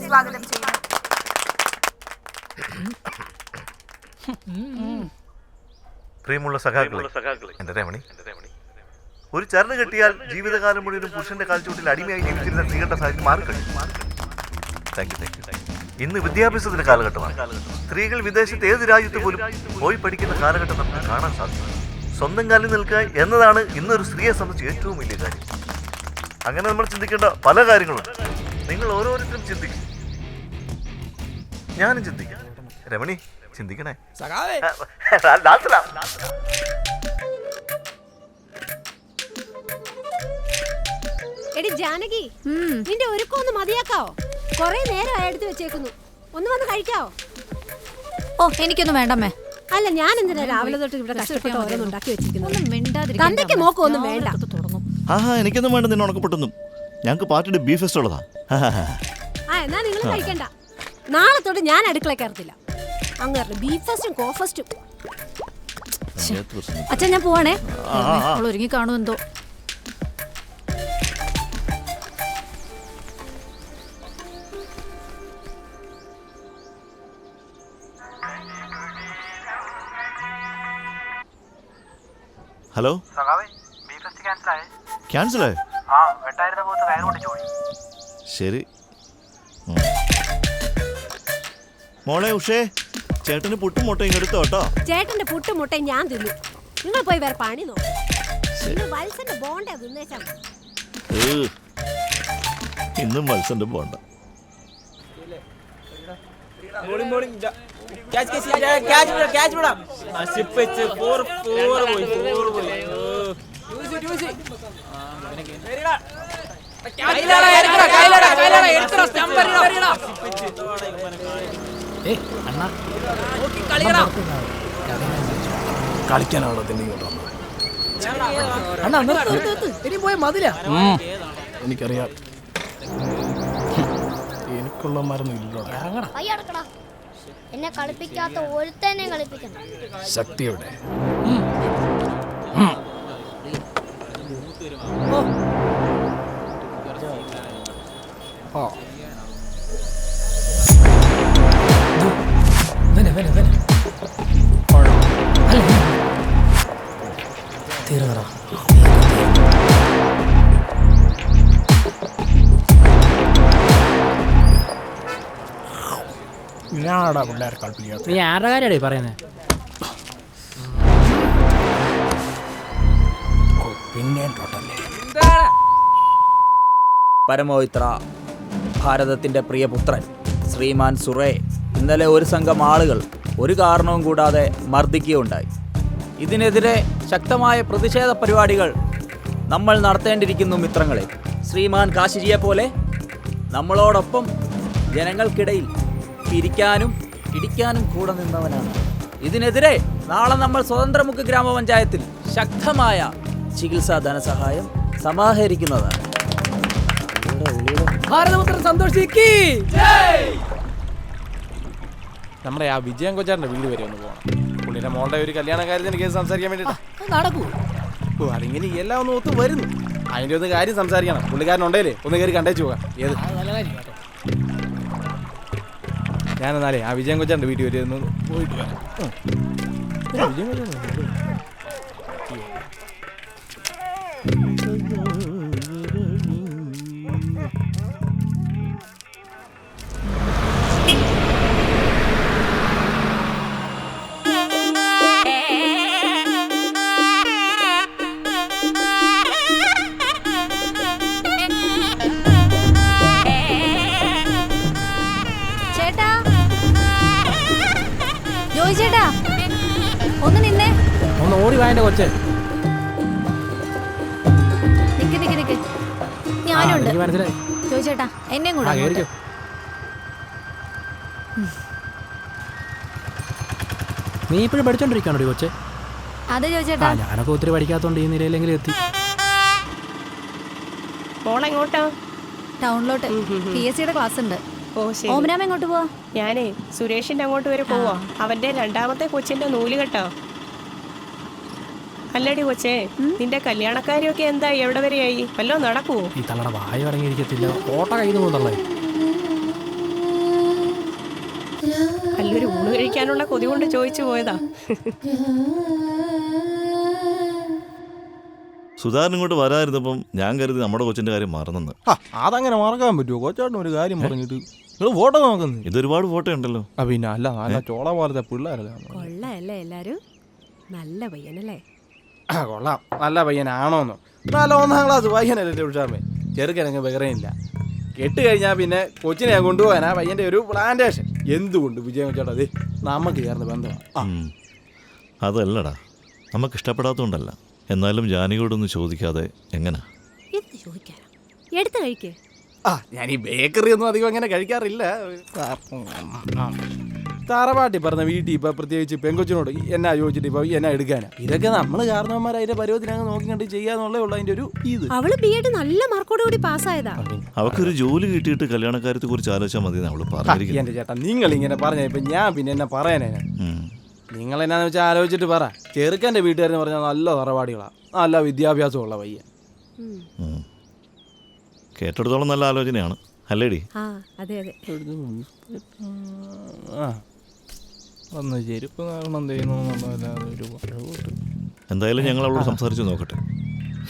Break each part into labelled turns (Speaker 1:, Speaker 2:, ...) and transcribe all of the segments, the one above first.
Speaker 1: സ്വാഗതം ചെയ്യുന്നു.
Speaker 2: പ്രിയമുള്ള സഖാക്കളെ, എന്റെ രമണി, ഒരു ചരട് കെട്ടിയാൽ ജീവിതകാലം മുഴുവൻ പുരുഷന്റെ കാൽച്ചുവട്ടിൽ അടിമയായി ജീവിച്ചിരുന്ന സ്ത്രീകളുടെ സാഹചര്യം മാറിക്കഴിഞ്ഞു. ഇന്ന് വിദ്യാഭ്യാസത്തിന്റെ കാലഘട്ടമാണ്. സ്ത്രീകൾ വിദേശത്ത് ഏത് രാജ്യത്ത് പോലും പോയി പഠിക്കുന്ന കാലഘട്ടം നമുക്ക് കാണാൻ സാധിക്കും. സ്വന്തം കാലിൽ നിൽക്കുക എന്നതാണ് ഇന്നൊരു സ്ത്രീയെ സംബന്ധിച്ച് ഏറ്റവും വലിയ കാര്യം. അങ്ങനെ നമ്മൾ ചിന്തിക്കേണ്ട പല കാര്യങ്ങളുണ്ട്. നിങ്ങൾ ഓരോരുത്തരും ചിന്തിക്കും, ഞാനും ചിന്തിക്കാം. രമണി ചിന്തിക്കണേ.
Speaker 3: എടി ജാനകി, നിന്റെ ഒരുക്കൊന്ന് മതിയാക്കാവോ? കൊറേ നേരം എടുത്ത് വെച്ചേക്കുന്നു. ഒന്ന് വന്ന് കഴിക്കാവോ?
Speaker 4: ഓ, എനിക്കൊന്നും വേണ്ടമ്മേ.
Speaker 3: അല്ല, ഞാൻ എന്തിനാ രാവിലെ തൊട്ട് ഇവിടെ കഷ്ടപ്പെട്ട് ഓരോന്നും ഉണ്ടാക്കി വെച്ചിരിക്കുന്നത്? തന്തയ്ക്ക് മോക്കും ഒന്നും വേണ്ട.
Speaker 5: എനിക്കൊന്നും വേണ്ട. നിന്നെ ഉണക്കപ്പെട്ടൊന്നും. ഞങ്ങൾക്ക് പാർട്ടിയുടെ ബീഫ് ഫെസ്റ്റ് ഉള്ളതാ.
Speaker 3: എന്നാ നിങ്ങൾ കഴിക്കണ്ട. നാളെ തൊട്ട് ഞാൻ അടുക്കള കയറത്തില്ല. അങ്ങനെ ബീഫ് ഫെസ്റ്റും കോഫസ്റ്റും.
Speaker 4: അച്ഛൻ ഞാൻ പോവാണേ. ഒരുങ്ങി കാണുമെന്തോ.
Speaker 5: ഹലോ, ക്യാൻസലായോ? ശരി. മോളെ ഉഷേ, ചേട്ടന് പുട്ടും മുട്ടയും ഇങ്ങെടുത്തോ കേട്ടോ.
Speaker 3: ചേട്ടന്റെ പുട്ടും മുട്ടയും ഞാൻ തിന്നു. നിങ്ങൾ പോയി വേറെ പണി നോക്കും.
Speaker 5: ഇന്നും മത്സരം പോണ്ട.
Speaker 6: കളിക്കാനാണോ എനിക്കറിയാം. എനിക്കുള്ള മരുന്ന് ഇല്ലോടാ.
Speaker 7: എന്നെ കളിപ്പിക്കാത്ത ഒരുത്തനെ കളിപ്പിക്കണം.
Speaker 6: ശക്തിയുടെ തീർന്നടാ. ഞാനാടാ പിള്ളേരെ കളിപ്പിക്കാത്ത.
Speaker 8: നീ ആരുടെ കാര്യമാടേ പറയുന്നത്?
Speaker 6: പിന്നെ ടോട്ടല്ലേ
Speaker 9: പരമോയിത്ര ഭാരതത്തിൻ്റെ പ്രിയപുത്രൻ ശ്രീമാൻ സുറേ ഇന്നലെ ഒരു സംഘം ആളുകൾ ഒരു കാരണവും കൂടാതെ മർദ്ദിക്കുകയുണ്ടായി. ഇതിനെതിരെ ശക്തമായ പ്രതിഷേധ പരിപാടികൾ നമ്മൾ നടത്തേണ്ടിയിരിക്കുന്നു മിത്രങ്ങളെ. ശ്രീമാൻ കാശിജിയെ പോലെ നമ്മളോടൊപ്പം ജനങ്ങൾക്കിടയിൽ പിരിക്കാനും ഇടിക്കാനും കൂടെ നിന്നവനാണ്. ഇതിനെതിരെ നാളെ നമ്മൾ സ്വതന്ത്രമുഖ് ഗ്രാമപഞ്ചായത്തിൽ ശക്തമായ ചികിത്സാ ധനസഹായം സമാഹരിക്കുന്നതാണ്.
Speaker 6: നമ്മുടെ ആ വിജയൻ കൊച്ചാറിന്റെ വീട് വരെ ഒന്ന് പോകണം. പുള്ളിയുടെ മോളുടെ ഒരു കല്യാണ കാര്യത്തിന് എനിക്ക് സംസാരിക്കാൻ വേണ്ടിട്ട് നടക്കൂ. ഓ, അതിങ്ങനെ എല്ലാം ഒന്ന് ഒത്തു വരുന്നു. അതിന്റെ ഒന്ന് കാര്യം സംസാരിക്കണം. പുള്ളിക്കാരനുണ്ടേലേ ഒന്ന് കയറി കണ്ടേച്ചു പോകാം. ഏത് ഞാനെന്നാലേ ആ വിജയൻ കൊച്ചാറിന്റെ വീട്ടിൽ വരെ ഒന്ന് പോയിട്ട് വരാം.
Speaker 4: ചേട്ടാ, ഒന്ന് നിന്നേ.
Speaker 8: ഒന്ന് ഓടി വായന്റെ കൊച്ചേ.
Speaker 4: നിക്ക് നിക്ക് നിക്ക്, ഞാനുണ്ട്.
Speaker 8: മനസ്സിലായി
Speaker 4: ചോദിച്ചേട്ടാ, എന്നെയും കൂടെ.
Speaker 8: നീ ഇപ്പോഴും പഠിച്ചോണ്ടിരിക്കാണോ കൊച്ചേ?
Speaker 4: അതെ ചോദിച്ചേട്ടാ.
Speaker 8: ഞാനൊക്കെ ഒത്തിരി പഠിക്കാത്തോണ്ട് ഈ നിലയിലെങ്കിലും എത്തി.
Speaker 4: ടൗണിലോട്ട് PSCയുടെ ക്ലാസ് ഉണ്ട്. ഓമനാമ എങ്ങോട്ട് പോവാ?
Speaker 1: ഞാനേ സുരേഷിന്റെ അങ്ങോട്ട് വരെ പോവാ. അവന്റെ രണ്ടാമത്തെ കൊച്ചിന്റെ നൂല് കെട്ടോ. അല്ലടി കൊച്ചേ, നിന്റെ കല്യാണക്കാരിയൊക്കെ എന്താ, എവിടെ വരെയായി? വല്ലോ നടക്കുവോ?
Speaker 8: ഈ തള്ളയുടെ വായ അടങ്ങിയിരിക്കത്തില്ല. ഓട്ട കയ്യിൽ നിന്ന് തള്ളേ.
Speaker 1: കഴിക്കാനുള്ള കൊതി കൊണ്ട് ചോദിച്ചു പോയതാ.
Speaker 5: സുധാകരൻ ഇങ്ങോട്ട് വരാതിരുന്നപ്പം ഞാൻ കരുതി നമ്മുടെ കൊച്ചിന്റെ കാര്യം മറന്നെന്ന്.
Speaker 6: അതങ്ങനെ മറക്കാൻ പറ്റുമോ? കൊച്ചാട്ടൻ ഒരു കാര്യം പറഞ്ഞിട്ട് നിങ്ങൾ ഫോട്ടോ നോക്കുന്നു.
Speaker 5: ഇതൊരുപാട് ഫോട്ടോ ഉണ്ടല്ലോ.
Speaker 6: പിന്നെ അല്ല നല്ല ചോള പോലത്തെ പിള്ളേരല്ലേ.
Speaker 3: കൊള്ളയല്ലേ എല്ലാരും? നല്ല പയ്യനല്ലേ?
Speaker 6: കൊള്ളാം, നല്ല പയ്യനാണോന്നോ? നല്ല 1ാം ക്ലാസ് പയ്യനല്ലേ ഉഷാമേ. ചെറുക്കനങ്ങ് വേറെയില്ല. കെട്ട് കഴിഞ്ഞാൽ പിന്നെ കൊച്ചിനെ ഞാൻ കൊണ്ടുപോകാൻ ആ പയ്യന്റെ ഒരു പ്ലാന്റേഷൻ. എന്തുകൊണ്ട് വിജയം ചേട്ടാ അതെ നമുക്ക് ചേർന്ന് ബന്ധമാണ്.
Speaker 5: അതല്ലടാ, നമുക്ക് ഇഷ്ടപ്പെടാത്തതുകൊണ്ടല്ല. എന്നാലും ജാനകിയോടൊന്നും ചോദിക്കാതെ എങ്ങനെ?
Speaker 3: എന്ത് ചോദിക്കാനാ? എടുത്ത് കഴിക്കേ.
Speaker 6: ഞാൻ ഈ ബേക്കറി ഒന്നും അധികം അങ്ങനെ കഴിക്കാറില്ല. താറവാട്ടി പറഞ്ഞ വീട്ടിൽ ഇപ്പൊ പ്രത്യേകിച്ച് പെങ്കൊച്ചിനോട് എന്നാ ചോദിച്ചിട്ട് ഇപ്പൊ എന്നാ എടുക്കാനാ? ഇതൊക്കെ നമ്മൾ കാരണവന്മാർ അതിന്റെ പരുവത്തിനങ്ങ് നോക്കി കണ്ട് ചെയ്യാന്നുള്ളേ ഉള്ളൂ അതിന്റെ ഒരു ഇത്.
Speaker 3: അവള് B.Ed നല്ല മാർക്കോട് കൂടി പാസ്സായതാ.
Speaker 5: അവക്കൊരു ജോലി കിട്ടിയിട്ട് കല്യാണക്കാര്യത്തെ കുറിച്ച് ആലോചിച്ചാൽ മതി അവള് പറഞ്ഞിരിക്കുന്നത്.
Speaker 6: എന്റെ ചേട്ടാ നിങ്ങൾ ഇങ്ങനെ പറഞ്ഞ ഇപ്പൊ ഞാൻ പിന്നെ എന്നെ പറയാനേ? നിങ്ങൾ എന്നാന്ന് വെച്ചാൽ ആലോചിച്ചിട്ട് പറ. ചെറുക്കൻ്റെ വീട്ടുകാരെന്ന് പറഞ്ഞാൽ നല്ല തറവാടികളാണ്, നല്ല വിദ്യാഭ്യാസമുള്ള പയ്യ.
Speaker 5: കേട്ടെടുത്തോളം നല്ല ആലോചനയാണ് അല്ലേടി?
Speaker 3: അതെ അതെ.
Speaker 6: ഒന്ന് ചെരുപ്പ് ചെയ്യുന്നു.
Speaker 5: എന്തായാലും ഞങ്ങൾ അവളോട് സംസാരിച്ച് നോക്കട്ടെ,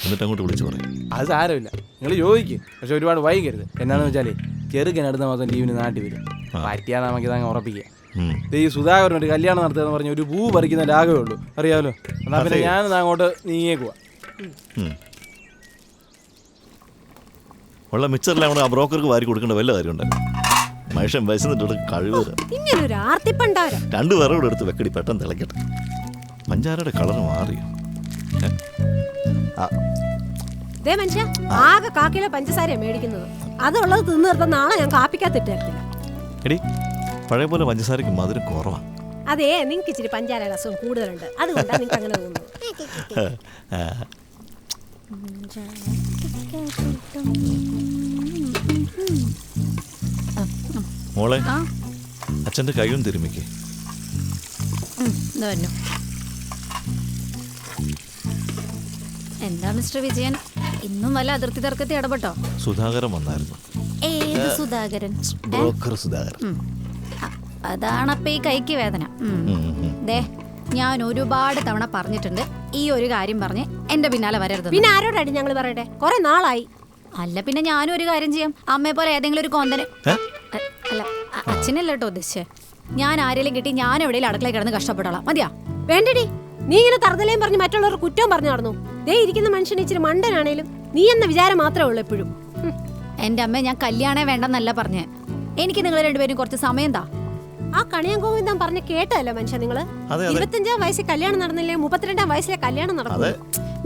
Speaker 5: എന്നിട്ട് അങ്ങോട്ട് വിളിച്ചു പറയും.
Speaker 6: അത് സാരമില്ല, നിങ്ങൾ ചോദിക്കും. പക്ഷെ ഒരുപാട് വൈകരുത്. എന്നാന്ന് വെച്ചാലേ ചെറുക്കൻ അടുത്ത മാസം ലീവിന് നാട്ടിൽ വരും. പറ്റിയാൽ നമുക്ക് ഇതങ്ങ് ഉറപ്പിക്കാം. ഈ സുധാകരൻ ഒരു കല്യാണം നടത്തുക പറഞ്ഞ ഒരു പൂ പറിക്കുന്ന ലാഘവേ ഉള്ളൂ, അറിയാമല്ലോ. എന്നാ പിന്നെ ഞാൻ അങ്ങോട്ട് നീങ്ങിയേക്കുവാ.
Speaker 5: ഉള്ള മിക്സറിലെ ആ ബ്രോക്കർക്ക് വാരി കൊടുക്കേണ്ട വല്ല കാര്യമുണ്ടല്ലോ. മനുഷ്യൻ വയസ്സിട്ട് കഴിവ്
Speaker 3: 2
Speaker 5: വിറകൂടെ എടുത്ത് വെക്കടി, പെട്ടെന്ന് തിളക്കട്ടെ. പഞ്ചാരയുടെ കളർ മാറിയോ?
Speaker 3: മനുഷ്യ ആകെ 1 കിലോ പഞ്ചസാരയാണ് മേടിക്കുന്നത്. അതുള്ളത് തിന്നു നിർത്താൻ നാളെ ഞാൻ കാപ്പിക്കത്തിട്ടില്ല.
Speaker 5: എടി, പഴയ പോലെ പഞ്ചസാരക്ക് മധുരം കുറവാ.
Speaker 3: അതെ, നിങ്ങൾക്ക് ഇച്ചിരി പഞ്ചാര രസം കൂടുതലുണ്ട്, അതുകൊണ്ടാണ് നിങ്ങൾക്ക് അങ്ങനെ തോന്നുന്നത്.
Speaker 5: മോളെ, അച്ഛൻ്റെ കൈയും തിരുമിക്കേ.
Speaker 4: എന്താ മിസ്റ്റർ വിജയൻ, ഇന്നും വല്ല അതിർത്തി തർക്കത്തിൽ ഇടപെട്ടോ?
Speaker 5: സുധാകരൻ വന്നായിരുന്നു.
Speaker 4: ഏത് സുധാകരൻ?
Speaker 5: ബ്രോക്കർ സുധാകരൻ.
Speaker 4: അതാണപ്പ ഈ കൈക്ക് വേദന. ദേ, ഞാൻ ഒരുപാട് തവണ പറഞ്ഞിട്ടുണ്ട് ഈ ഒരു കാര്യം പറഞ്ഞ് എന്റെ പിന്നാലെ വരരുത്.
Speaker 3: പിന്നെ ആരോടാടി ഞങ്ങൾ പറയട്ടെ? കുറെ നാളായി.
Speaker 4: അല്ല പിന്നെ ഞാനും ഒരു കാര്യം ചെയ്യാം. അമ്മയെ പോലെ ഏതെങ്കിലും ഒരു കോന്തന്, അല്ല അച്ഛനല്ല കേട്ടോ ഉദ്ദേശിച്ചേ. ഞാൻ ആരെങ്കിലും കിട്ടി ഞാൻ എവിടെയും അടുക്കളയിൽ കിടന്ന് കഷ്ടപ്പെടോളാം. മതിയാ?
Speaker 3: വേണ്ടടി, നീ ഇങ്ങനെ തറുതലയും പറഞ്ഞ് മറ്റുള്ളവർ കുറ്റവും പറഞ്ഞു നടന്നു. ദേ ഇരിക്കുന്ന മനുഷ്യൻ ഇച്ചിരി മണ്ടനാണേലും നീ എന്ന വിചാരം മാത്രമേ ഉള്ളൂ എപ്പോഴും.
Speaker 4: എന്റെ അമ്മ, ഞാൻ കല്യാണേ വേണ്ടെന്നല്ല പറഞ്ഞേ. എനിക്ക് നിങ്ങൾ രണ്ടുപേരും കുറച്ച് സമയം താ.
Speaker 3: ആ കണിയാൻ ഗോവിന്ദൻ പറഞ്ഞ് കേട്ടല്ലോ മനുഷ്യ നിങ്ങള്. 25-ാം വയസ്സിൽ കല്യാണം നടന്നില്ലേ 32-ാം വയസ്സിലെ കല്യാണം നടന്നു.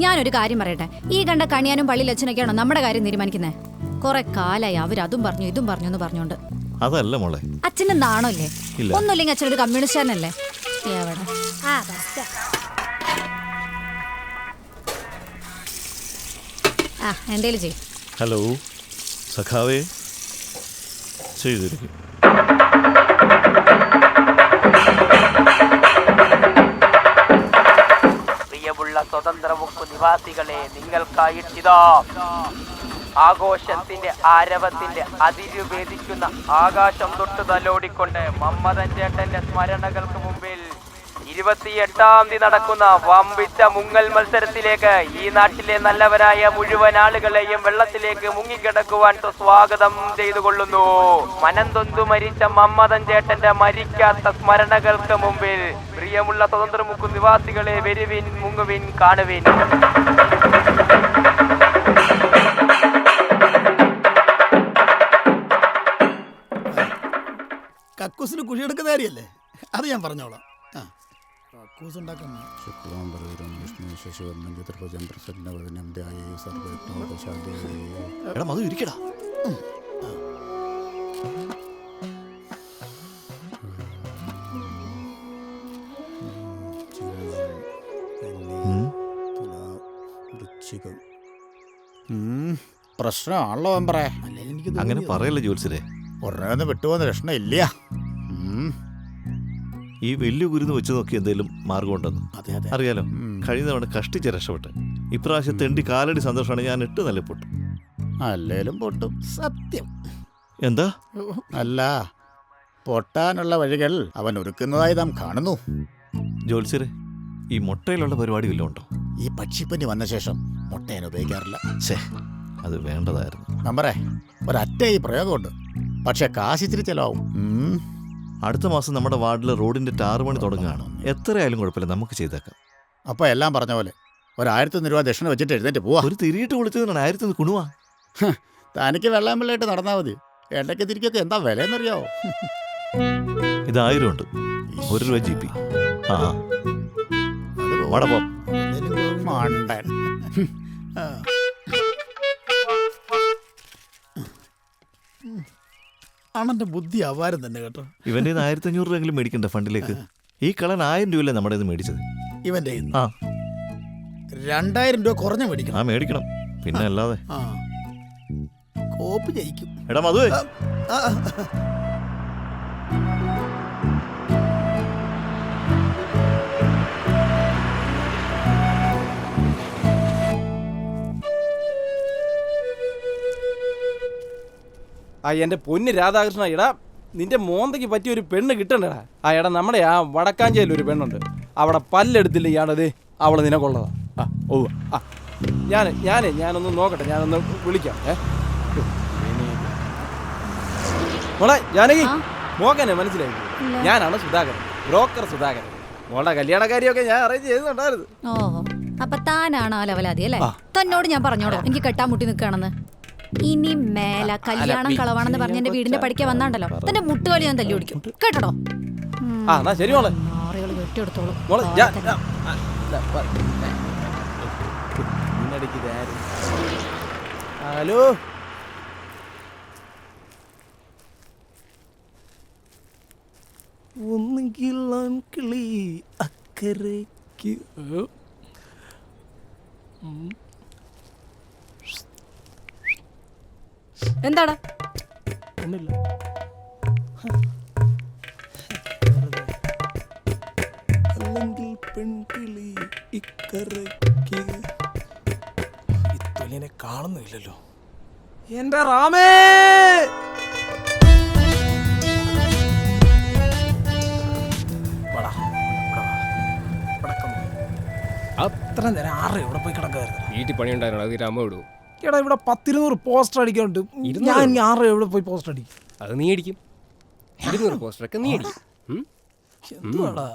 Speaker 4: ഞാനൊരു കാര്യം പറയട്ടെ, ഈ കണ്ട കണിയാനും പള്ളിയിൽ അച്ഛനൊക്കെയാണോ നമ്മുടെ കാര്യം തീരുമാനിക്കുന്നത്? കുറെ കാലായി അവരതും പറഞ്ഞു ഇതും പറഞ്ഞു എന്ന് പറഞ്ഞോണ്ട്.
Speaker 5: അതല്ല മോളെ,
Speaker 4: അച്ഛൻ്റെ നാണല്ലേ? ഒന്നുമില്ലെങ്കിൽ അച്ഛനൊരു കമ്മ്യൂണിസ്റ്റുകാരനല്ലേ? എവിടെ എന്തേലും ചെയ്യും.
Speaker 5: ഹലോ സഖാവേ, ചെയ്തിരിക്കും.
Speaker 10: പ്രിയമുള്ള സ്വതന്ത്ര മുക്ക് നിവാസികളെ, നിങ്ങൾക്കായിട്ടിതാ ആഘോഷത്തിന്റെ ആരവത്തിന്റെ അതിരുഭേദിക്കുന്ന ആകാശം തൊട്ട് തലോടിക്കൊണ്ട് മമ്മദൻ ചേട്ടന്റെ സ്മരണകൾക്ക് മുമ്പിൽ 28-ാം തീയതി നടക്കുന്ന വമ്പിച്ച മുങ്ങൽ മത്സരത്തിലേക്ക് ഈ നാട്ടിലെ നല്ലവരായ മുഴുവൻ ആളുകളെയും വെള്ളത്തിലേക്ക് മുങ്ങിക്കിടക്കുവാൻ സ്വാഗതം ചെയ്തുകൊള്ളുന്നു. മനംതൊന്തു മരിച്ച മമ്മദൻ ചേട്ടന്റെ മരിക്കാത്ത സ്മരണകൾക്ക് മുമ്പിൽ പ്രിയമുള്ള സ്വതന്ത്ര മുക്കു നിവാസികളെ, വരുവിൻ, മുങ്ങുവിൻ, കാണുവിൻ.
Speaker 11: കക്കൂസിന് കുഴിയെടുക്കുന്ന കാര്യല്ലേ? അത് ഞാൻ പറഞ്ഞോളാം. കക്കൂസ് ഉണ്ടാക്കുന്ന
Speaker 5: ഇരിക്കടാ.
Speaker 11: പ്രശ്നമാണല്ലോ മെമ്പറേ.
Speaker 5: അങ്ങനെ പറയല്ലേ ജോത്സ്യരെ,
Speaker 11: ഉടനെ വിട്ടുപോകുന്ന ലക്ഷണം ഇല്ല.
Speaker 5: ഈ വലിയ കുരുന്ന് വെച്ച് നോക്കി എന്തെങ്കിലും മാർഗമുണ്ടെന്ന് അറിയാലോ. കഴിഞ്ഞ തവണ കഷ്ടിച്ച് രക്ഷപ്പെട്ട്, ഇപ്രാവശ്യം തെണ്ടി കാലടി സന്തോഷമാണ്. ഞാൻ 8 നില പൊട്ടും.
Speaker 11: അല്ലേലും പൊട്ടും, സത്യം.
Speaker 5: എന്താ?
Speaker 11: അല്ല, പൊട്ടാനുള്ള വഴികൾ അവൻ ഒരുക്കുന്നതായി നാം കാണുന്നു.
Speaker 5: ജോത്സ്യരെ, ഈ മുട്ടയിലുള്ള പരിപാടി വല്ലതും ഉണ്ടോ?
Speaker 11: ഈ പക്ഷിപ്പനി വന്ന ശേഷം മുട്ടേനെ ഉപയോഗിക്കാറില്ല.
Speaker 5: ഛേ, അത് വേണ്ടതായിരുന്നു.
Speaker 11: നമ്പറേ, ഒരറ്റ ഈ പ്രയോഗമുണ്ട്, പക്ഷെ കാശിച്ചിരി ചെലവാകും.
Speaker 5: അടുത്ത മാസം നമ്മുടെ വാർഡിൽ റോഡിന്റെ ടാർ പണി തുടങ്ങുകയാണ്. എത്രയായാലും കുഴപ്പമില്ല, നമുക്ക് ചെയ്തേക്കാം.
Speaker 11: അപ്പോൾ എല്ലാം പറഞ്ഞ പോലെ 1,000 രൂപ ദക്ഷിണ വെച്ചിട്ട് എഴുന്നേറ്റ് പോവാ.
Speaker 5: ഒരു തിരിയിട്ട് വിളിച്ചതിനാണ് 1000 കുണുവാ.
Speaker 11: തനിക്ക് വെള്ളാമ്പിള്ളായിട്ട് നടന്നാൽ മതി. എണ്ണയ്ക്ക് തിരിക്കൊക്കെ എന്താ വിലയെന്നറിയാവോ?
Speaker 5: ഇത് 1000 ഉണ്ട്, 1 രൂപ GP. ആ വടപ്പോ
Speaker 11: മണ്ടൻ. അണ്ണന്റെ ബുദ്ധി അപാരം തന്നെ കേട്ടോ.
Speaker 5: ഇവന്റെ 1500 രൂപയെങ്കിലും മേടിക്കണ്ട ഫണ്ടിലേക്ക്. ഈ കളൻ 1000 രൂപയല്ലേ നമ്മുടെ ഇത് മേടിച്ചത്.
Speaker 11: ഇവന്റെ
Speaker 5: ആ
Speaker 11: 2000 രൂപ കുറഞ്ഞ മേടിക്കണം.
Speaker 5: ആ മേടിക്കണം, പിന്നെ അല്ലാതെ.
Speaker 11: കോപ്പി ജയിക്കും.
Speaker 5: എടാ മധുവേ,
Speaker 6: എൻ്റെ പൊന്ന് രാധാകൃഷ്ണ, എടാ നിന്റെ മോന്തയ്ക്ക് പറ്റിയ ഒരു പെണ്ണ് കിട്ടണ്ടടാ. എടാ നമ്മുടെ ആ വടക്കാഞ്ചേരിയിൽ ഒരു പെണ്ണുണ്ട്, അവിടെ പല്ലെടുത്തില്ല ഇയാളത്, അവള് നിനക്കുള്ളതാ. ഞാനൊന്ന് നോക്കട്ടെ, ഞാനൊന്ന് വിളിക്കാം. മോളെ ജാനകി, മോക്കനെ മനസ്സിലായി? ഞാനാണ് സുധാകരൻ, ബ്രോക്കർ സുധാകരൻ. മോളുടെ കല്യാണക്കാരിയൊക്കെ ഞാൻ അറേഞ്ച് ചെയ്തിട്ടുണ്ടായിരുന്നു.
Speaker 4: ഓഹോ, അപ്പൊ താനാണ് ആ ലെവലാതി അല്ലേ? തന്നോട് ഞാൻ പറഞ്ഞോടോ എനിക്ക് കെട്ടാൻ മുട്ടി നിൽക്കുകയാണെന്ന്. ഇനി മേല കല്യാണം കളവാണെന്ന് പറഞ്ഞ എന്റെ വീടിന്റെ പഠിക്കാൻ വന്നാണ്ടല്ലോ, തന്റെ മുട്ടുകാലി ഞാൻ തല്ലി ഓടിക്കും, കേട്ടോ?
Speaker 6: ശരി മോളെ,
Speaker 4: കെട്ടിയെടുത്തോളൂ.
Speaker 6: ഹലോ, ഒന്നുകിൽ കിളി അക്കരയ്ക്ക്.
Speaker 3: എന്താടാ?
Speaker 6: ഒന്നുമില്ല. അല്ലെങ്കിൽ പെൺകിളി ഇക്കരയ്ക്ക്. ഇത്തൊലിനെ കാണുന്നില്ലല്ലോ. എന്റെ റാമേ, അത്ര നേരം 6 എവിടെ പോയി കിടക്കായിരുന്നു?
Speaker 12: വീട്ടിൽ പണിയുണ്ടായിരുന്നു, അത് രാമ വിടൂ.
Speaker 6: എടാ ഇവിടെ 10-200 പോസ്റ്റർ അടിക്കാനുണ്ട്. ഞാൻ 6 എവിടെ പോയി പോസ്റ്റർ അടിക്കും?
Speaker 12: അത് നീ അടിക്കും. 200 പോസ്റ്ററൊക്കെ നീ അടിക്കും.
Speaker 6: എന്തുവാടാ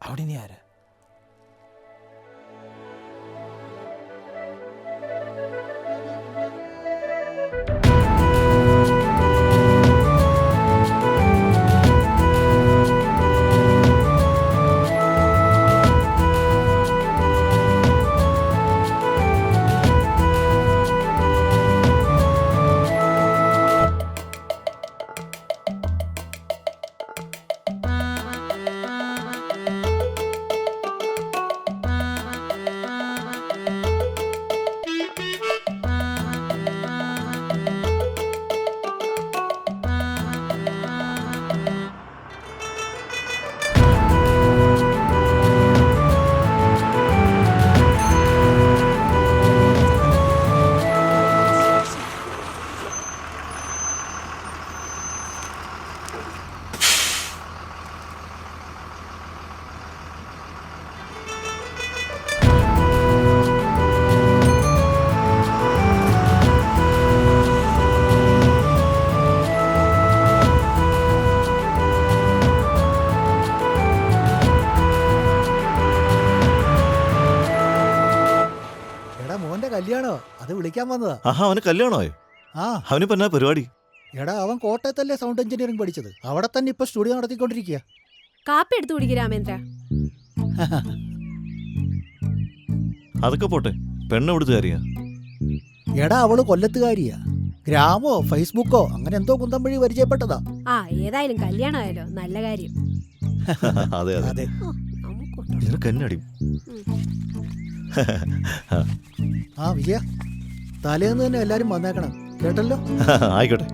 Speaker 6: അവിടെ നീ ആരാ?
Speaker 13: കല്യാണോ? അത് വിളിക്കാൻ വന്നതാ.
Speaker 5: അവന് കല്യാണമായോ? അവനിപ്പോ എന്നാ പരിപാടി?
Speaker 13: എടാ അവൻ കോട്ടയത്തല്ലേ സൗണ്ട് എഞ്ചിനീയറിംഗ് പഠിച്ചത്, അവിടെ തന്നെ ഇപ്പൊ സ്റ്റുഡിയോ നടത്തിക്കൊണ്ടിരിക്കുക.
Speaker 3: കാപ്പി എടുത്തു കുടിക്കുക രാമേന്ദ്ര.
Speaker 5: അതൊക്കെ പോട്ടെ, പെണ്ണ് എവിടുത്തുകാരിയാ?
Speaker 13: എടാ അവള് കൊല്ലത്തുകാരിയാ. ഗ്രാമോ ഫേസ്ബുക്കോ അങ്ങനെ എന്തോ കുന്തം വഴി പരിചയപ്പെട്ടതാ.
Speaker 3: ഏതായാലും കല്യാണമായാലോ, നല്ല കാര്യം.
Speaker 5: അതെ അതെ, കന്നടി.
Speaker 13: വിജയ, തലേന്ന് തന്നെ എല്ലാരും വന്നേക്കണം കേട്ടല്ലോ.
Speaker 5: ആയിക്കോട്ടെ.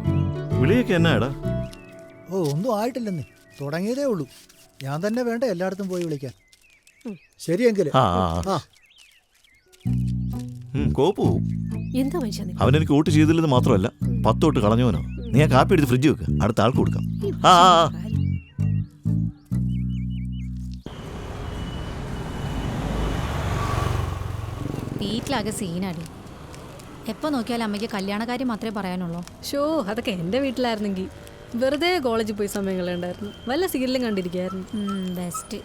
Speaker 5: വിളിയൊക്കെ എന്നാടാ?
Speaker 13: ഒന്നും ആയിട്ടില്ലെന്നേ, തുടങ്ങിയതേ ഉള്ളൂ. ഞാൻ തന്നെ വേണ്ട എല്ലായിടത്തും പോയി വിളിക്കാൻ. ശരിയെങ്കില്
Speaker 5: കോപ്പു
Speaker 3: എന്താ മനുഷ്യ,
Speaker 5: അവനെനിക്ക് വോട്ട് ചെയ്തില്ലെന്ന് മാത്രമല്ല 10 തൊട്ട് കളഞ്ഞവനോ. നീ ആ കാപ്പി എടുത്ത് ഫ്രിഡ്ജ് വെക്ക്, അടുത്ത ആൾക്ക് കൊടുക്കാം. ആ
Speaker 4: വീട്ടിലാകെ സീനാടി. എപ്പോൾ നോക്കിയാലും അമ്മയ്ക്ക് കല്യാണക്കാര്യം മാത്രമേ പറയാനുള്ളൂ.
Speaker 14: ഷോ അതൊക്കെ എൻ്റെ വീട്ടിലായിരുന്നെങ്കിൽ വെറുതെ കോളേജിൽ പോയി സമയം കളയണ്ടായിരുന്നു, വല്ല സീരിയലും കണ്ടിരിക്കുകയായിരുന്നു.
Speaker 4: ബെസ്റ്റ്.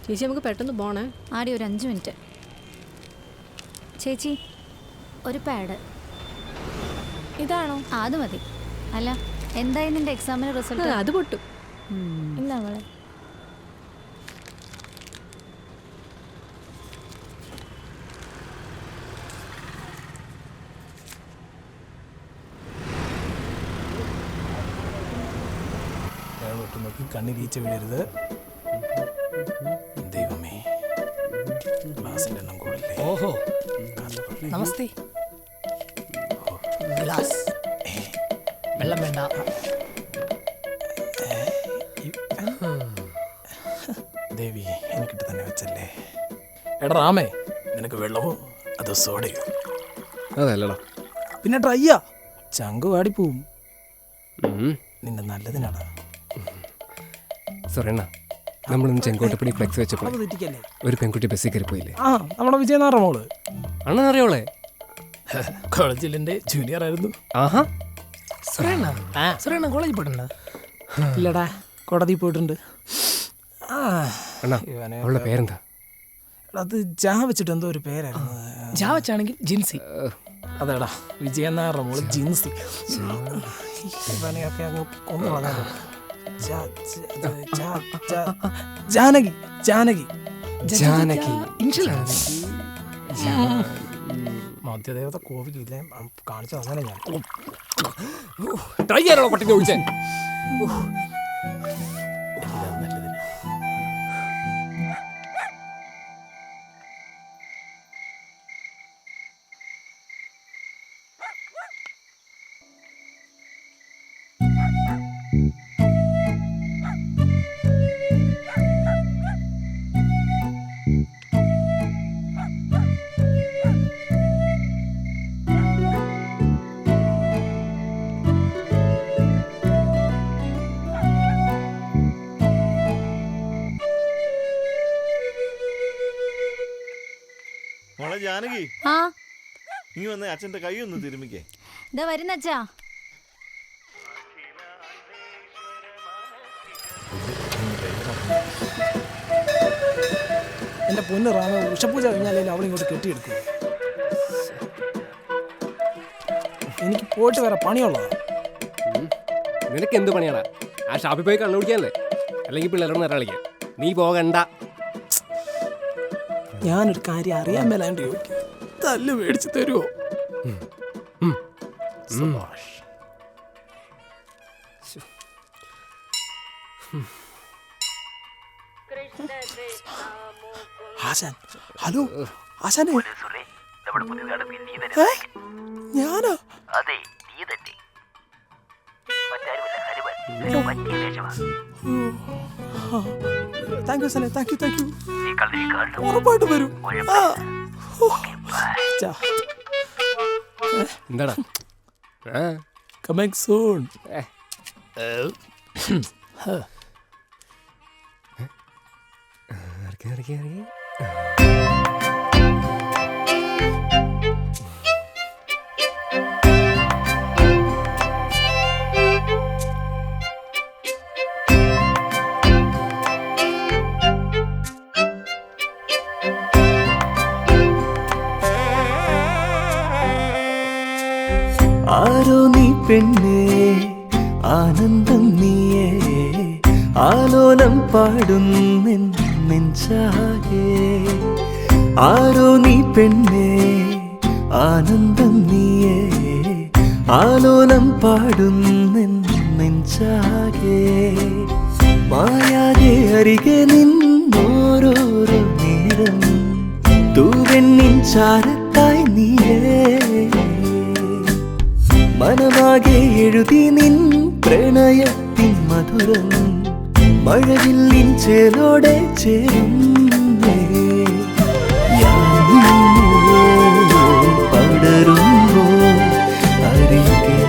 Speaker 14: ചേച്ചി നമുക്ക് പെട്ടെന്ന് പോണേ.
Speaker 4: ആടി ഒരു 5 മിനിറ്റ്. ചേച്ചി ഒരു പാഡ്.
Speaker 14: ഇതാണോ?
Speaker 4: അത് മതി. അല്ല എന്തായി നിന്റെ എക്സാമിന് റിസൾട്ട്?
Speaker 14: അത് പൊട്ടും.
Speaker 4: ഇല്ല അവളെ
Speaker 6: നോക്കി കണ്ണിരീച്ച വീഴരുത്. ദൈവമേ, ഗ്ലാസിന്റെ എണ്ണം കൂടില്ലേ? ഓഹോ,
Speaker 8: നമസ്തേ. ഗ്ലാസ് വെള്ളം വേണ്ട.
Speaker 6: ദേവി എനിക്കിട്ട് തന്നെ വെച്ചല്ലേ. എടാ റാമേ, നിനക്ക് വെള്ളമോ അതോ സോഡയോ?
Speaker 12: അതല്ലടാ,
Speaker 6: പിന്നെ ട്രൈയാ, ചങ്ക് വാടിപ്പോവും. നിന്റെ നല്ലതിനാടാ.
Speaker 12: സൊറേണ്ണ, നമ്മളിന്ന് ചെങ്കോട്ടപ്പടി ഫ്ലെക്സ് വെച്ചപ്പോൾ ഒരു പെൺകുട്ടി ബസ്സിൽ കയറി പോയില്ലേ?
Speaker 6: ആ, നമ്മുടെ വിജയനാറ മോള്.
Speaker 12: അണ്ണനറിയോളെ?
Speaker 6: കോളേജിൽ എൻ്റെ ജൂനിയർ ആയിരുന്നു.
Speaker 12: ആഹാ,
Speaker 8: സുരേണ്ണ കോളേജിൽ പോയിട്ടുണ്ടോ?
Speaker 6: ഇല്ലടാ, കോടതി പോയിട്ടുണ്ട്.
Speaker 12: അണ്ണാ, അവളുടെ പേരെന്താ?
Speaker 6: അത് ജാ വെച്ചിട്ട് എന്തോ ഒരു പേരായിരുന്നു.
Speaker 8: ജാ വെച്ചാണെങ്കിൽ ജിൻസി.
Speaker 6: അതെടാ, വിജയനാറ മോള് ജിൻസി. ഇവനെയൊക്കെ അങ്ങ് കൊന്നു കളഞ്ഞാലോ. ജാനകി ജാനകി
Speaker 12: ജാനകി.
Speaker 6: മധ്യദേവത കോവിലില്ലേ, കാണിച്ചു അങ്ങനെ ഞാൻ
Speaker 12: ട്രൈ ചെയ്യാനോ പട്ടി ചോദിച്ചേ.
Speaker 6: നല്ലതിന്.
Speaker 5: മോളെ ജാനകി,
Speaker 4: ആ
Speaker 5: നീ വന്ന് അച്ഛൻ്റെ കൈ ഒന്ന് തിരുമിക്കേ.
Speaker 4: ഇതാ വരുന്നച്ചാ.
Speaker 6: എന്റെ പൊന്ന് റാമ, ഉഷപൂജ കഴിഞ്ഞാലേ അവളിങ്ങോട്ട് കെട്ടിയെടുക്കും. എനിക്ക് പോയിട്ട് വേറെ പണിയുള്ളതാ.
Speaker 12: നിനക്ക് എന്ത് പണിയാടാ? ആ ഷാപ്പിൽ പോയി കണ്ണു പിടിക്കാനല്ലേ, അല്ലെങ്കിൽ പിള്ളേരോട് നേരം കളിക്കാൻ. നീ പോകണ്ട.
Speaker 6: ഞാനൊരു കാര്യം അറിയാൻ മേലാണ്ട് ചോദിക്കും, തല്ല് മേടിച്ച് തരുമോ? ആശാൻ, ഹലോ ആശാനെ. ഞാനാ? താങ്ക് യു ആശാനെ, താങ്ക് യു താങ്ക് യു. ഉറപ്പായിട്ട് വരും.
Speaker 12: എന്താടാ?
Speaker 6: Coming soon.
Speaker 15: ആരോ നീ പെണ്ണേ, ആനന്ദം നീയേ, ആലോലം പാടുന്നെൻ നെഞ്ചാകെ. ആരോ നീ പെണ്ണേ, ആനന്ദം നീയേ, ആലോലം പാടുന്നെൻ നെഞ്ചാകെ. മായാതെ അരികെ നിന്നോരോരോ നേരം തൂവെണ്ണിൻ ചാരത്തായി നീയേ. മനമാകെ എഴുതി നിൻ പ്രണയത്തിൻ മധുരം മഴവില്ലിൻ ചേലോടെ ചേരുന്നേ. പടരുമ്പോ അരികെ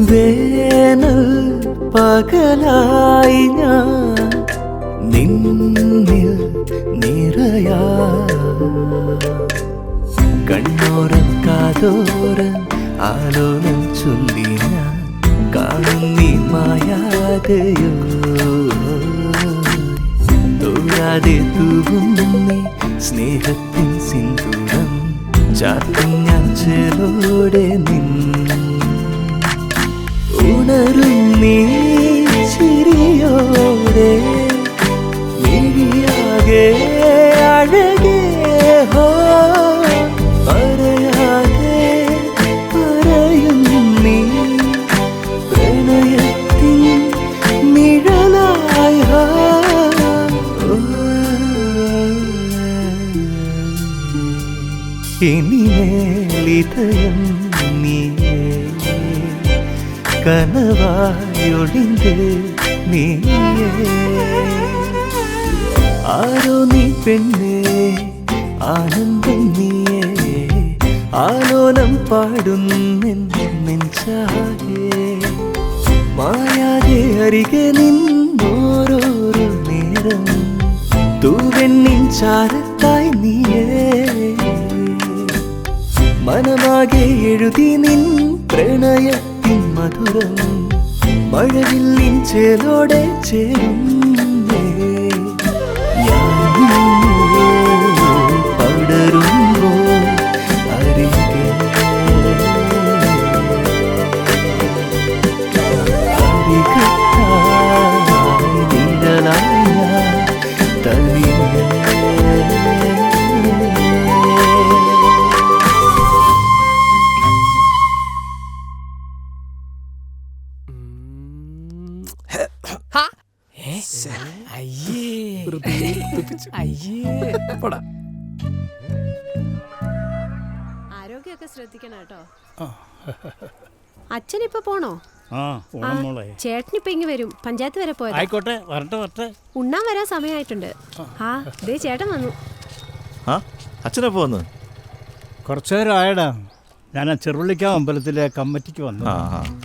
Speaker 15: വേനൽ പകലായി ഞാൻ നിന്നിൽ നിറയാ കണ്ണോരം കാതോരം ആലോലം ചൊല്ലി ഞാൻ കാണും നീ മായാതെയോ തോരാതെ തൂവും നീ സ്നേഹത്തിൻ സിന്ദൂരം ചാർത്തും ഞാൻ ചേലോടെ നിൻ ഉണരും നീ ചിരിയോടെ മിഴിയാകെ അഴകേ ഹോ പറയാതെ പറയും നീ പ്രണയത്തിൻ നിഴലായ ഇനിമേലിതയം നീയേ കനവായൊളിந்து നീയേ ആരോ നീ പെണ്ണേ ആനന്ദം നീയേ ആലോലം പാടുന്നെൻ നെഞ്ചാകെ മായാതെ അരികെ നിന്നോരോരോ നേരം തൂവെണ്ണിൻ ചാരത്തായി നീയേ മനമാകെ എഴുതി നിൻ പ്രണയത്തിൻ മധുരം മഴവില്ലിൻ ചേലോടെ ചേരുന്നേ പടരുമ്പോ അരികെ അരികത്തായി നിഴലായ തനിയേ
Speaker 3: ആരോഗ്യമൊക്കെ ശ്രദ്ധിക്കണം കേട്ടോ. അച്ഛനിപ്പൊ പോണോ? ചേട്ടനിപ്പൊ ഇങ്ങ് വരും. പഞ്ചായത്ത് വരെ പോയത്.
Speaker 16: ആയിക്കോട്ടെ, വരട്ടെ വരട്ടെ.
Speaker 3: ഉണ്ണാൻ വരാൻ സമയമായിട്ടുണ്ട്. ആ ദേ ചേട്ടൻ വന്നു.
Speaker 5: അച്ഛനെപ്പോ വന്ന്?
Speaker 16: കുറച്ചു നേരം ആയടാ. ഞാൻ ആ ചെറുവള്ളിക്കാവ് അമ്പലത്തിലെ കമ്മിറ്റിക്ക് വന്നു.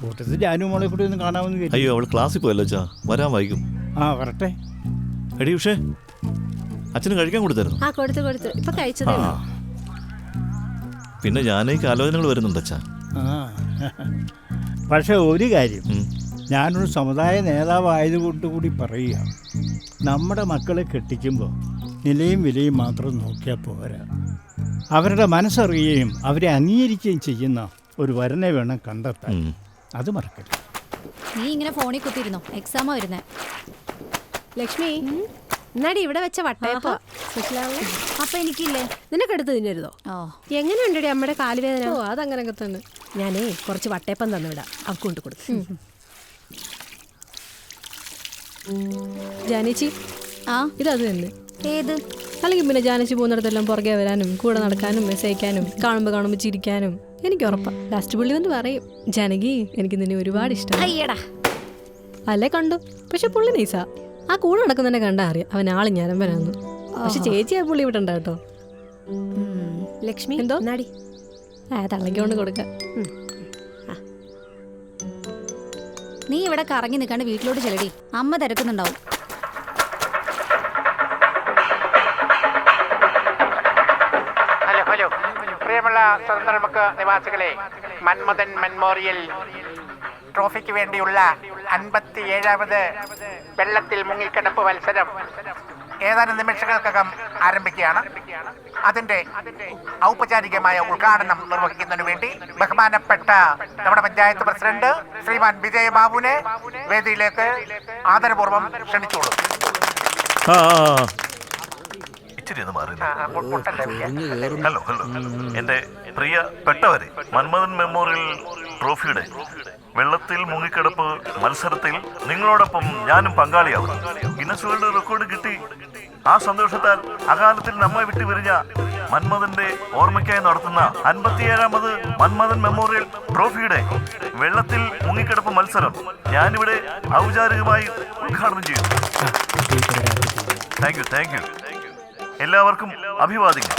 Speaker 16: കൂട്ടത്തിൽ ജാനു മോളെ കൂടി ഒന്ന് കാണാമെന്ന്.
Speaker 5: അയ്യോ, അവള് ക്ലാസ്സിൽ പോയല്ലോ അച്ഛാ, വരാൻ വൈകും.
Speaker 16: വരട്ടെ.
Speaker 5: എടി ഉഷേ, അച്ഛന് കഴിക്കാൻ കൊടുത്തായിരുന്നു?
Speaker 3: ആ കൊടുത്തു ഇപ്പൊ കഴിച്ചതേ.
Speaker 5: പിന്നെ ജാനകിക്ക് ആലോചനകൾ വരുന്നുണ്ട് അച്ഛാ.
Speaker 16: പക്ഷെ ഒരു കാര്യം, ഞാനൊരു സമുദായ നേതാവായതുകൊണ്ട് കൂടി പറയുക, നമ്മുടെ മക്കളെ കെട്ടിക്കുമ്പോൾ നിലയും വിലയും മാത്രം നോക്കിയാൽ പോരാ. അവരുടെ മനസ്സറിയുകയും അവരെ അംഗീകരിക്കുകയും ചെയ്യുന്ന ഒരു വരനെ വേണം കണ്ടെത്താൻ. അത് മറക്കരുത്.
Speaker 4: നീ ഇങ്ങനെ ഫോണിൽ കുത്തിയിരുന്നോ? എക്സാമാ വരുന്നേ.
Speaker 3: ലക്ഷ്മി, എന്നാടി ഇവിടെ വെച്ച വട്ടയപ്പോ അപ്പൊ എനിക്കില്ലേ? നിനക്കെടുത്ത് തിന്നരുതോ? എങ്ങനെയുണ്ടടി അമ്മയുടെ കാലുവേദന?
Speaker 14: അതങ്ങനൊക്കെ തന്നെ.
Speaker 3: ഞാനേ കുറച്ച് വട്ടയപ്പം തന്നുവിടാം, അവർക്ക് കൊണ്ട് കൊടുത്തു.
Speaker 14: ജാനേച്ചി, ഇതത് തന്നെ.
Speaker 4: ഏത്?
Speaker 14: അല്ലെങ്കിൽ പിന്നെ ജാനേച്ചി പോകുന്നിടത്തെല്ലാം പുറകെ വരാനും കൂടെ നടക്കാനും മെസ്സേജ് അയക്കാനും കാണുമ്പോൾ ചിരിക്കാനും എനിക്ക് ഉറപ്പാ. ലാസ്റ്റ് പുള്ളി വന്ന് പറയും, ജാനകി എനിക്ക് നിന്നെ ഒരുപാട് ഇഷ്ടം. അല്ലേ കണ്ടു. പക്ഷെ പുള്ളി നൈസാ. ആ കൂടെ നടക്കുന്നതന്നെ കണ്ടാ അറിയാം അവൻ ആള് ഞാനമ്പനാന്ന്. പക്ഷെ ചേച്ചി ആ പുള്ളി വിടണ്ട കേട്ടോ.
Speaker 3: ലക്ഷ്മി
Speaker 14: എന്തോ
Speaker 3: നാടി
Speaker 14: തള്ളക്കൊണ്ട് കൊടുക്ക.
Speaker 4: നീ ഇവിടെ കറങ്ങി നിൽക്കാണ്ട് വീട്ടിലോട്ട് ചെല്ലടി, അമ്മ തിരക്കുന്നുണ്ടാവും.
Speaker 17: ഹലോ പ്രിയമുള്ള സ്വതന്ത്രമുഖ നിവാസികളെ, മന്മഥൻ മെമ്മോറിയൽ ട്രോഫിക്ക് വേണ്ടിയുള്ള 57ാമത് വെള്ളത്തിൽ മുങ്ങിക്കിടപ്പ് മത്സരം ഏതാനും നിമിഷങ്ങൾക്കകം ആരംഭിക്കുകയാണ്. അതിന്റെ ഔപചാരികമായ ഉദ്ഘാടനം നിർവഹിക്കുന്നതിന് വേണ്ടി ബഹുമാനപ്പെട്ട നമ്മുടെ പഞ്ചായത്ത് പ്രസിഡന്റ് ശ്രീമാൻ വിജയബാബുവിനെ വേദിയിലേക്ക് ആദരപൂർവ്വം ക്ഷണിച്ചോളൂ.
Speaker 2: ഹലോ എന്റെ പ്രിയപ്പെട്ടവരെ, മന്മഥൻ മെമ്മോറിയൽ ട്രോഫിയുടെ വെള്ളത്തിൽ മുങ്ങിക്കിടപ്പ് മത്സരത്തിൽ നിങ്ങളോടൊപ്പം ഞാനും പങ്കാളിയാവും. ഗിന്നസ് വേൾഡ് റെക്കോർഡ് കിട്ടി. ആ സന്തോഷത്താൽ അകാലത്തിൽ നമ്മെ വിട്ടു പിരിഞ്ഞ മന്മഥന്റെ ഓർമ്മയ്ക്കായി നടത്തുന്ന 57ാമത് മന്മഥൻ മെമ്മോറിയൽ ട്രോഫിയുടെ വെള്ളത്തിൽ മുങ്ങിക്കിടപ്പ് മത്സരം ഞാനിവിടെ ഔപചാരികമായി ഉദ്ഘാടനം ചെയ്തു. Thank you. എല്ലാവർക്കും അഭിവാദ്യങ്ങൾ.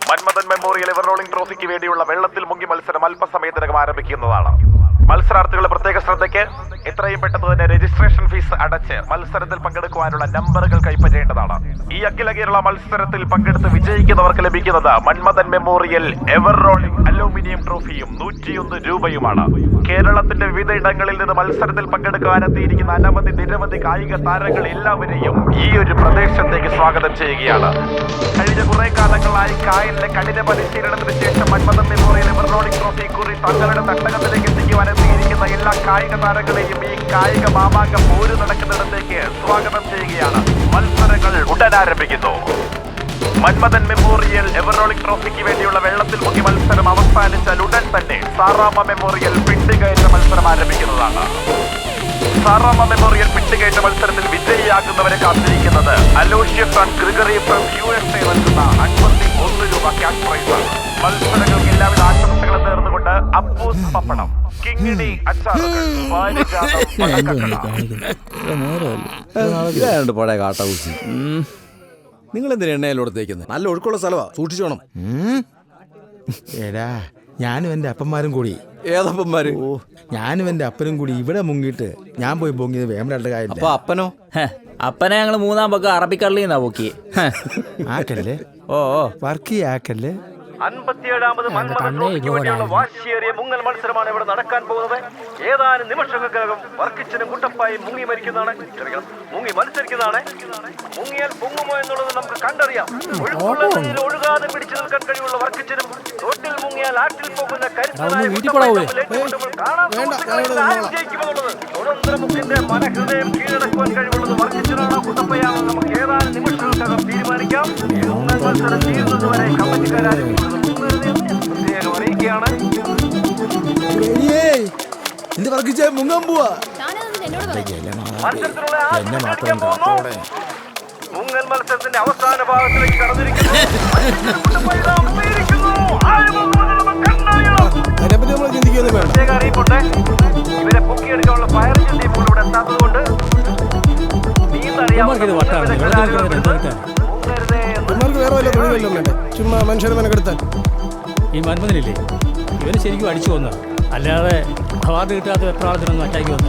Speaker 18: മന്മഥൻ മെമ്മോറിയൽ എവർ റോളിംഗ് ട്രോഫിക്ക് വേണ്ടിയുള്ള വെള്ളത്തിൽ മുങ്ങി മത്സരം അല്പസമയത്തിനകം ആരംഭിക്കുന്നതാണ്.
Speaker 17: മത്സരാർത്ഥികളുടെ പ്രത്യേക ശ്രദ്ധയ്ക്ക് എത്രയും പെട്ടെന്ന് തന്നെ രജിസ്ട്രേഷൻ ഫീസ് അടച്ച് മത്സരത്തിൽ പങ്കെടുക്കുവാനുള്ള നമ്പറുകൾ കൈപ്പറ്റേണ്ടതാണ്. ഈ അഖില കേരള മത്സരത്തിൽ പങ്കെടുത്ത് വിജയിക്കുന്നവർക്ക് ലഭിക്കുന്നത് Manmathan memorial ever rolling aluminium ട്രോഫിയും 101 രൂപയുമാണ്. കേരളത്തിന്റെ വിവിധ ഇടങ്ങളിൽ നിന്ന് മത്സരത്തിൽ പങ്കെടുക്കാനെത്തിയിരിക്കുന്ന നിരവധി കായിക താരങ്ങൾ എല്ലാവരെയും ഈ ഒരു പ്രദേശത്തേക്ക് സ്വാഗതം ചെയ്യുകയാണ്. കഴിഞ്ഞ കുറെ കാലങ്ങളായി കായലിലെ കഠിന പരിശീലനത്തിന് ശേഷം Manmadhan memorial ever rolling trophy കുറി തങ്ങളുടെ തട്ടകത്തിലേക്ക് എത്തിക്കുവാൻ എത്തിയിരിക്കുന്ന എല്ലാ കായിക താരങ്ങളെയും ഈ കായിക മാമാങ്കം പോര് നടക്കുന്നിടത്തേക്ക് സ്വാഗതം ചെയ്യുകയാണ്. മത്സരങ്ങൾ ഉടൻ ആരംഭിക്കുന്നു. മന്മഥൻ മെമ്മോറിയൽ എവർ റോളിംഗ് ട്രോഫിക്ക് വേണ്ടിയുള്ള വെള്ളത്തിൽ മുക്കി മത്സരം അവസാനിച്ചാൽ ഉടൻ തന്നെ സാറാമ്മ മെമ്മോറിയൽ പിണ്ടുകയറ്റ മത്സരം ആരംഭിക്കുന്നതാണ്. സാറാമ്മ മെമ്മോറിയൽ പിണ്ടുകയറ്റ മത്സരത്തിൽ വിജയിയാകുന്നവരെ കാത്തിരിക്കുന്നത് Aloysius and Gregory from USA നൽകുന്ന 51 രൂപ ക്യാഷ് പ്രൈസാണ്. മത്സരങ്ങൾക്ക് എല്ലാവിധ ആശംസകളും നേർന്നുകൊണ്ട് അപ്പൂസ് പപ്പടം, കിങ്ങിണി അച്ചാറുകൾ,
Speaker 6: പഴയ കാട്ടൂസി. നിങ്ങൾ എന്തിനാ എണ്ണയിലോട് തേക്കുന്നത്? നല്ല ഒഴുക്കുള്ള സ്ഥലമാ, സൂക്ഷിച്ചോണം.
Speaker 18: എടാ ഞാനും എൻ്റെ അപ്പന്മാരും കൂടി.
Speaker 6: ഏതപ്പന്മാര്?
Speaker 18: ഓ ഞാനും എൻ്റെ അപ്പനും കൂടി ഇവിടെ മുങ്ങിയിട്ട് ഞാൻ പോയി പൊങ്ങിയത് വേമ്പനാട്ട് കായലിൽ.
Speaker 6: അപ്പൊ അപ്പനോ?
Speaker 9: അപ്പനെ ഞങ്ങൾ 3-ാം പക്കം അറബിക്കള്ളിന്നാ പൊക്കി.
Speaker 18: ആക്കല്ലേ
Speaker 9: ഓ
Speaker 18: വർക്ക് ആക്കല്ലേ.
Speaker 2: 57ാമത് മന്മഥൻ ട്രോഫിക്ക് വേണ്ടിയുള്ള വാശിയേറിയ മുങ്ങൽ മത്സരമാണ് ഇവിടെ നടക്കാൻ പോകുന്നത്. ഏതാനും നിമിഷങ്ങൾക്കകം വർക്കിച്ചനും കുട്ടപ്പായും മുങ്ങി മരിക്കുന്നതാണ്, മുങ്ങി മത്സരിക്കുന്നതാണ്. മുങ്ങിയാൽ പൊങ്ങുമോ എന്നുള്ളത് നമുക്ക് കണ്ടറിയാം. ഒഴുക്കുള്ളതിൽ ഒഴുകാതെ പിടിച്ചു നിൽക്കാൻ കഴിവുള്ള വർക്കിച്ചനും തോട്ടിൽ മുങ്ങിയാൽ ആറ്റിൽ പോകുന്ന കരുത്തനായ മുക്കിന്റെ മനഹൃദയം കീഴടക്കുവാൻ കഴിവുള്ളത് വർക്കിച്ചനാണോ കുട്ടപ്പയാണോ നമുക്ക് ഏതാനും നിമിഷങ്ങൾക്കകം തീരുമാനിക്കാം. മുങ്ങൽ മത്സരം തീരുന്നതുവരെ കമ്പനിക്കാരും അറിയിക്കുകയാണ്.
Speaker 18: എന്ത് വർക്കിച്ച മുങ്ങാൻ പോവാ?
Speaker 2: മുങ്ങൽ മത്സരത്തിന്റെ അവസാന ഭാഗത്തിലേക്ക് കടന്നിരിക്കുന്നു. പ്രത്യേക അറിയിപ്പുണ്ട്. ഇവരെ പൊക്കിയെടുക്കാനുള്ള ഫയർ എഞ്ചിൻ ടീമുകൾ ഇവിടെ എത്താത്തത് കൊണ്ട്
Speaker 6: ചുമ്മാ മനുഷ്യരെ മെനക്കെടുത്താൻ.
Speaker 8: ഈ മന്മഥനില്ലേ, ഇവന് ശരിക്കും അടിച്ചു വന്ന, അല്ലാതെ അവാർഡ് കിട്ടാത്ത വെപ്രാളത്തിനൊന്നും അറ്റാക്കി വന്ന.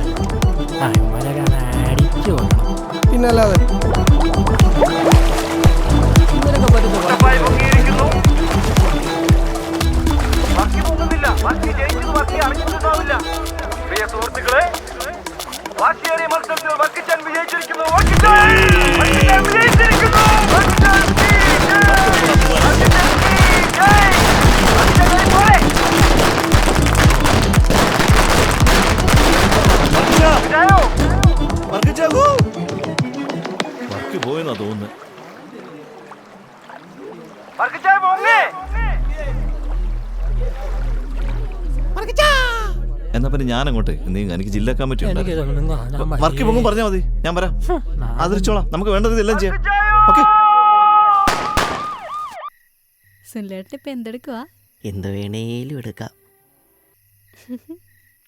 Speaker 8: ഇവരെ കാണാൻ അടിച്ചു വന്നു.
Speaker 6: പിന്നല്ലാതെ
Speaker 2: പ്രിയ സുഹൃത്തുക്കളെ, വാശിയേറിയ മത്സരത്തിൽ വർക്കിച്ചാൻ വിജയിച്ചിരിക്കുന്നു.
Speaker 5: പോയെന്നാ തോന്നുന്നു. എന്നാ പിന്നെ ഞാൻ അങ്ങോട്ട് എനിക്ക് ജില്ലാ കമ്മിറ്റി വർക്ക് പൊങ്ങും പറഞ്ഞാൽ മതി, ഞാൻ വരാം. അതിരിച്ചോളാം, നമുക്ക് വേണ്ടത് എല്ലാം ചെയ്യാം. ഓക്കെ
Speaker 14: സുനിലേട്ടൻ ഇപ്പൊ എന്തെടുക്കുവാ?
Speaker 19: എന്ത് വേണേലും എടുക്കാം.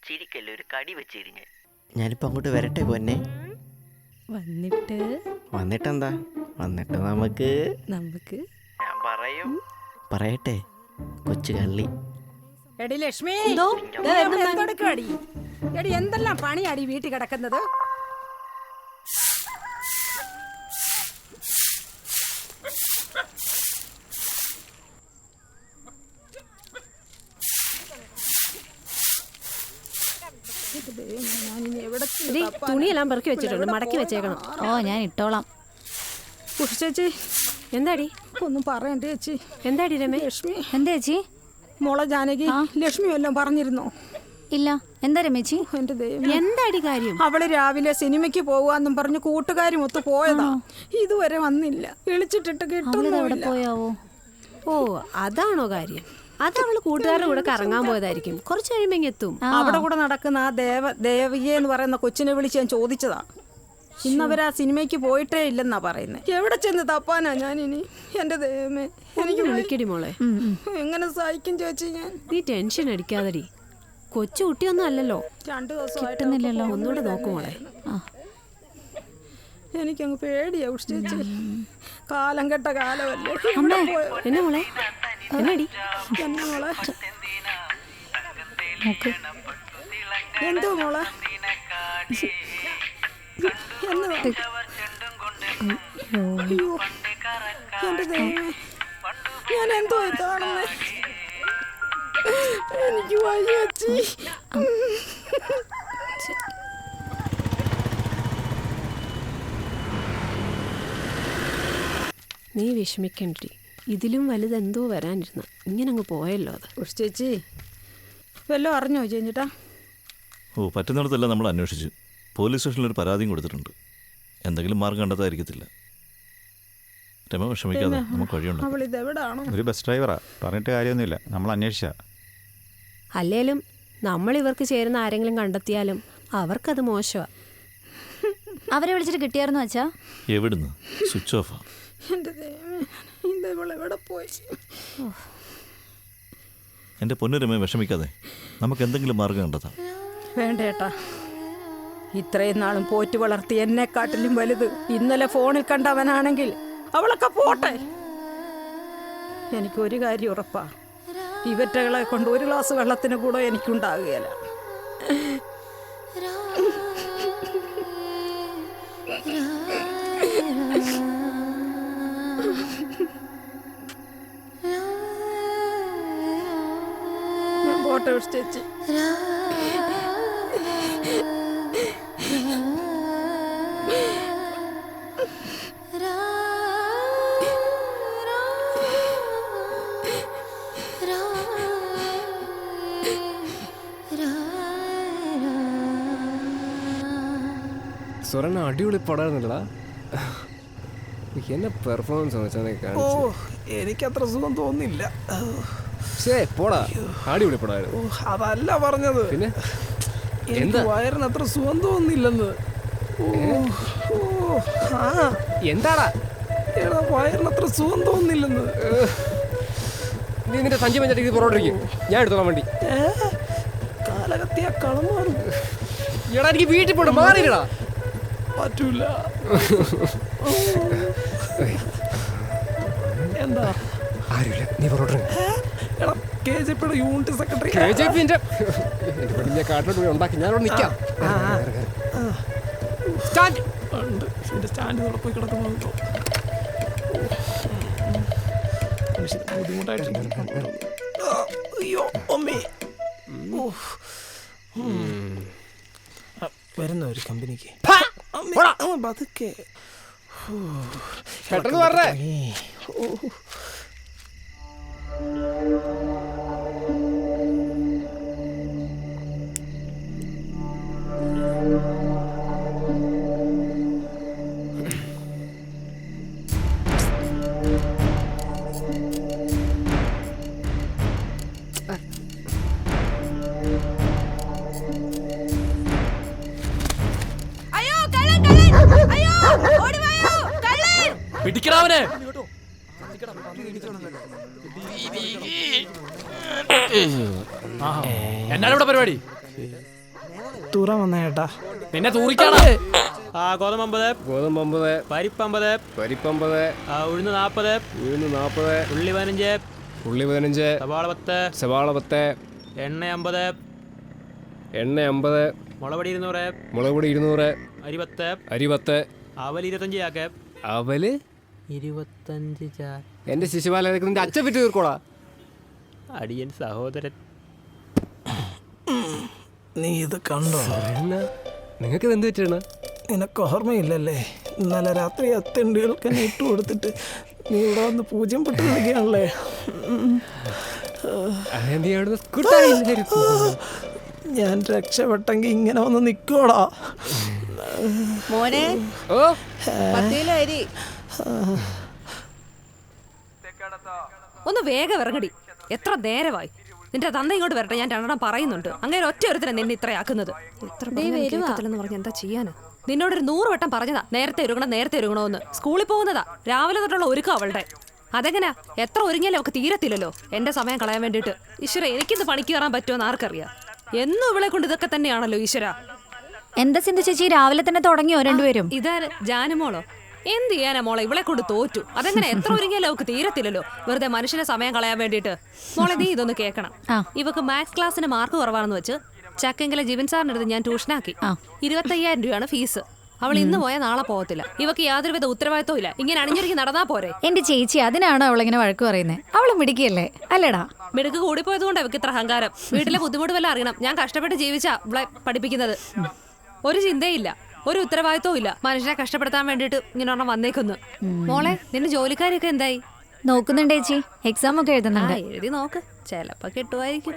Speaker 19: ചിരിക്കല്ലേ, ഒരു കടി വെച്ചിരിഞ്ഞ്. ഞാനിപ്പോ അങ്ങോട്ട് വരട്ടെ പൊന്നെ. വന്നിട്ടെന്താ? വന്നിട്ട് നമുക്ക് ഞാൻ പറയട്ടെ കൊച്ചു കള്ളി.
Speaker 3: എടി ലക്ഷ്മി, എടി എന്തെല്ലാം പണിയാടി വീട്ടിൽ കിടക്കുന്നത്? തുണിയെല്ലാം പെറുക്കി വെച്ചിട്ടുണ്ട്, മടക്കി വെച്ചേക്കണം.
Speaker 4: ഓ ഞാൻ ഇട്ടോളാം.
Speaker 3: ചേച്ചി എന്താടി? ഒന്നും പറയണ്ടേ ചേച്ചി. എന്താടി രമേ? ലക്ഷ്മി
Speaker 4: എന്താ ചേച്ചി?
Speaker 3: മോളെ ജാനകി ലക്ഷ്മി വല്ലതും പറഞ്ഞിരുന്നോ?
Speaker 4: ഇല്ല. എന്താ രമേച്ചി?
Speaker 3: എന്റെ ദൈവം, എന്താടി കാര്യം? അവള് രാവിലെ സിനിമയ്ക്ക് പോവാന്നും പറഞ്ഞ് കൂട്ടുകാരും ഒത്തു പോയതാ, ഇതുവരെ വന്നില്ല. വിളിച്ചിട്ടിട്ട്
Speaker 4: പോയാവോ?
Speaker 3: ഓ അതാണോ കാര്യം? അത് അവള് കൂട്ടുകാരുടെ കൂടെ കറങ്ങാൻ പോയതായിരിക്കും. കുറച്ച് കഴിയുമ്പോ എത്തും. അവിടെ കൂടെ നടക്കുന്ന ആ ദേവിയെ എന്ന് പറയുന്ന കൊച്ചിനെ വിളിച്ച് ഞാൻ ചോദിച്ചതാ. ഇന്നവരാ സിനിമയ്ക്ക് പോയിട്ടേ ഇല്ലെന്നാ പറയുന്നത്. എവിടെ ചെന്ന് തപ്പാനാ ഞാനിനി? എന്റെ ദൈവമേ, എനിക്ക് വിളിക്കടി മോളെ. എങ്ങനെ സഹിക്കും ചേച്ചി ഞാൻ? നീ ടെൻഷൻ അടിക്കാതടി, കൊച്ചു കുട്ടിയൊന്നും അല്ലല്ലോ. 2 ദിവസമായിട്ടില്ലല്ലോ. ഒന്നുകൂടെ നോക്കുമോളെ. എനിക്കങ്ങ് പേടിയാ ചേച്ചി. കാലം കെട്ട കാലമല്ലേ. എന്നെ മോളെ, എന്നടി എന്നെ മോളെ. എന്തോ മോളെ അയ്യോ എന്റെ ദൈവമേ, ഞാൻ എന്തോ കാണുന്നേ, എനിക്ക് വയ്യ ചേച്ചി.
Speaker 14: നീ വിഷമിക്കണ്ടി, ഇതിലും വലുതെന്തോ വരാനിരുന്ന ഇങ്ങനെ അങ്ങ് പോയല്ലോ അത്.
Speaker 3: ചേച്ചി വല്ലതും അറിഞ്ഞോ ചേച്ചിട്ടാ?
Speaker 5: ഓ, പറ്റുന്നിടത്തെല്ലാം നമ്മൾ അന്വേഷിച്ചു. പോലീസ് സ്റ്റേഷനിൽ ഒരു പരാതിയും കൊടുത്തിട്ടുണ്ട്. എന്തെങ്കിലും മാർഗം കണ്ടെത്താതിരിക്കത്തില്ല. രമ വിഷമിക്കാതെ, നമുക്ക് വഴിയുണ്ട്.
Speaker 3: ഒരു
Speaker 20: ബസ് ഡ്രൈവറാ, പറഞ്ഞിട്ട് കാര്യമൊന്നുമില്ല, നമ്മൾ അന്വേഷിച്ച.
Speaker 14: അല്ലേലും നമ്മൾ ഇവർക്ക് ചേരുന്ന ആരെങ്കിലും കണ്ടെത്തിയാലും അവർക്കത് മോശമാ.
Speaker 4: അവരെ വിളിച്ചിട്ട് കിട്ടിയായിരുന്നു വെച്ചാ?
Speaker 5: എവിടുന്ന്? സ്വിച്ച് ഓഫാ. എൻ്റെ പൊന്നുരമേ വിഷമിക്കാതെ, നമുക്ക് എന്തെങ്കിലും മാർഗം കണ്ടെത്താം.
Speaker 3: വേണ്ടേട്ടാ, ഇത്രയും നാളും പോറ്റ് വളർത്തി എന്നെക്കാട്ടിലും വലുത് ഇന്നലെ ഫോണിൽ കണ്ടവനാണെങ്കിൽ അവളൊക്കെ പോട്ടെ. എനിക്കൊരു കാര്യം ഉറപ്പാ, ഇവറ്റകളെ കൊണ്ട് ഒരു ഗ്ലാസ് വെള്ളത്തിന് കൂടെ എനിക്കുണ്ടാകുകയില്ല. ഞാൻ പോട്ടെ ചേച്ചി.
Speaker 12: സ്വരണ അടിപൊളി പടായിരുന്നല്ലടാ. എന്നെ പെർഫോമൻസ്
Speaker 6: എനിക്കത്ര സുഖം തോന്നില്ല.
Speaker 12: പോടാ, അടിപൊളി പടായിരുന്നു.
Speaker 6: അതല്ല പറഞ്ഞത്,
Speaker 12: പിന്നെ
Speaker 6: എന്താ വയറിന് അത്ര സുഖം തോന്നില്ലെന്ന്.
Speaker 12: എന്താടാ
Speaker 6: വയറിന് അത്ര സുഖം തോന്നില്ലെന്ന്.
Speaker 12: നീ നിന്റെ സഞ്ചി പഞ്ചായത്ത് പുറകോട്ടിരിക്കും, ഞാൻ എടുത്തോളാം വണ്ടി.
Speaker 6: കാലകത്തിയ കളം മാറും.
Speaker 12: എടാ എനിക്ക് വീട്ടിൽ പോയിട്ട് മാറിയില്ലടാ.
Speaker 6: പറ്റൂല. എന്താ
Speaker 12: ആരുമില്ല, നീ പുറകോട്ടിരിക്കും.
Speaker 6: യൂണിറ്റ് സെക്രട്ടറി
Speaker 12: കാട്ടിലോട്ട് പോയി ഉണ്ടാക്കി ഞാൻ അവിടെ നിൽക്കാം.
Speaker 6: സ്റ്റാൻഡ് പോയി കിടക്കുന്നു. അയ്യോ അമ്മേ. വരുന്ന ഒരു കമ്പനിക്ക് പതുക്കെ
Speaker 12: പെട്ടെന്ന് പറഞ്ഞേ.
Speaker 8: പിടിക്കണവനെ. എന്നാണ് ഇവിടെ പരിപാടി?
Speaker 6: തൂറാൻ വന്ന ചേട്ടാ.
Speaker 8: നിന്നെ തൂറിക്കാണോ? ഗോതമ്പ്
Speaker 12: 50,
Speaker 8: പരിപ്പ് 50, ഉഴുന്ന് 40, ഉള്ളി 15, സവാള 10, എണ്ണ 50, മുളകുപൊടി 200, അരി 10, അവല് 25 ചാക്ക്.
Speaker 12: അവല്
Speaker 8: 25 ചാക്ക്.
Speaker 12: എന്റെ ശിശുപാലനക്ക് നിന്റെ അച്ഛൻ വിറ്റ് തീർക്കോടാ.
Speaker 8: അടിയൻ സഹോദരൻ.
Speaker 6: നീ ഇത് കണ്ടോ?
Speaker 12: നിങ്ങൾക്ക് എന്ത് പറ്റണ?
Speaker 6: നിനക്ക് ഓർമ്മയില്ലല്ലേ, ഇന്നലെ രാത്രി അത്തണ്ടികൾക്ക് എന്നെ ഇട്ട് കൊടുത്തിട്ട് നീ ഇവിടെ വന്ന് പൂജ്യം പെട്ട് നിൽക്കുകയാണല്ലേ. ഞാൻ രക്ഷപ്പെട്ടെങ്കിൽ ഇങ്ങനെ വന്ന് നിൽക്കോടാ
Speaker 3: മോനെ.
Speaker 4: ഒന്ന് വേഗം ഇറങ്ങടി, എത്ര നേരമായി. നിന്റെ തന്ത ഇങ്ങോട്ട് വരട്ടെ, ഞാൻ രണ്ടെണ്ണം പറയുന്നുണ്ട്. അങ്ങനെ ഒറ്റ ഒരുത്തനെ നിന്നെ ഇത്രയാക്കുന്നത്. പറഞ്ഞ എന്താ ചെയ്യാനാ? നിന്നോടൊരു 100 വട്ടം പറഞ്ഞതാ നേരത്തെ ഒരുങ്ങണോന്ന്. സ്കൂളിൽ പോകുന്നതാ, രാവിലെ തൊട്ടുള്ള ഒരുക്കം അവളുടെ. അതെങ്ങനാ? എത്ര ഒരുങ്ങിയാലും അവൾക്ക് തീരത്തില്ലല്ലോ എന്റെ സമയം കളയാൻ വേണ്ടിയിട്ട്. ഈശ്വര, എനിക്കിത് പണിക്ക് കയറാൻ പറ്റുമെന്ന് ആർക്കറിയാം. എന്നും ഇവളെ കൊണ്ട് ഇതൊക്കെ തന്നെയാണല്ലോ ഈശ്വര. എന്താ സിന്ധു ചേച്ചി, രാവിലെ തന്നെ തുടങ്ങിയോ രണ്ടുപേരും?
Speaker 14: ഇതാര്? ജാനുമോളോ?
Speaker 4: എന്ത് ചെയ്യാനാ മോളെ, ഇവളെ കൊണ്ട് തോറ്റു. അതെങ്ങനെ? എത്ര ഒരുങ്ങിയാലും അവൾക്ക് തീരത്തില്ലല്ലോ, വെറുതെ മനുഷ്യനെ സമയം കളയാൻ വേണ്ടിയിട്ട്. മോളെ, നീ ഇതൊന്ന് കേൾക്കണം. ഇവക്ക് മാത്സ് ക്ലാസ്സിന് മാർക്ക് കുറവാണെന്ന് വെച്ച് ചക്കെങ്കിലെ ജിബിൻ സാറിന്റെ അടുത്ത് ഞാൻ ട്യൂഷനാക്കി. 25,000 രൂപയാണ് ഫീസ്. അവൾ ഇന്ന് പോയാൽ നാളെ പോകത്തില്ല. ഇവക്ക് യാതൊരുവിധ ഉത്തരവാദിത്വം ഇല്ല. ഇങ്ങനെ അണിഞ്ഞൊരുക്കി നടന്നാ പോരെ.
Speaker 21: എന്റെ ചേച്ചി, അതിനാണോ അവളിങ്ങനെ വഴക്ക് പറയുന്നത്? അവള് മിടുക്കിയല്ലേ അല്ലേടാ?
Speaker 4: മിടുക്ക് കൂടിപ്പോയത് കൊണ്ട് അവർക്ക് ഇത്ര അഹങ്കാരം. വീട്ടിലെ ബുദ്ധിമുട്ട് വല്ല അറിയണം. ഞാൻ കഷ്ടപ്പെട്ട് ജീവിച്ചാ അവളെ പഠിപ്പിക്കുന്നത്. ഒരു ചിന്തയില്ല, ഒരു ഉത്തരവാദിത്വം ഇല്ല. മനുഷ്യനെ കഷ്ടപ്പെടുത്താൻ വേണ്ടിട്ട് ഇങ്ങനെ ഒരെണ്ണം വന്നേക്കുന്നു. മോളെ, നിന്റെ ജോലിക്കാരൊക്കെ എന്തായി?
Speaker 21: നോക്കുന്നുണ്ട് ചേച്ചി, എക്സാം ഒക്കെ എഴുതുന്നുണ്ട്.
Speaker 4: എഴുതി നോക്ക്, ചിലപ്പോ കിട്ടുമായിരിക്കും.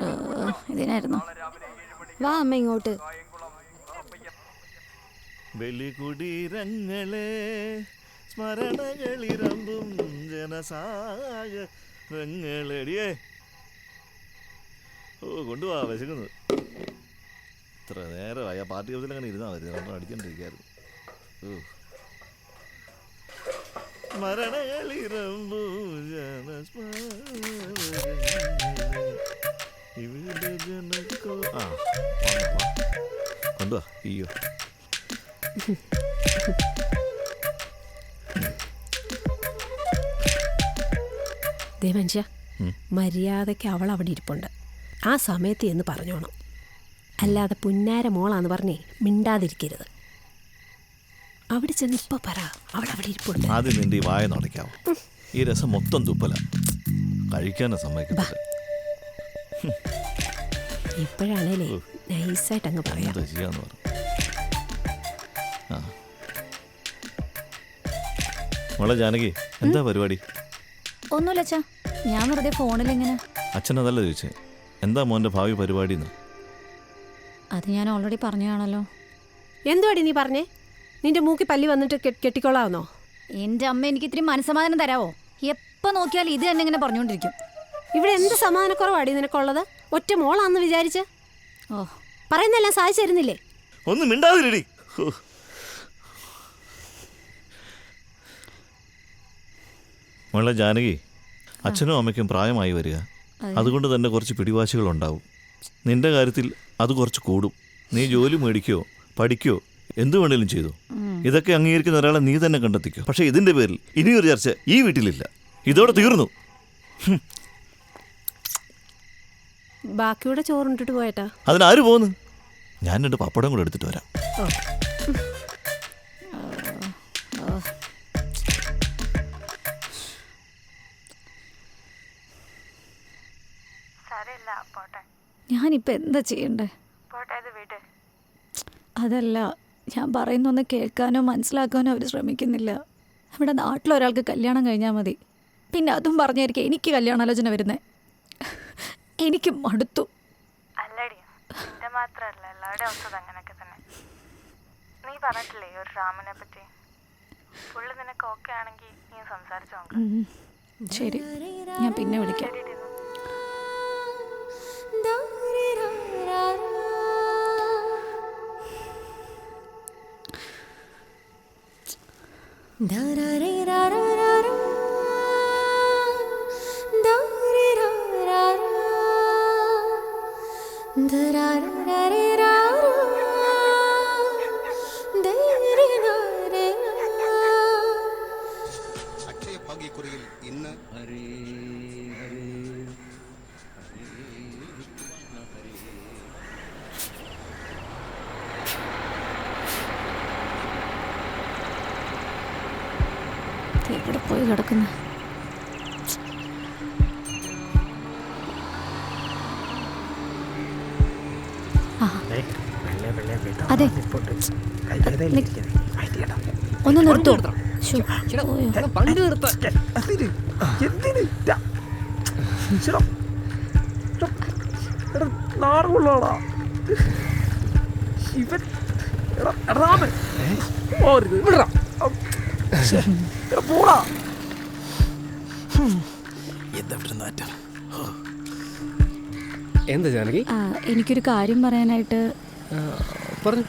Speaker 21: ഇതിനായിരുന്നു.
Speaker 14: വാ അമ്മ ഇങ്ങോട്ട്.
Speaker 5: ബലികുടീരങ്ങളെ സ്മരണകളിരമ്പും ജനസാഗരങ്ങളടിയേ. ഓ കൊണ്ടുപോവാ, വിശക്കുന്നത്. ഇത്ര നേരമായി. ആ പാർട്ടി ഹൗസിൽ അങ്ങനെ ഇരുന്നാൽ മതി, രണ്ടും അടിച്ചോണ്ടിരിക്കായിരുന്നു. സ്മരണകളിരമ്പും ഇവിടെ ജനക്കോ. ആ കൊണ്ടുവാ. അയ്യോ
Speaker 3: മനുഷ്യ, മര്യാദയ്ക്ക് അവൾ അവിടെ ഇരിപ്പുണ്ട്. ആ സമയത്ത് എന്ന് പറഞ്ഞോണം. അല്ലാതെ പുന്നാര മോളാന്ന് പറഞ്ഞേ മിണ്ടാതിരിക്കരുത്. അവിടെ ചെന്ന് ഇപ്പൊ പറ അവൾ അവിടെ ഇരിപ്പുണ്ട്.
Speaker 5: ആദ്യം നിന്റെ ഈ വായ നടക്കാവും. ഈ രസം മൊത്തം തുപ്പല, കഴിക്കാനും സമ്മതിക്കത്തില്ല.
Speaker 3: ഇപ്പോഴാണേലേ നൈസായിട്ട് അങ്ങ് പറയാം.
Speaker 5: എന്താ ചെയ്യാന്ന് പറഞ്ഞു. മോളെ ജാനകി, എന്താ പരിപാടി?
Speaker 21: ഒന്നുമില്ല അച്ഛാ, ഞാൻ വെറുതെ ഫോണിലിങ്ങനെ.
Speaker 5: അച്ഛനതല്ല ചോദിച്ചേ, എന്താ മോൻ്റെ ഭാവി പരിപാടി?
Speaker 21: അത് ഞാൻ ഓൾറെഡി പറഞ്ഞാണല്ലോ.
Speaker 3: എന്തുവാടി നീ പറഞ്ഞേ? നിന്റെ മൂക്കി പല്ലി വന്നിട്ട് കെട്ടിക്കൊള്ളാവുന്നോ?
Speaker 21: എൻ്റെ അമ്മ എനിക്ക് ഇത്തിരി മനസ്സമാധാനം തരാവോ? എപ്പോൾ നോക്കിയാലും ഇത് തന്നെ ഇങ്ങനെ പറഞ്ഞുകൊണ്ടിരിക്കും.
Speaker 3: ഇവിടെ എന്ത് സമാധാനക്കുറവാടി നിനക്കുള്ളത്? ഒറ്റ മോളാന്ന് വിചാരിച്ച് പറയുന്നെല്ലാം സാധിച്ചു തരുന്നില്ലേ?
Speaker 5: ഒന്നും മിണ്ടാതിരടി. മോളെ ജാനകി, അച്ഛനും അമ്മയ്ക്കും പ്രായമായി വരിക. അതുകൊണ്ട് തന്നെ കുറച്ച് പിടിവാശികളുണ്ടാവും. നിന്റെ കാര്യത്തിൽ അത് കുറച്ച് കൂടും. നീ ജോലി മേടിക്കുകയോ പഠിക്കുകയോ എന്തു വേണേലും ചെയ്തു. ഇതൊക്കെ അംഗീകരിക്കുന്ന ഒരാളെ നീ തന്നെ കണ്ടെത്തിക്കോ. പക്ഷേ ഇതിൻ്റെ പേരിൽ ഇനിയൊരു ചർച്ച ഈ വീട്ടിലില്ല. ഇതോടെ തീർന്നു.
Speaker 3: ബാക്കിയുടെ ചോറുണ്ടിട്ട് പോയേട്ടാ.
Speaker 5: അതിനാര് പോന്നു? ഞാൻ 2 പപ്പടം കൂടെ എടുത്തിട്ട് വരാം.
Speaker 21: ഞാനിപ്പോൾ എന്താ ചെയ്യണ്ടേ? അതല്ല, ഞാൻ പറയുന്നൊന്ന് കേൾക്കാനോ മനസ്സിലാക്കാനോ അവർ ശ്രമിക്കുന്നില്ല. ഇവിടെ നാട്ടിലൊരാൾക്ക് കല്യാണം കഴിഞ്ഞാൽ മതി, പിന്നെ അതും പറഞ്ഞായിരിക്കും എനിക്ക് കല്യാണാലോചന വരുന്നത്. എനിക്ക് മടുത്തു.
Speaker 22: അല്ലടി, നിന്റെ മാത്രല്ല, എല്ലാവരുടെ അവസ്ഥ അങ്ങനെയൊക്കെ തന്നെ. നീ പറഞ്ഞിട്ടില്ലേ ഒരു റാമിനെ പറ്റി? പുള്ളി നിനക്ക് ഓക്കെ ആണെങ്കിൽ നീ സംസാരിച്ചു നോക്കാം.
Speaker 21: ശരി, ഞാൻ പിന്നെ വിളിക്കാം.
Speaker 23: അക്ഷയഭാഗ്യക്കുറിയിൽ ഇന്ന്
Speaker 21: എവിടെ പോയി കിടക്കുന്ന? അതെ, ഒന്ന് നിർത്തോ?
Speaker 12: എന്താ ജാനകി?
Speaker 21: എനിക്കൊരു കാര്യം പറയാനായിട്ട്.
Speaker 12: പറഞ്ഞു.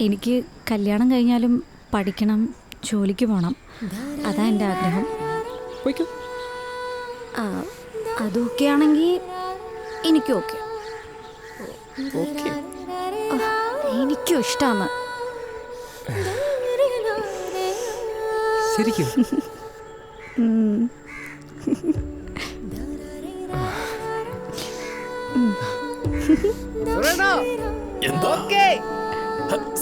Speaker 21: എനിക്ക് കല്യാണം കഴിഞ്ഞാലും പഠിക്കണം, ജോലിക്ക് പോകണം. അതാ എൻ്റെ ആഗ്രഹം. അതൊക്കെ ആണെങ്കിൽ എനിക്കും ഓക്കെ. എനിക്കും ഇഷ്ടമാണ്.
Speaker 12: ശരിക്കും?
Speaker 11: എന്താ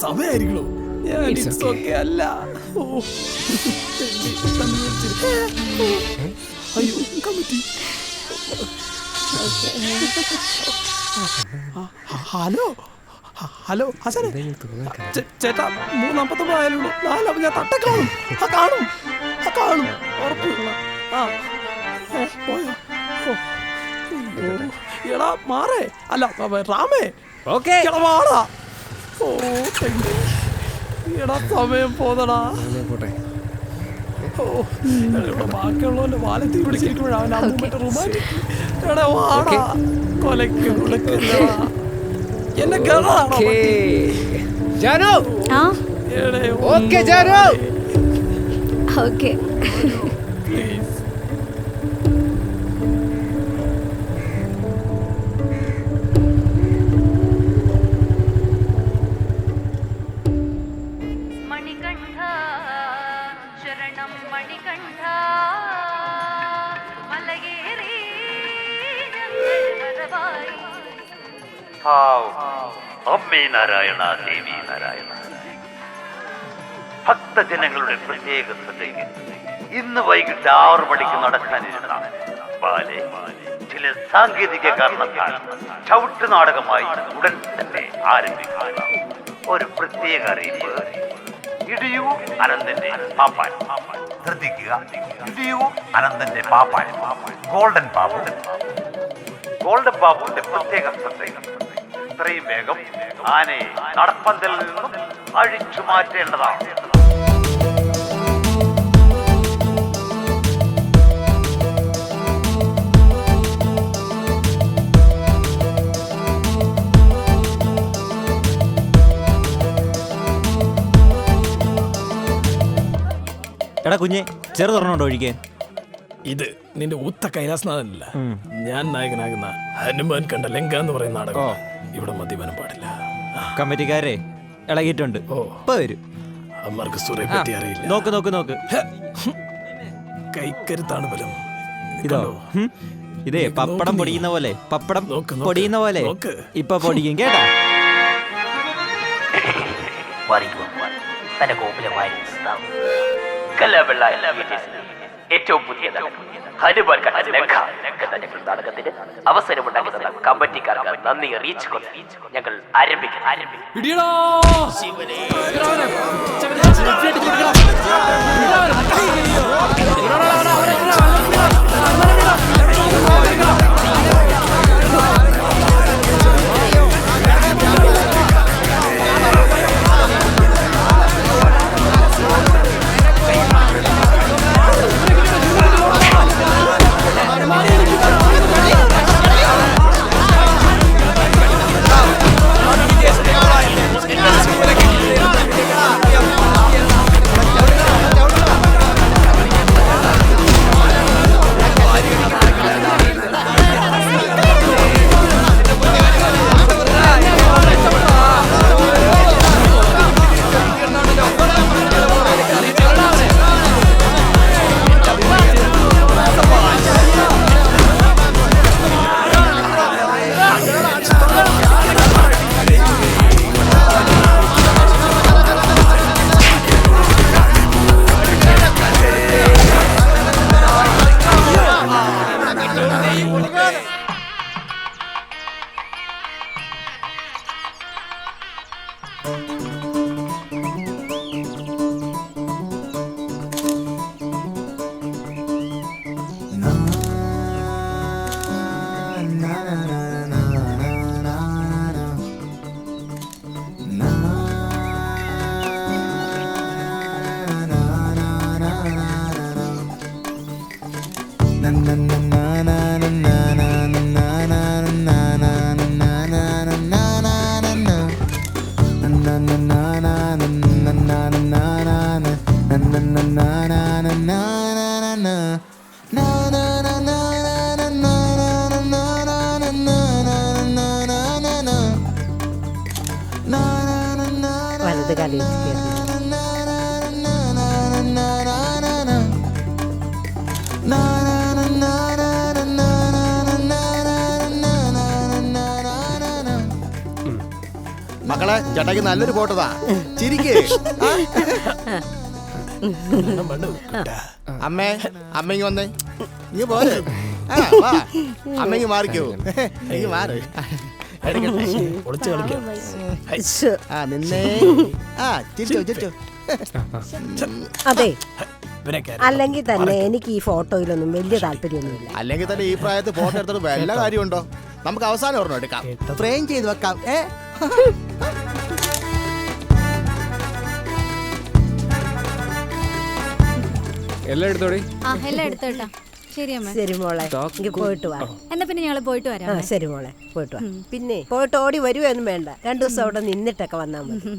Speaker 11: സമയായിരിക്കണോ? അല്ല അയ്യോ കമ്മിറ്റി. ഹലോ ഹലോ ഹസനെ ചേട്ടാ 3:59 ആയാലുള്ളൂ. 4 ഞാൻ തട്ട കാണും. കാണും ഉറപ്പ്. പോയോ? എടാ മാറേ അല്ല റാമേ എടാ വാടാ. എടാ സമയം പോതടാ. ബാക്കിയുള്ളവന്റെ വാലെ തീ പിടിച്ചിരിക്കുമ്പോഴാണ് അവൻ റൊമാൻറ്റിക്. എടാ വാടാ കൊലക്ക് എന്നെ കേറാണോ?
Speaker 1: അമ്മേ നാരായണ ദേവി നാരായണ. ഭക്തജനങ്ങളുടെ പ്രത്യേക ശ്രദ്ധയ്ക്ക് ഇന്ന് വൈകിട്ട് 6 മണിക്ക് നടക്കാനിരുന്ന ബാലെ ചില സാങ്കേതിക കാരണത്താൽ ചവിട്ട് നാടകമായി ഉടൻ തന്നെ ആരംഭിക്കുക. ഒരു പ്രത്യേക അറിയിപ്പ്. ഇടിയൂ അനന്തന്റെ പാപ്പാൻ. ശ്രദ്ധിക്കുക, ഇടിയൂ അനന്തന്റെ പാപ്പാൻ ഗോൾഡൻ ബാബു. ഗോൾഡൻ ബാബുവിന്റെ പ്രത്യേക ശ്രദ്ധ ഇത്രയും വേഗം ആനയെ നടപ്പന്തലിൽ നിന്നും അഴിച്ചു മാറ്റേണ്ടതാണ്.
Speaker 9: എടാ കുഞ്ഞെ ചെറു തുറന്നുണ്ടോ ഒഴിക്കാൻ?
Speaker 11: ഇത് നിന്റെ ഊത്ത കൈലാസനാഥനല്ല, ഞാൻ നായകനാകുന്ന ഹനുമാൻ കണ്ട ലങ്ക എന്ന് പറയുന്ന നാടകം. ഇവിടെ മദ്യപാനം പാടില്ല.
Speaker 9: കമ്മിറ്റിക്കാരെ ഇളകിയിട്ടുണ്ട്. വരും.
Speaker 11: അമ്മർക്ക് സുരയെ പറ്റി അറിയില്ല.
Speaker 9: നോക്ക്
Speaker 11: കൈക്കരുത്താണ് ബലം.
Speaker 9: ഇതോ ഇതേ പപ്പടം പൊടിയുന്ന പോലെ, പപ്പടം പൊടിയുന്ന പോലെ ഇപ്പൊ പൊടിക്കും കേട്ടാ.
Speaker 1: ഏറ്റവും പുതിയ ഹനുമാൻ കണ്ട ലങ്ക നാടകത്തിന് അവസരമുണ്ടാക്കുന്ന കമ്മിറ്റിക്കാർക്ക് നന്ദി അറിയിച്ചുകൊണ്ട് ഞങ്ങൾ ആരംഭിക്കും.
Speaker 3: വലത് കാലിൽ
Speaker 18: മക്കളെ ചേട്ടാക്ക് നല്ലൊരു ഫോട്ടോതാ. ചിരിക്ക്. അമ്മേ അമ്മയ്ക്ക് വന്നേ. ഇങ്ങ് പോരെ. വാ അമ്മയ്ക്ക് മാറിക്കോ. ഇങ്ങ് മാറ്. നിന്നേ. ചിരിച്ചോ.
Speaker 3: അതെ, അല്ലെങ്കിൽ തന്നെ എനിക്ക് ഈ ഫോട്ടോയിലൊന്നും വലിയ താല്പര്യമൊന്നുമില്ല.
Speaker 18: അല്ലെങ്കിൽ തന്നെ ഈ പ്രായത്തിൽ ഫോട്ടോ എടുത്തിട്ട് വല്ല കാര്യമുണ്ടോ? നമുക്ക് അവസാനം ഓർമ്മ എടുക്കാം, ഫ്രെയിം ചെയ്ത് വെക്കാം.
Speaker 12: എല്ലാം എടുത്തോടി.
Speaker 21: എല്ലാം എടുത്തോട്ടാ. ശരി അമ്മ.
Speaker 3: ശരി മോളെ, എനിക്ക് പോയിട്ട് വാ.
Speaker 21: എന്നാ പിന്നെ ഞങ്ങള് പോയിട്ട് വരാം.
Speaker 3: ശരി മോളെ, പോയിട്ട് വാ. പിന്നെ പോയിട്ട് ഓടി വരുവൊന്നും വേണ്ട, 2 ദിവസം അവിടെ നിന്നിട്ടൊക്കെ വന്നാൽ മതി.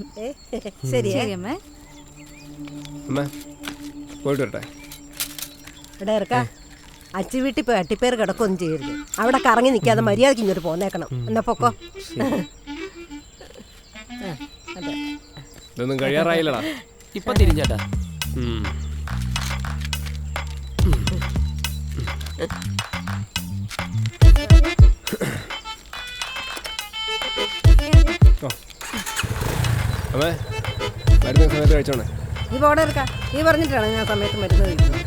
Speaker 3: ശരി
Speaker 21: അമ്മ.
Speaker 12: അമ്മ പോയിട്ട് വരട്ടെ.
Speaker 3: ഇവിടെ ഇറക്കാ. അച്ഛൻ വീട്ടിൽ പോയി അട്ടിപ്പേർ കിടക്കൊന്നും ചെയ്യരുത്. അവിടെ കറങ്ങി നിൽക്കാതെ മര്യാദയ്ക്ക് ഇങ്ങോട്ട് പോന്നേക്കണം. എന്നാ പൊക്കോ.
Speaker 12: ഇതൊന്നും കഴിയാറായില്ലടാ.
Speaker 6: ഇപ്പൊ തിരിഞ്ഞേട്ടാ.
Speaker 12: അമ്മേ വരുന്ന സമയത്ത് കഴിച്ചോണേ.
Speaker 3: നീ പോടെ ഇറക്കാ. നീ പറഞ്ഞിട്ടാണ് ഞാൻ സമയത്ത് മരുന്ന് കഴിക്കുന്നത്.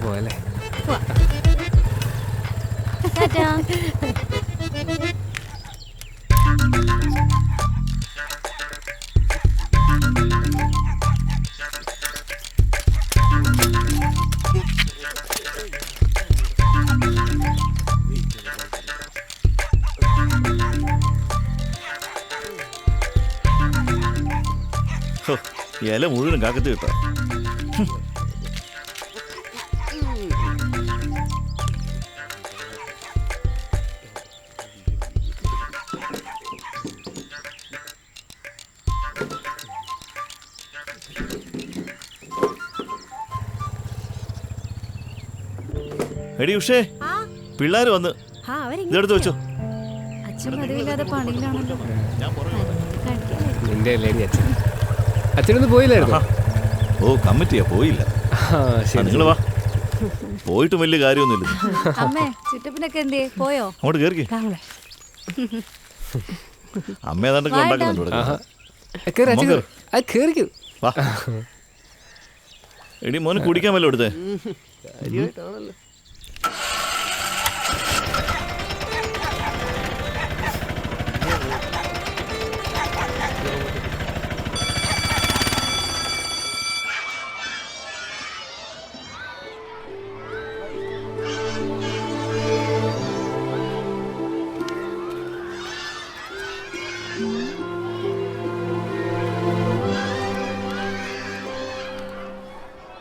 Speaker 12: പോയല്ലേ.
Speaker 5: ഇല മുഴുവനും കാക്കത്ത് കിട്ടാം. എടി ഉഷേ, പിള്ളേര് വന്ന് ഇതെടുത്ത് വെച്ചോ.
Speaker 21: അച്ഛൻ പതിവില്ലാതെ പണിയിലാണല്ലോ.
Speaker 12: നിന്റെ അല്ലേ അച്ഛൻ. അച്ഛനൊന്നും പോയില്ലായിരുന്നു.
Speaker 5: ഓ കമ്മിറ്റിയാ, പോയില്ല. നിങ്ങൾ വാ, പോയിട്ട് വലിയ കാര്യമൊന്നുമില്ല.
Speaker 21: അമ്മേ ചുറ്റപ്പിനൊക്കെ എന്തേ പോയോ?
Speaker 5: അങ്ങോട്ട് കേറിക്കേ. അമ്മ ഏതാണ്ടൊക്കെ ഉണ്ടാക്കുന്നുണ്ട്. വാ എടി, മോന് കുടിക്കാൻ വല്ലോ എടുത്തേ.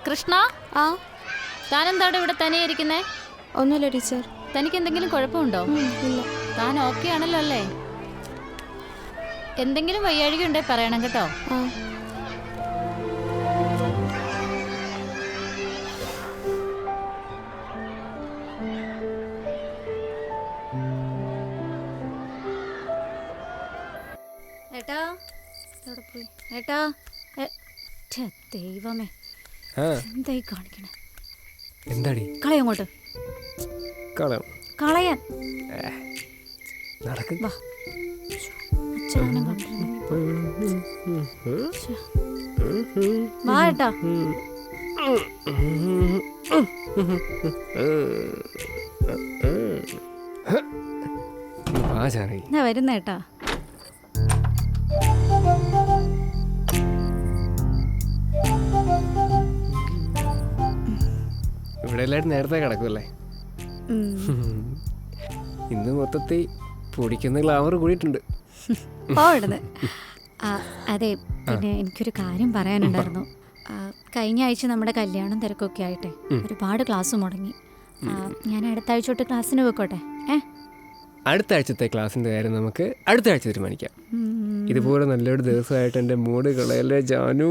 Speaker 7: കൃഷ്ണ, താനെന്താണ് ഇവിടെ തനിയെ ഇരിക്കുന്നേ?
Speaker 14: ഒന്നുമില്ല ടീച്ചർ.
Speaker 7: തനിക്ക് എന്തെങ്കിലും കുഴപ്പമുണ്ടോ?
Speaker 14: ഇല്ല.
Speaker 7: താൻ ഓക്കെ ആണല്ലോ അല്ലേ? എന്തെങ്കിലും വയ്യാഴിക ഉണ്ടേ പറയണം കേട്ടോ. ഏട്ടാ, ഏട്ടാ, ദൈവമേ, എന്തായി കാണിക്കണേ?
Speaker 12: എന്താടി?
Speaker 7: കളയങ്ങോട്ട്. കളയാൻ
Speaker 12: നടക്ക്.
Speaker 7: വാ ഏട്ടാ. ഞാൻ വരുന്നേട്ടാ.
Speaker 12: ഇവിടെ എല്ലാവരും നേരത്തെ കിടക്കുമല്ലേ? ഇന്ന് മൊത്തത്തിൽ പൊടിക്കുന്ന ഗ്ലാമർ കൂടിയിട്ടുണ്ട്.
Speaker 7: അതെ, പിന്നെ എനിക്കൊരു കാര്യം പറയാനുണ്ടായിരുന്നു. കഴിഞ്ഞ ആഴ്ച നമ്മുടെ കല്യാണം തിരക്കൊക്കെ ആയിട്ടെ ഒരുപാട് ക്ലാസ് മുടങ്ങി. ഞാൻ അടുത്ത ആഴ്ച തൊട്ട് ക്ലാസ്സിന് പോയിക്കോട്ടെ?
Speaker 12: അടുത്ത ആഴ്ചത്തെ ക്ലാസ്സിന്റെ കാര്യം നമുക്ക് അടുത്ത ആഴ്ച തീരുമാനിക്കാം. ഇതുപോലെ നല്ലൊരു ദിവസമായിട്ട് എൻ്റെ മൂഡ് കളയല്ലേ ജാനു.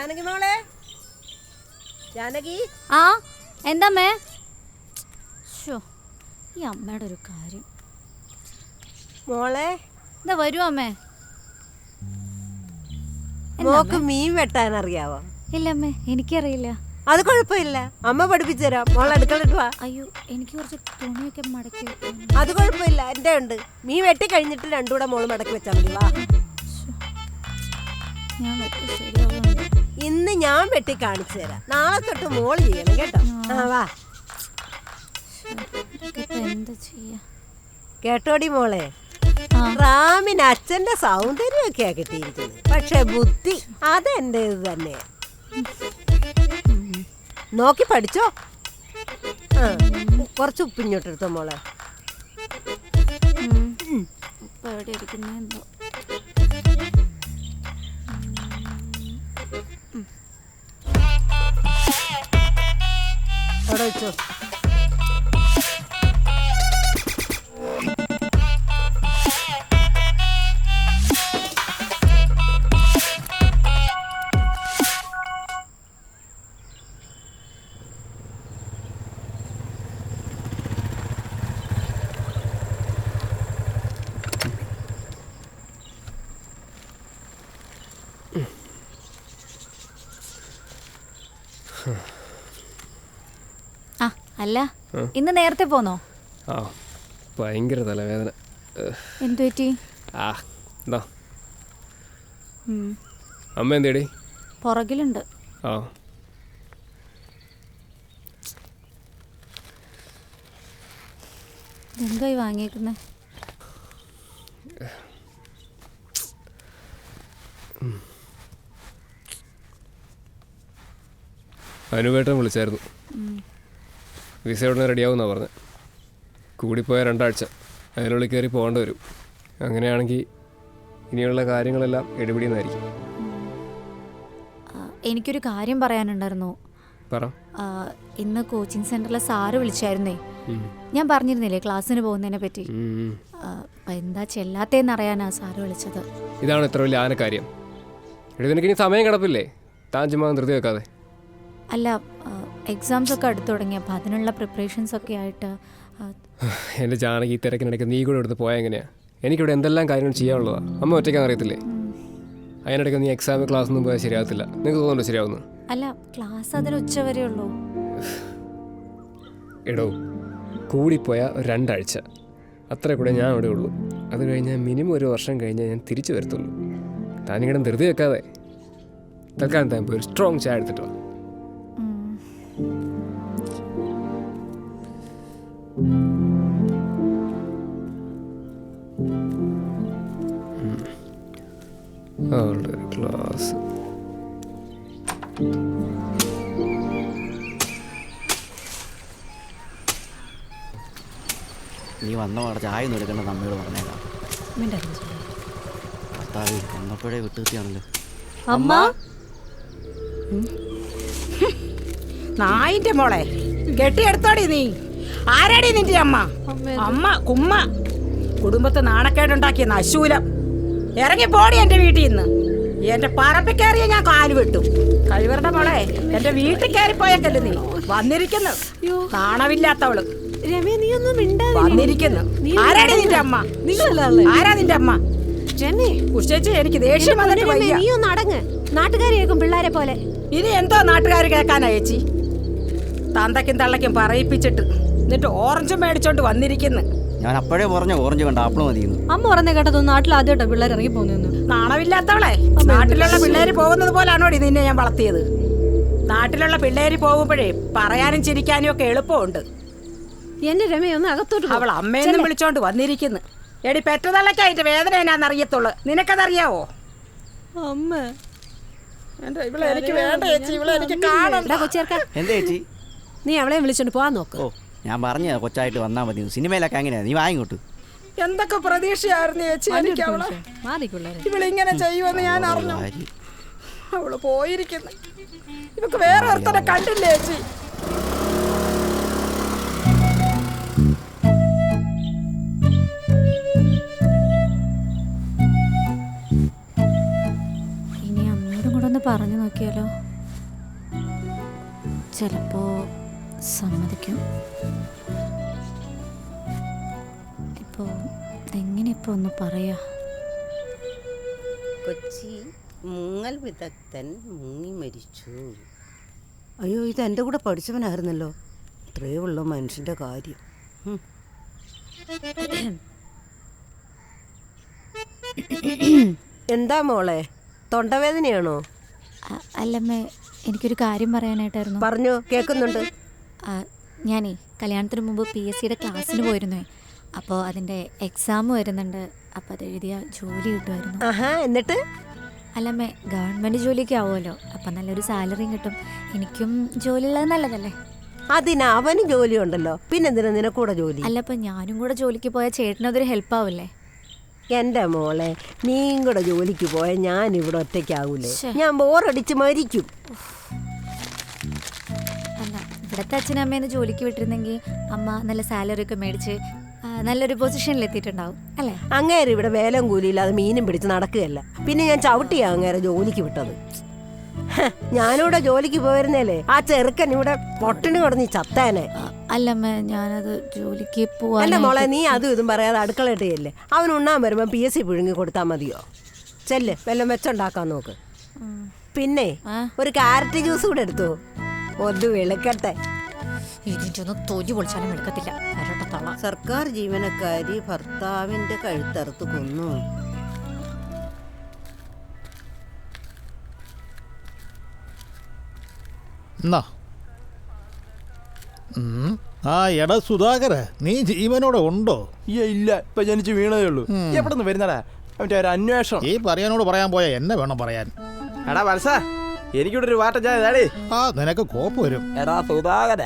Speaker 3: ജാനകി മോളെ, ജാനകി.
Speaker 7: ആ എന്താമ്മേ? ഷോ, ഈ അമ്മയുടെ ഒരു കാര്യം.
Speaker 3: മോളെ
Speaker 7: എന്താ വരുമോ അമ്മേ?
Speaker 3: മോക്ക് മീൻ വെട്ടാൻ അറിയാവോ?
Speaker 7: ഇല്ല അമ്മേ, എനിക്കറിയില്ല.
Speaker 3: അത് കുഴപ്പമില്ല, അമ്മ പഠിപ്പിച്ചു തരാം. മോളെ അടുക്കളയിട്ട് വാ.
Speaker 7: അയ്യോ, എനിക്ക് കുറച്ച് തുണിയൊക്കെ മടക്കി.
Speaker 3: അത് കുഴപ്പമില്ല, എൻ്റെ ഉണ്ട്. മീൻ വെട്ടി കഴിഞ്ഞിട്ട് രണ്ടുകൂടെ മോള് മടക്കി വെച്ചാൽ മതി. വാ. ഇന്ന് ഞാൻ വെട്ടി കാണിച്ചു തരാം. നാളെ തൊട്ട് മോള് ചെയ്യണം കേട്ടോ. ആ വാ.
Speaker 7: എന്താ ചെയ്യാ?
Speaker 3: കേട്ടോടി മോളെ, റാമിന് അച്ഛന്റെ സൗന്ദര്യമൊക്കെയാ കിട്ടിയിരിക്കുന്നത്, പക്ഷെ ബുദ്ധി അതെന്റേത് തന്നെ. നോക്കി പഠിച്ചോ. ആ, കുറച്ച് ഉപ്പിഞ്ഞോട്ടെടുത്തോ മോളെ.
Speaker 7: എവിടെ ഇരിക്കുന്നോ?
Speaker 3: അവിടെ വെച്ചോ.
Speaker 7: ആ അല്ല, ഇന്ന് നേരത്തെ പോന്നോ?
Speaker 12: ആ, ഭയങ്കര തലവേദന.
Speaker 7: എന്തു പറ്റി?
Speaker 12: ആ എന്താ അമ്മ എന്തേടി?
Speaker 7: പുറകിലുണ്ട്.
Speaker 12: ആ,
Speaker 7: എന്തായി വാങ്ങിയേക്കുന്നേ?
Speaker 12: അനുവേട്ടൻ വിളിച്ചായിരുന്നു. വിസ ഉടനെ റെഡിയാവുമെന്നാണ് പറഞ്ഞത്. കൂടിപ്പോയ 2 ആഴ്ച അതിനുള്ളിൽ കയറി പോകേണ്ടി വരും. അങ്ങനെയാണെങ്കിൽ ഇനിയുള്ള കാര്യങ്ങളെല്ലാം എടുപിടിയെന്നായിരിക്കും.
Speaker 7: എനിക്കൊരു കാര്യം പറയാനുണ്ടായിരുന്നു.
Speaker 12: പറ.
Speaker 7: ഇന്ന് കോച്ചിങ് സെന്ററിലെ സാറ് വിളിച്ചായിരുന്നേ. ഞാൻ പറഞ്ഞിരുന്നില്ലേ ക്ലാസ്സിന് പോകുന്നതിനെ പറ്റി. എന്താ ചെല്ലാത്തേന്നറിയാനാ സാറ് വിളിച്ചത്.
Speaker 12: ഇതാണ് ഇത്ര വലിയ ആനക്കാര്യം. എഴുതിനിക്കിനി സമയം കിടപ്പില്ലേ? താൻ ചുമ്മാ ധൃതി വെക്കാതെ.
Speaker 7: അല്ല, എക്സാംസ് ഒക്കെ അടുത്ത് തുടങ്ങി, അപ്പം അതിനുള്ള പ്രിപ്പറേഷൻസ് ഒക്കെ ആയിട്ട്.
Speaker 12: എൻ്റെ ജാനകി ഈ തിരക്കിനിടയ്ക്ക് നീ കൂടെ എടുത്ത് പോയാൽ എങ്ങനെയാണ്? എനിക്കിവിടെ എന്തെല്ലാം കാര്യങ്ങൾ ചെയ്യാനുള്ളതാണ്. അമ്മ ഒറ്റയ്ക്കാൻ അറിയത്തില്ലേ? അതിനിടയ്ക്ക് നീ എക്സാം ക്ലാസ് ഒന്നും പോയാൽ ശരിയാകത്തില്ല. നിങ്ങൾക്ക് തോന്നുന്നുണ്ടോ ശരിയാവുന്നു?
Speaker 7: അല്ല, ക്ലാസ് അതിന് ഉച്ചവരെ ഉള്ളൂ.
Speaker 12: എടോ, കൂടിപ്പോയാൽ 2 ആഴ്ച അത്ര കൂടെ ഞാൻ ഇവിടെ ഉള്ളൂ. അത് കഴിഞ്ഞാൽ മിനിമം 1 വർഷം കഴിഞ്ഞാൽ ഞാൻ തിരിച്ചു വരത്തുള്ളൂ. താനിങ്ങനെ ധൃതി വെക്കാതെ തൽക്കാലം താൻ പോയി ഒരു സ്ട്രോങ് ചായ എടുത്തിട്ടോ. അവളുടെ ഒരു ക്ലാസ്.
Speaker 19: നീ വന്ന പാടെ ചായ ഒന്നും എടുക്കേണ്ട അമ്മയോട് പറഞ്ഞേക്കാം. ഭർത്താവ് വന്നപ്പോഴേ വിട്ടുകിട്ടിയാണല്ലോ.
Speaker 3: അമ്മ, നായിന്റെ മോളെ കെട്ടിയെടുത്തോടി നീ. ആരാടി നിന്റെ അമ്മ? അമ്മ കുമ്മ. കുടുംബത്തെ നാണക്കേടുണ്ടാക്കിയ നശൂലം. ഇറങ്ങി പോടി എന്റെ വീട്ടിൽ നിന്ന്. എന്റെ പറമ്പിക്കേറിയ ഞാൻ കാല് വിട്ടു. കഴിവരുടെ മോളെ, എന്റെ വീട്ടിൽ കയറിപ്പോയേക്കല്ലേ നീ വന്നിരിക്കുന്നു. നാണമില്ലാത്തവള് വന്നിരിക്കുന്നു. ആരാടി നിന്റെ അമ്മ? ആരാ നിന്റെ അമ്മ? ഉച്ചേച്ചി, എനിക്ക് ദേഷ്യം വന്നിട്ട് വയ്യ.
Speaker 4: നീ ഒന്ന് അടങ്ങ്. നാട്ടുകാരി കേൾക്കും പിള്ളേരെ പോലെ.
Speaker 3: ഇനി എന്തോ നാട്ടുകാർ കേൾക്കാനാ ചേച്ചി? തന്തയ്ക്കും തള്ളയ്ക്കും പറയിപ്പിച്ചിട്ട് എന്നിട്ട് ഓറഞ്ച് മേടിച്ചോണ്ട് വന്നിരിക്കുന്നു.
Speaker 19: ഞാൻ അപ്പോഴേ പറഞ്ഞ ഓറഞ്ച് വേണ്ട, ആപ്പിൾ മതിയെന്ന്.
Speaker 14: അമ്മ പറഞ്ഞ കേട്ടതൊന്നും നാട്ടിൽ ആദ്യമായിട്ടോ പിള്ളേർ ഇറങ്ങി പോകുന്നു.
Speaker 3: നാണമില്ലാത്തവളെ, നാട്ടിലുള്ള പിള്ളേര് പോകുന്നത് പോലാണോടി നിന്നെ ഞാൻ വളർത്തിയത്? നാട്ടിലുള്ള പിള്ളേര് പോകുമ്പോഴേ പറയാനും ചിരിക്കാനും ഒക്കെ എളുപ്പമുണ്ട്.
Speaker 4: എന്റെ രമയൊന്ന് അകത്തോട്ട്.
Speaker 3: അവൾ അമ്മയെന്നും വിളിച്ചോണ്ട് വന്നിരിക്കുന്നു. എടി പെറ്റതള്ളക്കായിട്ട് വേദന എന്നാന്നറിയത്തുള്ളു. നിനക്കതറിയാവോ?
Speaker 14: അമ്മ,
Speaker 3: ഇവളെ എനിക്ക് വേണ്ട ചേച്ചി, ഇവളെ എനിക്ക് കാണണ്ട.
Speaker 19: എന്താ ചേച്ചി?
Speaker 4: നീ അവളെ വിളിച്ചോണ്ട് പോവാൻ നോക്ക്.
Speaker 19: ഓ, ഞാൻ പറഞ്ഞ കൊച്ചായിട്ട് വന്നാൽ മതി. സിനിമയിലൊക്കെ അങ്ങനെയാ. നീ വാങ്ങിക്കോട്ട്.
Speaker 3: എന്തൊക്കെ പ്രതീക്ഷയായിരുന്നു ചേച്ചി എനിക്ക് അവളെ. ഇവളിങ്ങനെ ചെയ്യുമെന്ന് ഞാൻ അറിഞ്ഞു. അവള് പോയിരിക്കുന്നു. ഇവക്ക് വേറെ ഒരുത്തനെ കണ്ടില്ലേ ചേച്ചി?
Speaker 7: ഇനി അമ്മയോടും കൂടെ ഒന്ന് പറഞ്ഞു നോക്കിയാലോ? ചിലപ്പോ സമ്മതിക്കും. ഇപ്പോൾ എങ്ങനെ ഇപ്പോൾ ഒന്ന് പറയാ?
Speaker 10: കൊച്ചി മുങ്ങൽ വിദഗ്ധൻ മുങ്ങി മരിച്ചു. അയ്യോ, ഇത് എൻ്റെ കൂടെ പഠിച്ചവനായിരുന്നല്ലോ. ഇത്രയേ ഉള്ളൂ മനുഷ്യൻ്റെ കാര്യം. എന്താ മോളെ, തൊണ്ടവേദനയാണോ?
Speaker 7: അല്ലമ്മേ, എനിക്കൊരു കാര്യം പറയാനായിട്ടായിരുന്നു.
Speaker 10: പറഞ്ഞോ, കേൾക്കുന്നുണ്ട്.
Speaker 7: ഞാനേ കല്യാണത്തിന് മുമ്പ് PSCയുടെ ക്ലാസ്സിന് പോയിരുന്നേ. അപ്പോൾ അതിൻ്റെ എക്സാം വരുന്നുണ്ട്. അപ്പോൾ അത് എഴുതിയ ജോലി കിട്ടുമായിരുന്നു.
Speaker 10: എന്നിട്ട്?
Speaker 7: അല്ലമ്മേ, ഗവൺമെൻറ് ജോലിയൊക്കെ ആവുമല്ലോ. അപ്പം നല്ലൊരു സാലറിയും കിട്ടും. എനിക്കും ജോലി ഉള്ളത് നല്ലതല്ലേ?
Speaker 10: അതിന് അവനും ജോലി ഉണ്ടല്ലോ, പിന്നെന്തിനാ നിനക്കൂടെ ജോലി?
Speaker 7: അല്ല, അപ്പം ഞാനും കൂടെ ജോലിക്ക് പോയാൽ ചേട്ടനതൊരു ഹെൽപ്പാവില്ലേ?
Speaker 10: എൻ്റെ മോളെ, നീയും കൂടെ ജോലിക്ക് പോയാൽ ഞാൻ ഇവിടെ ഒറ്റയ്ക്കാവൂലേ? ഞാൻ ബോറടിച്ച് മരിക്കും.
Speaker 7: അല്ല, ഇവിടുത്തെ അച്ഛനമ്മേന്ന് ജോലിക്ക് വിട്ടിരുന്നെങ്കിൽ അമ്മ നല്ല സാലറി ഒക്കെ മേടിച്ച് നല്ലൊരു പൊസിഷനിൽ എത്തിയിട്ടുണ്ടാവും അല്ലേ?
Speaker 10: അങ്ങേരെ ഇവിടെ വേലം കൂലിയില്ലാതെ മീനും പിടിച്ച് നടക്കുകയല്ല. പിന്നെ ഞാൻ ചവിട്ടിയാ അങ്ങേരെ ജോലിക്ക് വിട്ടത്. ഞാനിവിടെ ജോലിക്ക് പോയിരുന്നേലേ ആ ചെറുക്കൻ ഇവിടെ പൊട്ടിന് കിടന്ന് ചത്തേനെ.
Speaker 7: അല്ലമ്മ, ഞാനത് ജോലിക്ക് പോവാ.
Speaker 10: അല്ല മോളെ, നീ അതും ഇതും പറയാതെ അടുക്കളയിട്ടല്ലേ. അവൻ ഉണ്ണാൻ വരുമ്പോൾ PSC പുഴുങ്ങി കൊടുത്താൽ മതിയോ? ചെല്ല്, വല്ലതും വെച്ചുണ്ടാക്കാൻ നോക്ക്. പിന്നെ ഒരു ക്യാരറ്റ് ജ്യൂസ് കൂടെ എടുത്തു, ഒന്ന് വിളക്കട്ടെ. സർക്കാർ ജീവനക്കാരി ഭർത്താവിന്റെ കഴുത്തറുത്ത് കൊന്നു.
Speaker 11: എടാ സുധാകര, നീ ജീവനോടെ ഉണ്ടോ?
Speaker 6: ഇല്ല, ഇപ്പൊ ജനിച്ച് വീണതേ ഉള്ളൂ. എവിടെ നിന്ന് വരുന്നടാ അവന്റെ ഒരു അന്വേഷണം?
Speaker 11: ഈ പറയാനോട് പറയാൻ പോയ എന്നെ വേണം പറയാൻ.
Speaker 6: എടാ വത്സ, എനിക്കിവിടെ ഒരു വാട്ട ചായ.
Speaker 11: നിനക്ക് കോപ്പ് വരും.
Speaker 13: എടാ സുധാകര,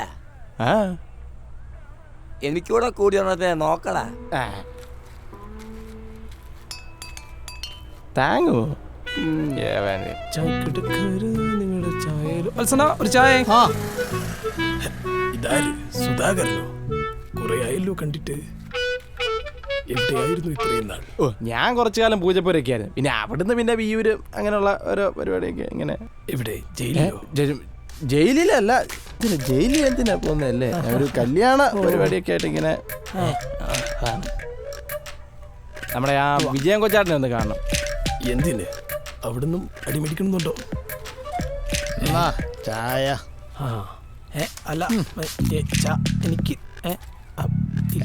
Speaker 13: എനിക്കൂടെ കൂടി ഒന്നത്തെ നോക്കടാ.
Speaker 6: താങ്ങോ ഒരു ചായ.
Speaker 11: ഇതാര് സുധാകരനോ? കുറെ ആയല്ലോ കണ്ടിട്ട്. എവിടെയായിരുന്നു ഇത്രയും നാൾ?
Speaker 6: ഞാൻ കുറച്ചു കാലം പൂജപ്പുരൊക്കെ ആയിരുന്നു. പിന്നെ അവിടുന്ന് പിന്നെ വിയൂര് അങ്ങനെയുള്ള ഓരോ പരിപാടിയൊക്കെ. ഇങ്ങനെ
Speaker 11: എവിടെ? ജയിലിലോ?
Speaker 6: ജയിലിലല്ല, ജയിലിൽ എന്തിനാ പോകുന്നതല്ലേ, ഒരു കല്യാണ പരിപാടിയൊക്കെ ആയിട്ട് ഇങ്ങനെ. നമ്മുടെ ആ വിജയൻ കൊച്ചാട്ടിനെ ഒന്ന് കാണണം.
Speaker 11: എന്തിന്? അവിടുന്ന് അടിമേടിക്കണമെന്നുണ്ടോ? ചായ. അല്ല, എനിക്ക്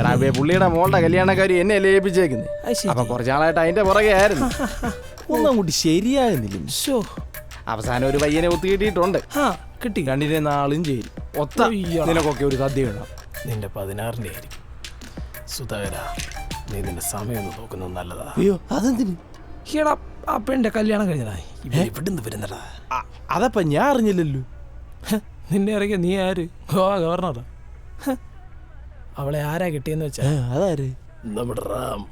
Speaker 6: എടാ, പുള്ളിയുടെ മോളുടെ കല്യാണക്കാരി എന്നെ അല്ലേ ഏൽപ്പിച്ചേക്കുന്നത്. അപ്പൊ കുറച്ചാളായിട്ട് അതിന്റെ പുറകെ ആയിരുന്നു. ഒന്നും കൂടി ശരിയാകുന്നില്ല. അവസാനം ഒരു പയ്യനെ ഒത്തുകിട്ടിയിട്ടുണ്ട്.
Speaker 11: കിട്ടി.
Speaker 6: രണ്ടിനെ നാളും ചെയ്യും. ഒത്ത നിനക്കൊക്കെ ഒരു സദ്യ വേണം.
Speaker 11: നിന്റെ 16ന്റെ ആയിരിക്കും. സുധാകര, നീ നിന്റെ സമയം നോക്കുന്നത് നല്ലതാ.
Speaker 6: അയ്യോ, അതെന്തിന്?
Speaker 11: ആ പെണ്ണിന്റെ കല്യാണം കഴിഞ്ഞതാ. ഇവിടുന്ന് വരുന്നടാ.
Speaker 6: അതപ്പ ഞാൻ അറിഞ്ഞില്ലല്ലോ.
Speaker 11: നിന്നെ ഇറങ്ങിയ നീ ആര്? ഗോവ ഗവർണറാ. അവളെ ആരാ കിട്ടിയെന്ന് വെച്ചാ?
Speaker 6: അതാര്?
Speaker 11: നമ്മുടെ റാം.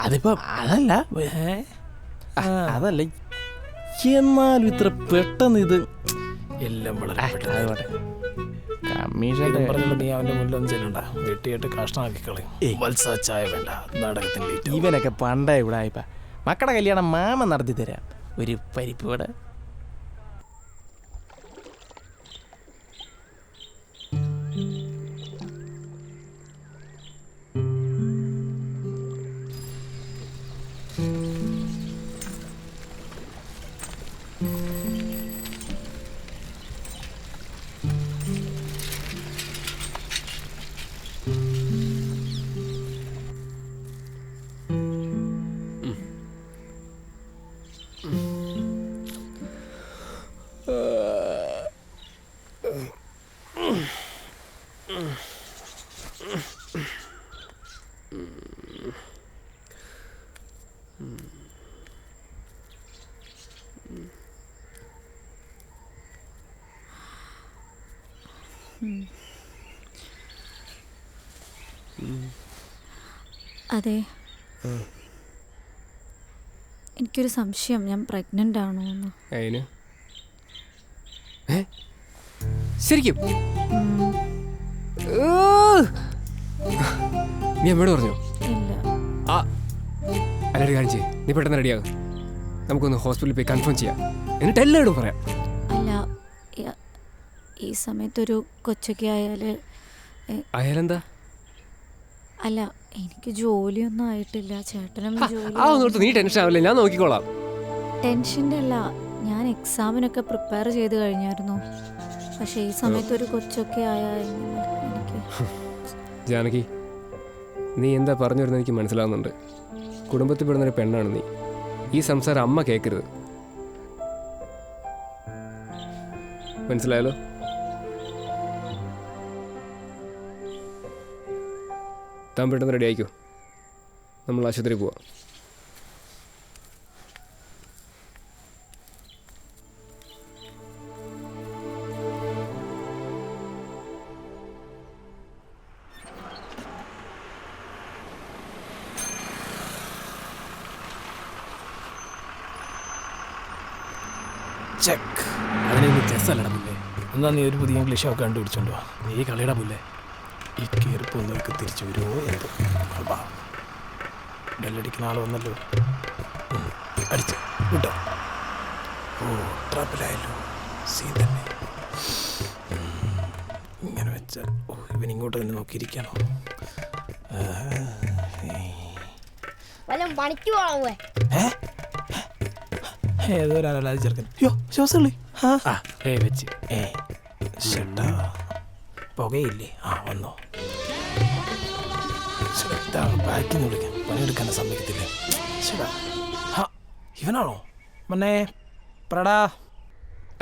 Speaker 6: അതിപ്പോ അതല്ല, അതല്ല. എന്നാലും ഇത്ര പെട്ടെന്ന് ഇത്
Speaker 11: എല്ലാം വളരെ
Speaker 6: പെട്ടെന്ന്.
Speaker 11: നീ അവന്റെ മുന്നിലൊന്നും ചെല്ലണ്ട. വെട്ടിയിട്ട് കഷ്ണമാക്കി കളയും. വത്സ, ചായ വേണ്ട. നാടകത്തിന്റെ
Speaker 6: ഇവനൊക്കെ പണ്ടേ ഇവിടെ ആയിപ്പ. മക്കളുടെ കല്യാണം മാമ നടത്തി തരാം. ഒരു പരിപ്പ് കൂടെ.
Speaker 7: അതെ, എനിക്കൊരു സംശയം, ഞാൻ പ്രഗ്നന്റ് ആണോ എന്ന്.
Speaker 12: ശരിക്കും നീ അമ്മയോട് പറഞ്ഞോ?
Speaker 7: ഇല്ല.
Speaker 12: അല്ലൊരു കാണിച്ചേ, നീ പെട്ടെന്ന് റെഡിയാകും. നമുക്കൊന്ന് ഹോസ്പിറ്റലിൽ പോയി കൺഫേം ചെയ്യാം, എന്നിട്ട് എല്ലാവരും പറയാം.
Speaker 21: അല്ല ഈ സമയത്തൊരു കൊച്ചൊക്കെ
Speaker 12: അയാളെന്താ?
Speaker 21: അല്ല എനിക്ക് ജോലിയൊന്നും ആയിട്ടില്ല. ചേട്ടനും ജോലി
Speaker 12: ആ ഒന്നോർത്ത് നീ ടെൻഷൻ ആവില്ല, ഞാൻ നോക്കിക്കോളാം.
Speaker 21: ടെൻഷൻ്റെ അല്ല, ഞാൻ എക്സാമിനൊക്കെ പ്രിപ്പയർ ചെയ്ത് കഴിഞ്ഞായിരുന്നു. പക്ഷെ ഈ സമയത്തൊരു കൊച്ചൊക്കെ ആയാൽ എനിക്ക്
Speaker 12: ജാനകി, നീ എന്താ പറഞ്ഞു വരുന്നത് എനിക്ക് മനസ്സിലാവുന്നുണ്ട്. കുടുംബത്തിൽ പെടുന്നൊരു പെണ്ണാണ് നീ. ഈ സംസാരം അമ്മ കേൾക്കരുത്, മനസ്സിലായല്ലോ? താൻ പെട്ടെന്ന് റെഡി ആയിക്കോ, നമ്മൾ ആശുപത്രി പോവാം.
Speaker 11: ചെക്ക്. അതിന് ചെസ്സല്ലട പുല്ലേ. എന്നാ നീ ഒരു പുതിയ ഇംഗ്ലീഷ് ഒക്കെ കണ്ടുപിടിച്ചോണ്ടോ. നീ കളിയുടെ പുല്ലേ. ഈ കീർപ്പ് ഒന്നൊക്കെ തിരിച്ചു വരുമോ എന്തോ. ബെല്ലടിക്കുന്ന ആൾ വന്നല്ലോ. അടിച്ച് വിട്ടോ. ഓ ട്രാപ്പിലായല്ലോ. സീൻ തന്നെ. ഇങ്ങനെ വെച്ചാൽ ഇവനിങ്ങോട്ട് തന്നെ നോക്കിയിരിക്കണോ?
Speaker 15: പണിക്ക് പോണേ.
Speaker 11: ഏതോ ഒരാളല്ലാതെ ചേർക്കുന്നു. അയ്യോ ശ്വാസമുള്ളി. വെച്ച് ചേട്ടാ പുകയില്ലേ? വന്നോ. ബാക്കിന്ന് വിളിക്കാം, പണിയെടുക്കാൻ സമ്മതിക്കത്തില്ലേ? ചേട്ടാ ഇവനാണോ? മന്നെ പറടാ.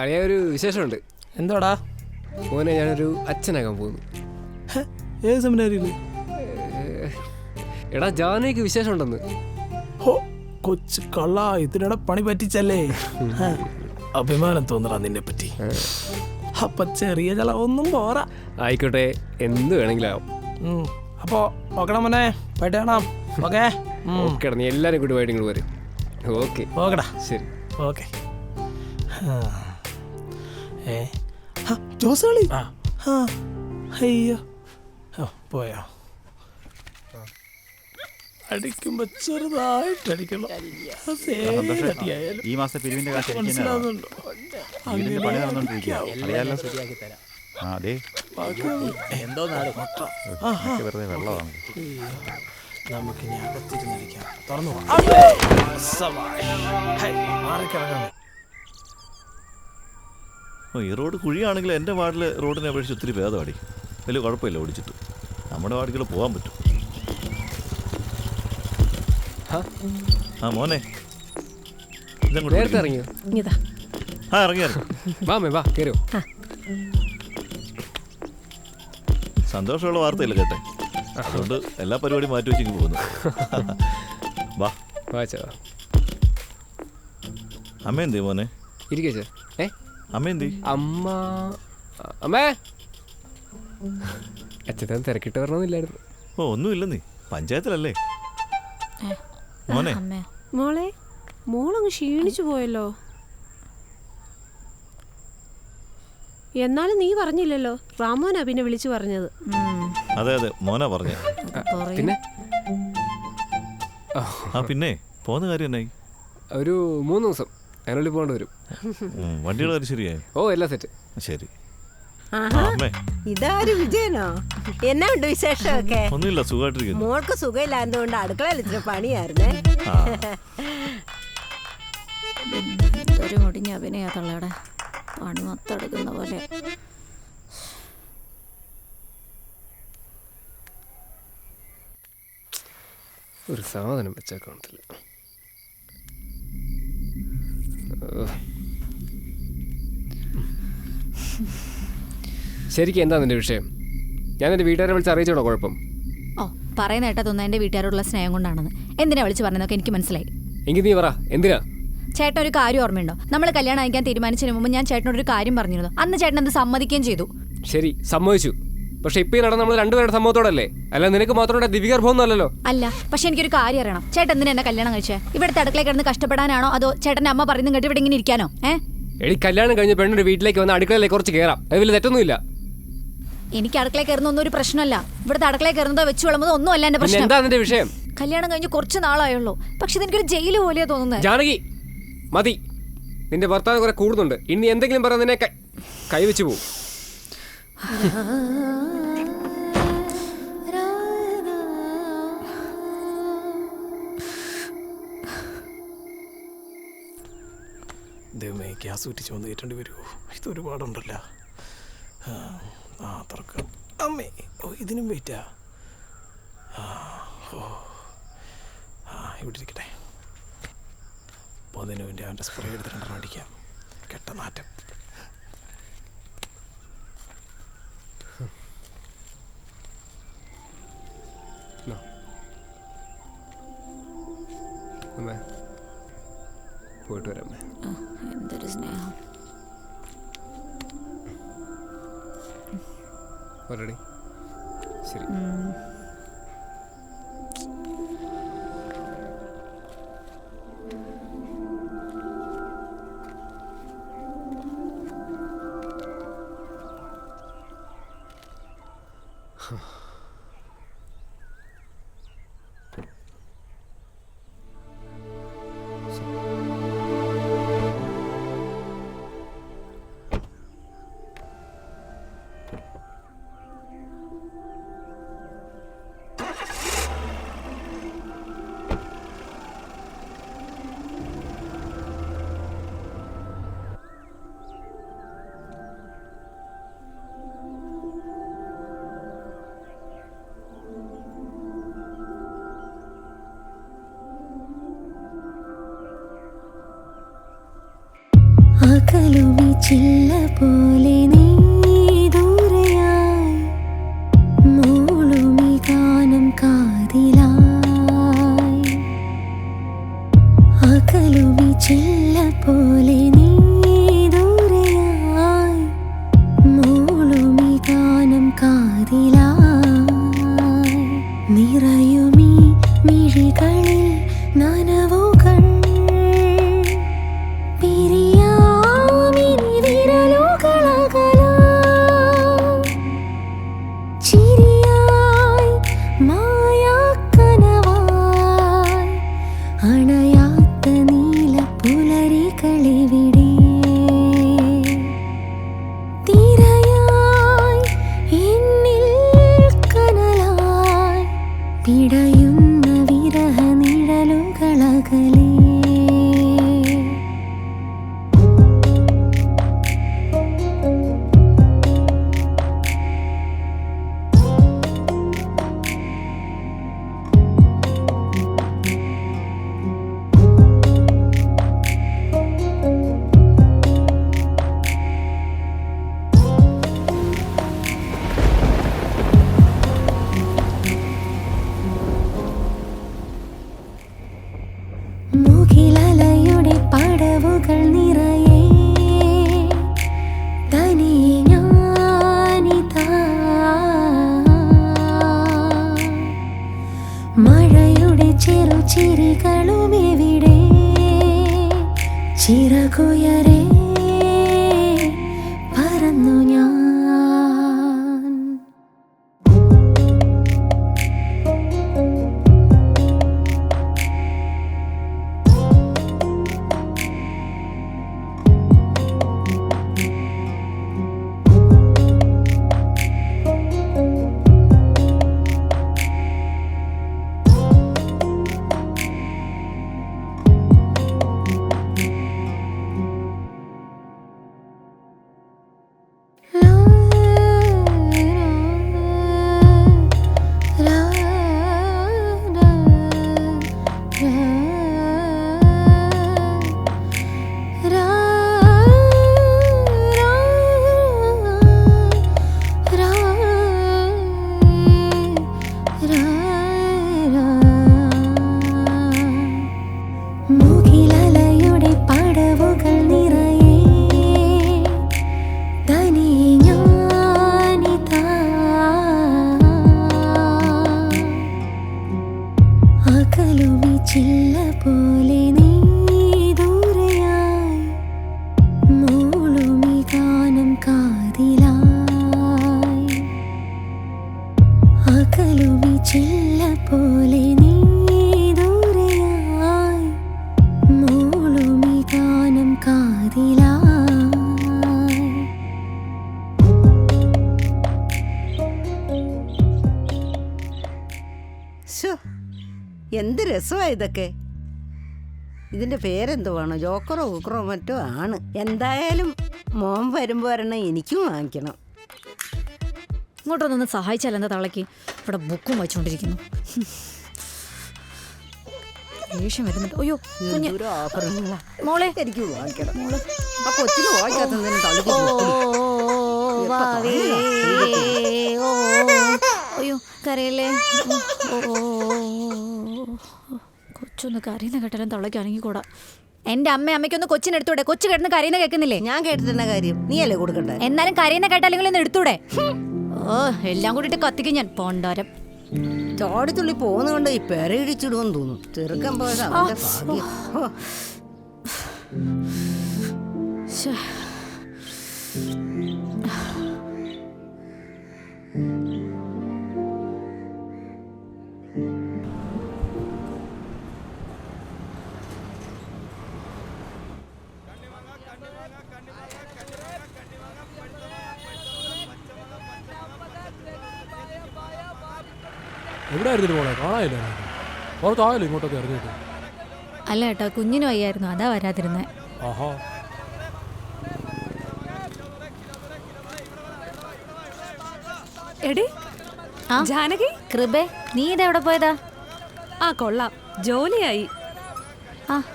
Speaker 12: അറിയാ ഒരു വിശേഷമുണ്ട്.
Speaker 11: എന്തോടാ?
Speaker 12: മോനെ ഞാനൊരു അച്ഛനാകാൻ പോകുന്നു.
Speaker 11: ഏത് സെമിനാരിയിൽ?
Speaker 12: എടാ ജാനയ്ക്ക് വിശേഷം ഉണ്ടെന്ന്.
Speaker 11: കൊച്ചു കള്ള, ഇതിനിടെ പണി പറ്റിച്ചല്ലേ? അഭിമാനം തോന്നറാ നിന്നെ പറ്റി. അപ്പൊ ചെറിയ ചെലവൊന്നും പോരാ.
Speaker 12: ആയിക്കോട്ടെ, എന്ത് വേണമെങ്കിലും ആവും.
Speaker 11: അപ്പോ നോക്കണം മോനെ, പോയിട്ട് കാണാം. ഓക്കെ
Speaker 12: ഓക്കെടാ, നീ എല്ലാവരും കൂടി പോയിട്ട് ഇങ്ങോട്ട് വരും. ഓക്കെ
Speaker 11: ഓക്കെടാ,
Speaker 12: ശരി.
Speaker 11: ഓക്കെ. ജോസളി അയ്യോ പോയോ? അടിക്കുമ്പോ ചെറുതായിട്ടടിക്കണം.
Speaker 20: ഈ മാസം പിരിവിന്റെ കാശ്
Speaker 11: മനസ്സിലാവുന്നുണ്ടോ?
Speaker 20: പണി നടന്നോണ്ടിരിക്കുക.
Speaker 11: എന്തോ
Speaker 20: വെറുതെ വെള്ളമാണ്.
Speaker 11: നമുക്ക് ഇനി അകത്തിരുന്നിരിക്കാം. തുറന്നു
Speaker 5: ഈ റോഡ് കുഴിയാണെങ്കിൽ എൻ്റെ വാർഡിലെ റോഡിനെ അപേക്ഷിച്ച് ഒത്തിരി ഭേദമാടി. വലിയ കുഴപ്പമില്ല ഓടിച്ചിട്ട്. നമ്മുടെ വാർഡിൽ പോകാൻ പറ്റും. മോനെ
Speaker 12: ഇറങ്ങിയോ?
Speaker 5: ഇറങ്ങിയായിരുന്നു. സന്തോഷമുള്ള വാർത്തയില്ല കേട്ടെ, അതുകൊണ്ട് എല്ലാ പരിപാടിയും മാറ്റി വെച്ചിങ്ങ് പോകുന്നു. അമ്മ എന്തി മോനെ?
Speaker 12: ഇരിക്കേ.
Speaker 5: അമ്മ എന്തി?
Speaker 12: അമ്മേ അച്ഛൻ തിരക്കിട്ട് വരണമെന്നില്ലായിരുന്നു.
Speaker 5: ഒന്നുമില്ല, നീ പഞ്ചായത്തിലല്ലേ മോനെ?
Speaker 3: മോളെ, മോളങ്ങ് ക്ഷീണിച്ചു പോയല്ലോ. എന്നാലും നീ പറഞ്ഞില്ലല്ലോ. റാമോനാ പിന്നെ വിളിച്ചു പറഞ്ഞത്.
Speaker 5: അതെ അതെ, മോനാ പറഞ്ഞ.
Speaker 12: പിന്നെ
Speaker 5: പിന്നെ പോകുന്ന കാര്യം എന്നായി?
Speaker 12: ഒരു 3 ദിവസം അതിനുള്ളിൽ പോകേണ്ടി വരും.
Speaker 5: വണ്ടിയുടെ കാര്യം ശരിയായി?
Speaker 12: ഓ എല്ലാം സെറ്റ്.
Speaker 5: ശരി.
Speaker 10: ഇതാര് വിജയനോ? എന്നാ ഉണ്ട് വിശേഷമൊക്കെ?
Speaker 5: ഒന്നുമില്ല, സുഖമായിട്ടിരിക്കുന്നു.
Speaker 10: മോൾക്ക് സുഖമില്ലാത്തതുകൊണ്ട് അടുക്കളയിൽ ഇച്ചിരി പണിയായിരുന്നേ.
Speaker 21: ഒരു മുടിഞ്ഞ അഭിനയാ തള്ളയുടെ. പണി മൊത്തെടുക്കുന്ന പോലെ.
Speaker 12: ഒരു സാധനം വെച്ചാൽ കാണത്തില്ല. ശരിക്കും എന്താ നിന്റെ വിഷയം? ഞാൻ എൻ്റെ വീട്ടുകാരെ വിളിച്ച് അറിയിച്ചോടോ കുഴപ്പം?
Speaker 21: ഓ, പറയുന്ന കേട്ടാ തോന്നുന്നു എൻ്റെ വീട്ടുകാരോടുള്ള സ്നേഹം കൊണ്ടാണെന്ന്. എന്തിനാ വിളിച്ച് പറഞ്ഞതൊക്കെ എനിക്ക് മനസ്സിലായി.
Speaker 12: എങ്കിൽ നീ പറ, എന്തിനാ?
Speaker 21: ചേട്ടൻ ഒരു കാര്യം ഓർമ്മയുണ്ടോ? നമ്മൾ കല്യാണം അയക്കാൻ തീരുമാനിച്ചതിന് മുമ്പ് ഞാൻ ചേട്ടനോടൊരു കാര്യം പറഞ്ഞിരുന്നു. അന്ന് ചേട്ടൻ അത് സമ്മതിക്കുകയും ചെയ്തു.
Speaker 12: ശരി, സമ്മതിച്ചു. പക്ഷെ ഇപ്പൊ നടന്ന നമ്മൾ രണ്ടുപേരുടെ സമ്മതത്തോടല്ലേ? അല്ല നിനക്ക് മാത്രം ദിവ്യഗർഭമൊന്നും അല്ലല്ലോ.
Speaker 21: അല്ല, പക്ഷെ എനിക്കൊരു കാര്യം അറിയണം. ചേട്ടൻ എന്തിനാ എന്നെ കല്യാണം കഴിച്ചേ? ഇവിടുത്തെ അടുക്കളയിൽ കിടന്ന് കഷ്ടപ്പെടാനാണോ അതോ ചേട്ടൻ്റെ അമ്മ പറയുന്നത് കേട്ട് ഇവിടെ ഇങ്ങനെ ഇരിക്കാനോ?
Speaker 12: എടി, കല്യാണം കഴിഞ്ഞ പെണ്ണൊരു വീട്ടിലേക്ക് വന്ന് അടുക്കളയിലേക്ക് കുറച്ച് കയറാം, അത് വലിയ തെറ്റൊന്നുമില്ല.
Speaker 21: എനിക്ക് അടുക്കളയിൽ കയറുന്നൊന്നും ഒരു പ്രശ്നമല്ല. ഇവിടുത്തെ അടുക്കളയിൽ കയറുന്നതോ വെച്ച് വിളമ്പതോ ഒന്നും അല്ല എന്റെ പ്രശ്നം.
Speaker 12: എന്താ നിന്റെ വിഷയം?
Speaker 21: കല്യാണം കഴിഞ്ഞ് കുറച്ച് നാളായുള്ളൂ, പക്ഷെ ഇതെനിക്കൊരു ജയില് പോലെയാ തോന്നുന്നത്.
Speaker 12: ജാനകി, മതി. നിന്റെ ഭർത്താവ് കുറെ കൂടുന്നുണ്ട്. ഇനി എന്തെങ്കിലും പറഞ്ഞ നിന്നെ കൈവച്ചു പോവും.
Speaker 11: ദൈവമേ, ഗ്യാസ് കുറ്റി ചുവന്ന് കയറ്റേണ്ടി വരുമോ? ഇതൊരുപാടുണ്ടല്ലോ. തുറക്കാം. അമ്മേ, ഓ ഇതിനും വെയിറ്റാ. ഇവിടെ ഇരിക്കട്ടെ. അപ്പോൾ അതിന് വേണ്ടി അവൻ്റെ സ്പ്രേ എടുത്ത് 2 അടിക്കാം. കെട്ട നാറ്റം.
Speaker 12: പോയിട്ട് വരാം.
Speaker 21: എന്തൊരു സ്നേഹം.
Speaker 12: ഓൾറെഡി ശരി.
Speaker 15: അകലുമി ചില്ല പോലെ നീ ദൂരെയായി മൂളുമി ഗാനം കാതിലായി. അകലുമി ചില്ല പോലെ നീ ദൂരെയായി മൂളുമി ഗാനം കാതിലായി. നിറയുമീ മിഴികളിൽ നനവുകൾ പിടയുന്ന വിരഹ നിഴലുകളകലേ. മുകിലലയുടെ പടവുകൾ നിറയെ തനിയെ ഞാനിതാ. മഴയുടെ ചെറുചിരികളും എവിടെ ചിറകുയരെ പറന്നു ഞാൻ. മുകിലലയുടെ പടവുകൾ നിറയെ തനിയെ ഞാനിതാ. അകലുമി ചില്ല പോലെ നീ ദൂരെയായി മൂളുമി ഗാനം കാതിലായി. അകലുമി ചില്ല പോലെ നീ ദൂരെയായി മൂളുമി ഗാനം
Speaker 10: എന്ത് രസമാ ഇതൊക്കെ. ഇതിന്റെ പേരെന്തുവാണോ? ജോക്കറോ ഊക്കറോ മറ്റോ ആണ്. എന്തായാലും മോൻ വരുമ്പോ ഒരെണ്ണം എനിക്കും വാങ്ങിക്കണം.
Speaker 21: ഇങ്ങോട്ടൊന്നൊന്ന് സഹായിച്ചാൽ എന്താ തള്ളക്ക്? ഇവിടെ ബുക്കും വായിച്ചുകൊണ്ടിരിക്കുന്നു. ദേഷ്യം വരുന്നുണ്ട്. അയ്യോ മോളെ
Speaker 10: എനിക്ക് വാങ്ങിക്കണം. ആ കൊച്ചിന് വായിക്കാത്തതിന് തള്ളിക്ക്
Speaker 21: അയ്യോ കരയല്ലേ. കൊച്ചൊന്ന് കരയുന്ന കേട്ടാലും തള്ളയ്ക്ക് അനങ്ങിക്കൂടാ. എന്റെ അമ്മയ്ക്കൊന്ന് കൊച്ചിനെടുത്തൂടെ? കൊച്ചു കിടന്ന് കരയുന്ന കേൾക്കുന്നില്ലേ?
Speaker 10: ഞാൻ കേട്ടിട്ടുള്ള കാര്യം നീയല്ലേ കൊടുക്കണ്ടേ?
Speaker 21: എന്നാലും കരയുന്ന കേട്ടാലെങ്കിലും ഒന്ന് എടുത്തൂടെ? ഓ എല്ലാം കൂടിയിട്ട് കത്തിക്കും ഞാൻ പോണ്ടാരം.
Speaker 10: ചാടിത്തുള്ളി പോകുന്നതുകൊണ്ട് ഈ പെരയിടിച്ചിടുമെന്ന് തോന്നും. ചെറുക്കൻ പോയത് അവന്റെ ഭാഗ്യം.
Speaker 11: എവിടെ ആയിരുന്നു പോണേ? കാണാനില്ല. പുറത്തായാലും ഇങ്ങോട്ടൊക്കെ ഇറങ്ങിയിട്ട്.
Speaker 21: അല്ല ഏട്ടാ, കുഞ്ഞിനും വയ്യായിരുന്നു, അതാ വരാതിരുന്നേ.
Speaker 11: ആഹാ.
Speaker 4: എടി ജാനകി,
Speaker 21: കൃപേ, നീ ഇതെവിടെ പോയതാ?
Speaker 4: ആ കൊള്ളാം, ജോലിയായി.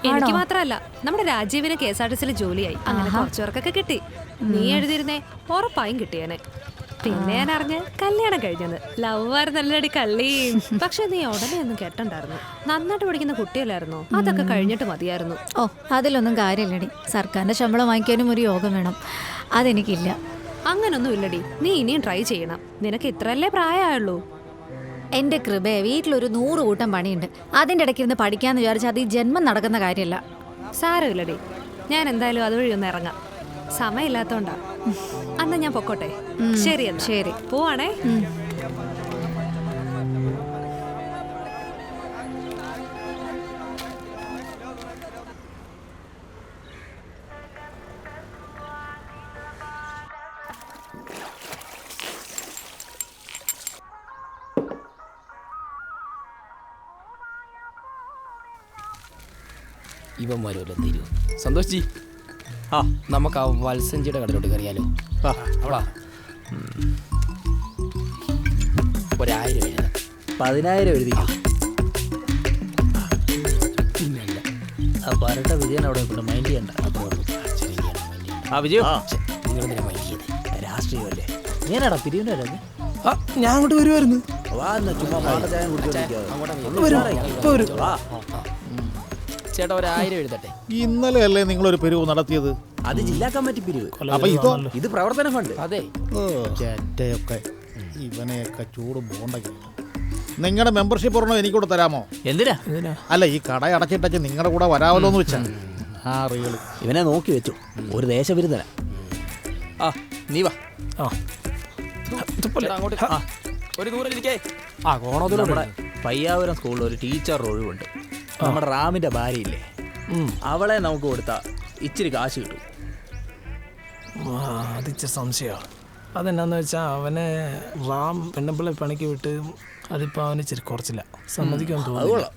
Speaker 4: എനിക്ക് മാത്രമല്ല, നമ്മുടെ രാജീവിന് KSRTC ജോലിയായി. അങ്ങനെ കുറച്ചു പേർക്കൊക്കെ കിട്ടി. നീ എഴുതിയിരുന്നേ, ഉറപ്പായും കിട്ടിയേനെ. പിന്നെ ഞാൻ അറിഞ്ഞ് കല്യാണം കഴിഞ്ഞത്. ലവായിരുന്നല്ലടി കള്ളി. പക്ഷെ നീ ഉടനെ ഒന്നും കേട്ടണ്ടായിരുന്നു. നന്നായിട്ട് പഠിക്കുന്ന കുട്ടിയല്ലായിരുന്നോ? അതൊക്കെ കഴിഞ്ഞിട്ട് മതിയായിരുന്നു.
Speaker 21: ഓ അതിലൊന്നും കാര്യമില്ലടി. സർക്കാരിന്റെ ശമ്പളം വാങ്ങിക്കാനും ഒരു യോഗം വേണം. അതെനിക്കില്ല.
Speaker 4: അങ്ങനൊന്നും ഇല്ലടി, നീ ഇനിയും ട്രൈ ചെയ്യണം. നിനക്ക് ഇത്രയല്ലേ പ്രായമായുള്ളൂ.
Speaker 21: എൻ്റെ കൃപേ, വീട്ടിലൊരു 100 കൂട്ടം പണിയുണ്ട്. അതിൻ്റെ ഇടയ്ക്ക് ഇരുന്ന് പഠിക്കാന്ന് വിചാരിച്ചാൽ അത് ഈ ജന്മം നടക്കുന്ന കാര്യമല്ല.
Speaker 4: സാരമില്ലടി, ഞാൻ എന്തായാലും അതുവഴി ഒന്ന് ഇറങ്ങാം. സമയമില്ലാത്തോണ്ടാ. അന്ന് ഞാൻ പൊക്കോട്ടെ. ശരി എന്നാ.
Speaker 21: ശരി,
Speaker 4: പോവാണേ.
Speaker 2: ഇവൻ വരുമല്ലോ തീരൂ. സന്തോഷ് ജി, ആ നമുക്ക് ആ വത്സഞ്ചിയുടെ കടലോട്ട് കയറിയാലോ? അവളാ 1000 എഴുതാം.
Speaker 16: 10,000 എഴുതിക്കോ.
Speaker 2: പിന്നല്ല ആ പരട്ട വിജയൻ അവിടെ മൈൻഡ് ചെയ്യണ്ട. ആ വിജയോ, നിങ്ങളെന്തിനാ മൈൻഡ് ചെയ്തേ?
Speaker 16: രാഷ്ട്രീയമല്ലേ. ഞാനാടാ പിരിവിൻ്റെ വരാതെ.
Speaker 2: ഞാൻ അങ്ങോട്ട് വരുമായിരുന്നു. ചേട്ടാ 1000 എഴുതട്ടെ.
Speaker 18: ഇന്നലെ അല്ലേ നിങ്ങളൊരു പിരിവ് നടത്തിയത്?
Speaker 16: അത് ജില്ലാ കമ്മിറ്റി പിരിവ്.
Speaker 18: അപ്പൊ ഇതോ?
Speaker 16: ഇത് പ്രവർത്തന ഫണ്ട്.
Speaker 2: അതെ.
Speaker 18: ചേട്ടയൊക്കെ ഇവനെയൊക്കെ ചൂട് പോണ്ടെങ്കിൽ നിങ്ങളുടെ മെമ്പർഷിപ്പ് ഒരെണ്ണം എനിക്കൂടെ തരാമോ?
Speaker 2: എന്തിനാ?
Speaker 18: അല്ല, ഈ കട അടച്ചിട്ടച്ച് നിങ്ങളുടെ കൂടെ വരാമല്ലോ എന്ന് വെച്ചാ. ആ റിയല്
Speaker 16: ഇവനെ നോക്കി വെച്ചു. ഒരു ദേശവിരുദ്ധന.
Speaker 2: ആ നീ വാ. അങ്ങോട്ട് ഒരു ദൂരം ഇരിക്കേ.
Speaker 16: ആ കോണത്തിൽ നമ്മുടെ പയ്യാവൂരം സ്കൂളിൽ ഒരു ടീച്ചർ ഒഴിവുണ്ട്. നമ്മുടെ റാമിന്റെ ഭാര്യയില്ലേ, അവളെ നമുക്ക് കൊടുത്താൽ ഇച്ചിരി കാശ് കിട്ടും.
Speaker 11: അതിച്ചിരി സംശയമാണ്. അതെന്നാന്ന് വെച്ചാൽ അവനെ റാം പെണ്ണപ്പിള്ളെ പണിക്ക് വിട്ട് അതിപ്പോൾ അവന് ഇച്ചിരി കുറച്ചില്ല. സമ്മതിക്കാൻ തോന്നുന്നു.